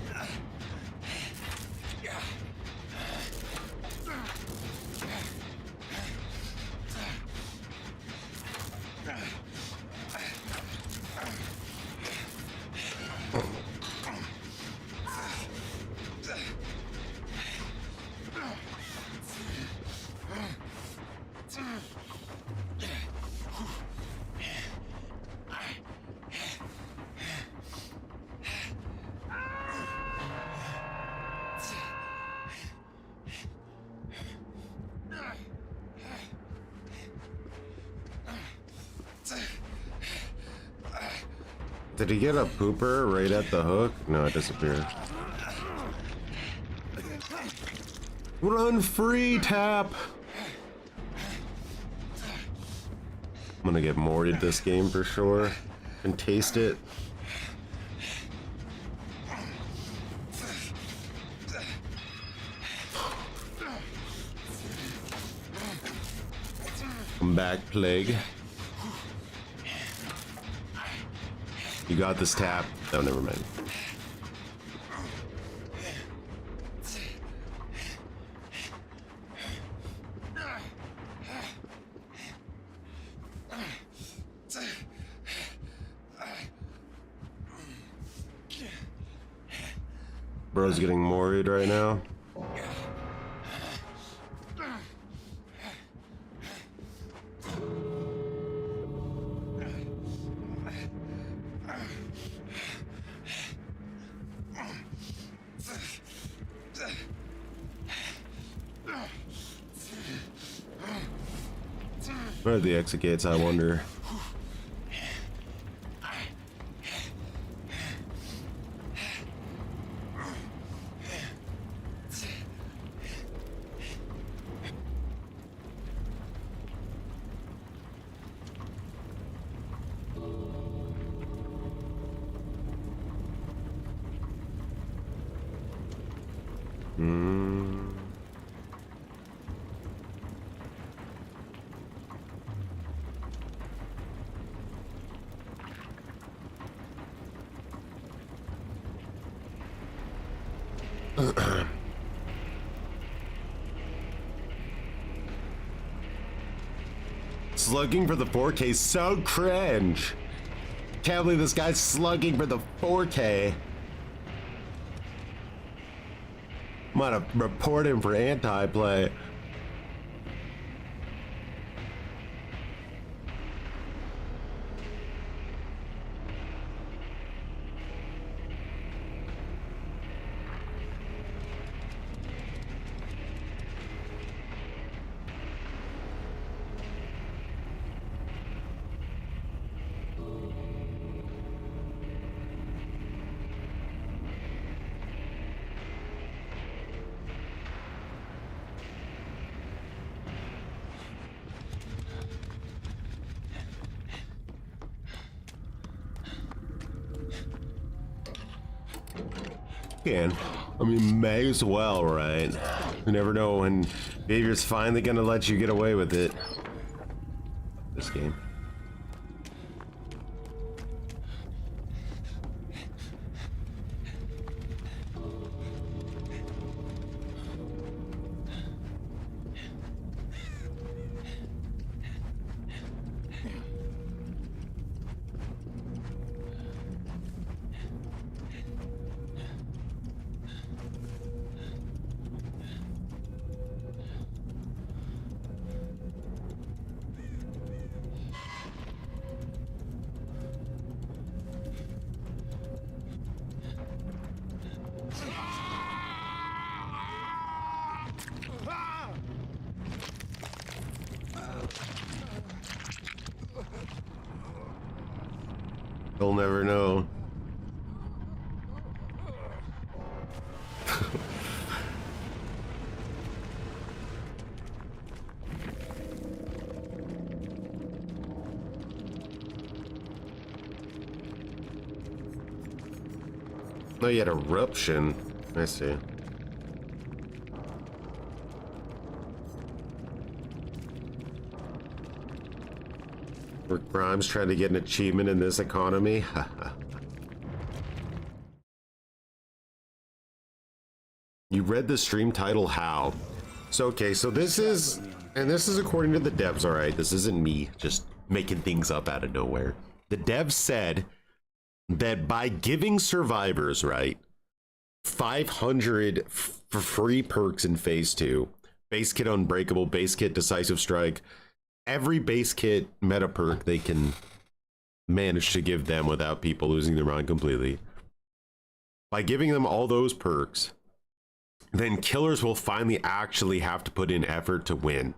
Did he get a pooper right at the hook? No, it disappeared. Run free, tap! I'm gonna get morted this game for sure and taste it. Come back, plague. You got this, tap. Oh, never mind. Bro's getting worried right now. Where are the exit gates, I wonder? Slugging for the 4K, so cringe. Can't believe this guy's slugging for the 4K. Might have report him for anti-play. Can. I mean, may as well, right? You never know when behavior's finally gonna let you get away with it. This game. You'll never know. No, you had eruption. I see. Were crimes trying to get an achievement in this economy? You read the stream title, how? So, okay, so this is, and this is according to the devs, all right? This isn't me just making things up out of nowhere. The devs said that by giving survivors, right, 500 for free perks in phase 2, base kit unbreakable, base kit decisive strike, every base kit meta perk they can manage to give them without people losing their mind completely. By giving them all those perks, then killers will finally actually have to put in effort to win,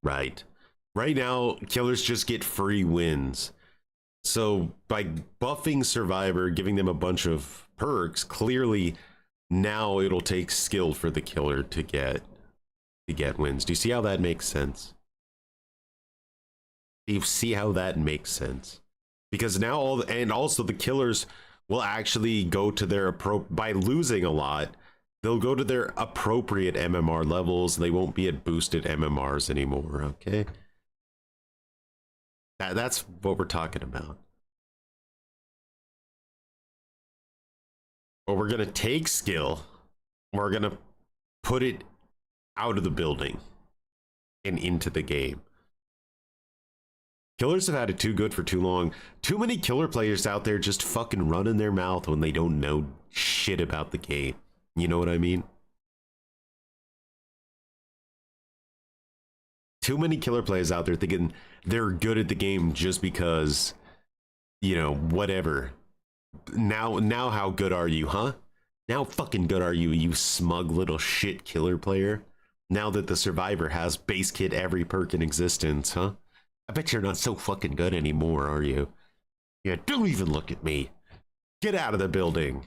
right? Right now, killers just get free wins. So by buffing Survivor, giving them a bunch of perks, clearly now it'll take skill for the killer to get wins. Do you see how that makes sense? Do you see how that makes sense? Because now and also the killers will actually go to their by losing a lot, they'll go to their appropriate MMR levels. They won't be at boosted MMRs anymore, okay? That's what we're talking about. But we're gonna take skill, we're gonna put it out of the building and into the game. Killers have had it too good for too long. Too many killer players out there just fucking running their mouth when they don't know shit about the game. You know what I mean? Too many killer players out there thinking they're good at the game just because, you know, whatever. Now how good are you, huh? Now fucking good are you, you smug little shit killer player? Now that the Survivor has base kit every perk in existence, huh? I bet you're not so fucking good anymore, are you? Yeah, don't even look at me. Get out of the building.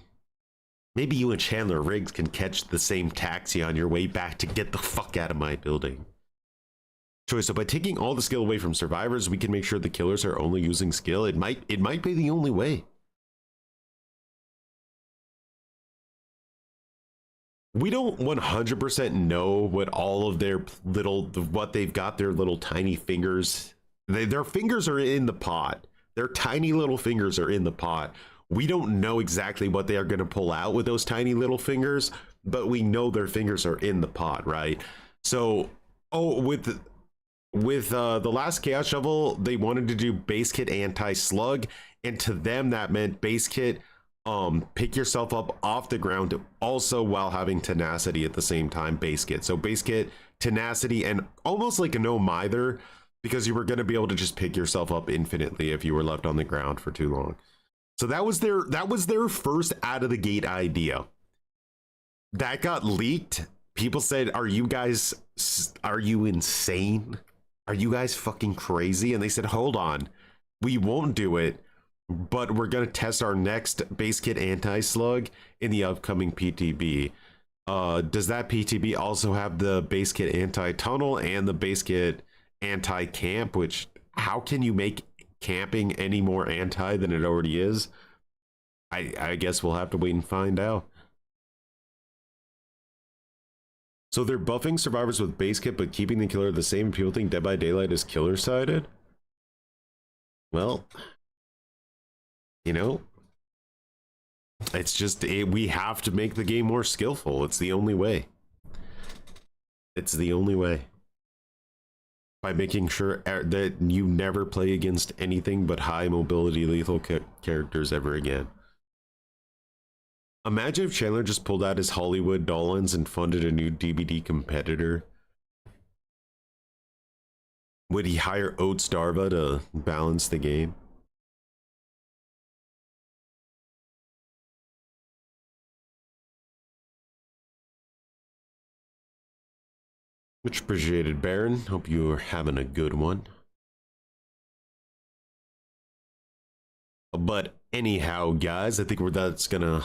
Maybe you and Chandler Riggs can catch the same taxi on your way back to get the fuck out of my building. So by taking all the skill away from survivors, we can make sure the killers are only using skill. It might be the only way. We don't 100% know what all of their what they've got, their little tiny fingers. Their fingers are in the pot. Their tiny little fingers are in the pot. We don't know exactly what they are going to pull out with those tiny little fingers, but we know their fingers are in the pot, right? So, with the last Chaos Shovel, they wanted to do base kit anti-slug, and to them that meant base kit pick yourself up off the ground, also while having tenacity at the same time. Base kit, so base kit, tenacity, and almost like a no mither, because you were going to be able to just pick yourself up infinitely if you were left on the ground for too long. So that was their first out of the gate idea. That got leaked. People said, are you insane? Are you guys fucking crazy? And they said, hold on, we won't do it, but we're going to test our next base kit anti-slug in the upcoming PTB. Does that PTB also have the base kit anti-tunnel and the base kit anti-camp? Which, how can you make camping any more anti than it already is? I guess we'll have to wait and find out. So they're buffing survivors with base kit but keeping the killer the same. People think Dead by Daylight is killer sided. Well, you know, it's just we have to make the game more skillful. It's the only way. It's the only way. By making sure that you never play against anything but high mobility lethal characters ever again. Imagine if Chandler just pulled out his Hollywood Dollins and funded a new DBD competitor. Would he hire Oat Starva to balance the game? Much appreciated, Baron. Hope you're having a good one. But anyhow, guys, I think that's gonna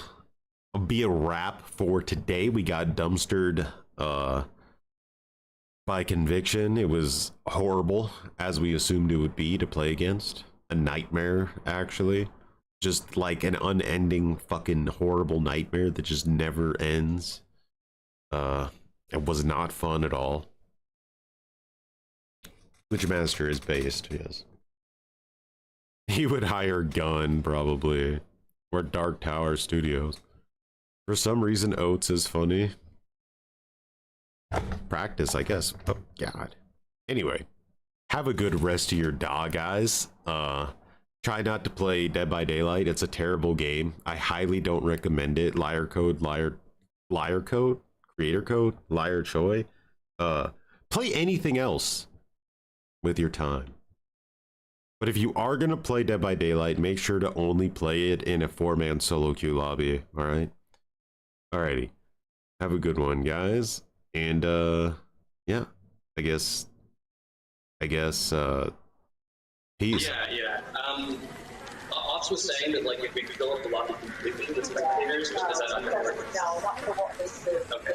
be a wrap for today. We got dumpstered by conviction. It was horrible, as we assumed it would be to play against. A nightmare, actually. Just like an unending fucking horrible nightmare that just never ends. It was not fun at all. Witchmaster is based, yes. He would hire Gun, probably. Or Dark Tower Studios. For some reason, Oates is funny. Practice, I guess. Oh, God. Anyway, have a good rest of your dog, guys. Try not to play Dead by Daylight. It's a terrible game. I highly don't recommend it. Liar Code, Creator Code, Liar Choi. Play anything else with your time. But if you are gonna play Dead by Daylight, make sure to only play it in a 4-man solo queue lobby. All right. Alrighty. Have a good one, guys. And yeah, I guess peace. Yeah. Ops was saying that like if we could fill up the lobby completely with spectators, is that unfair? No, not for what this is. Okay.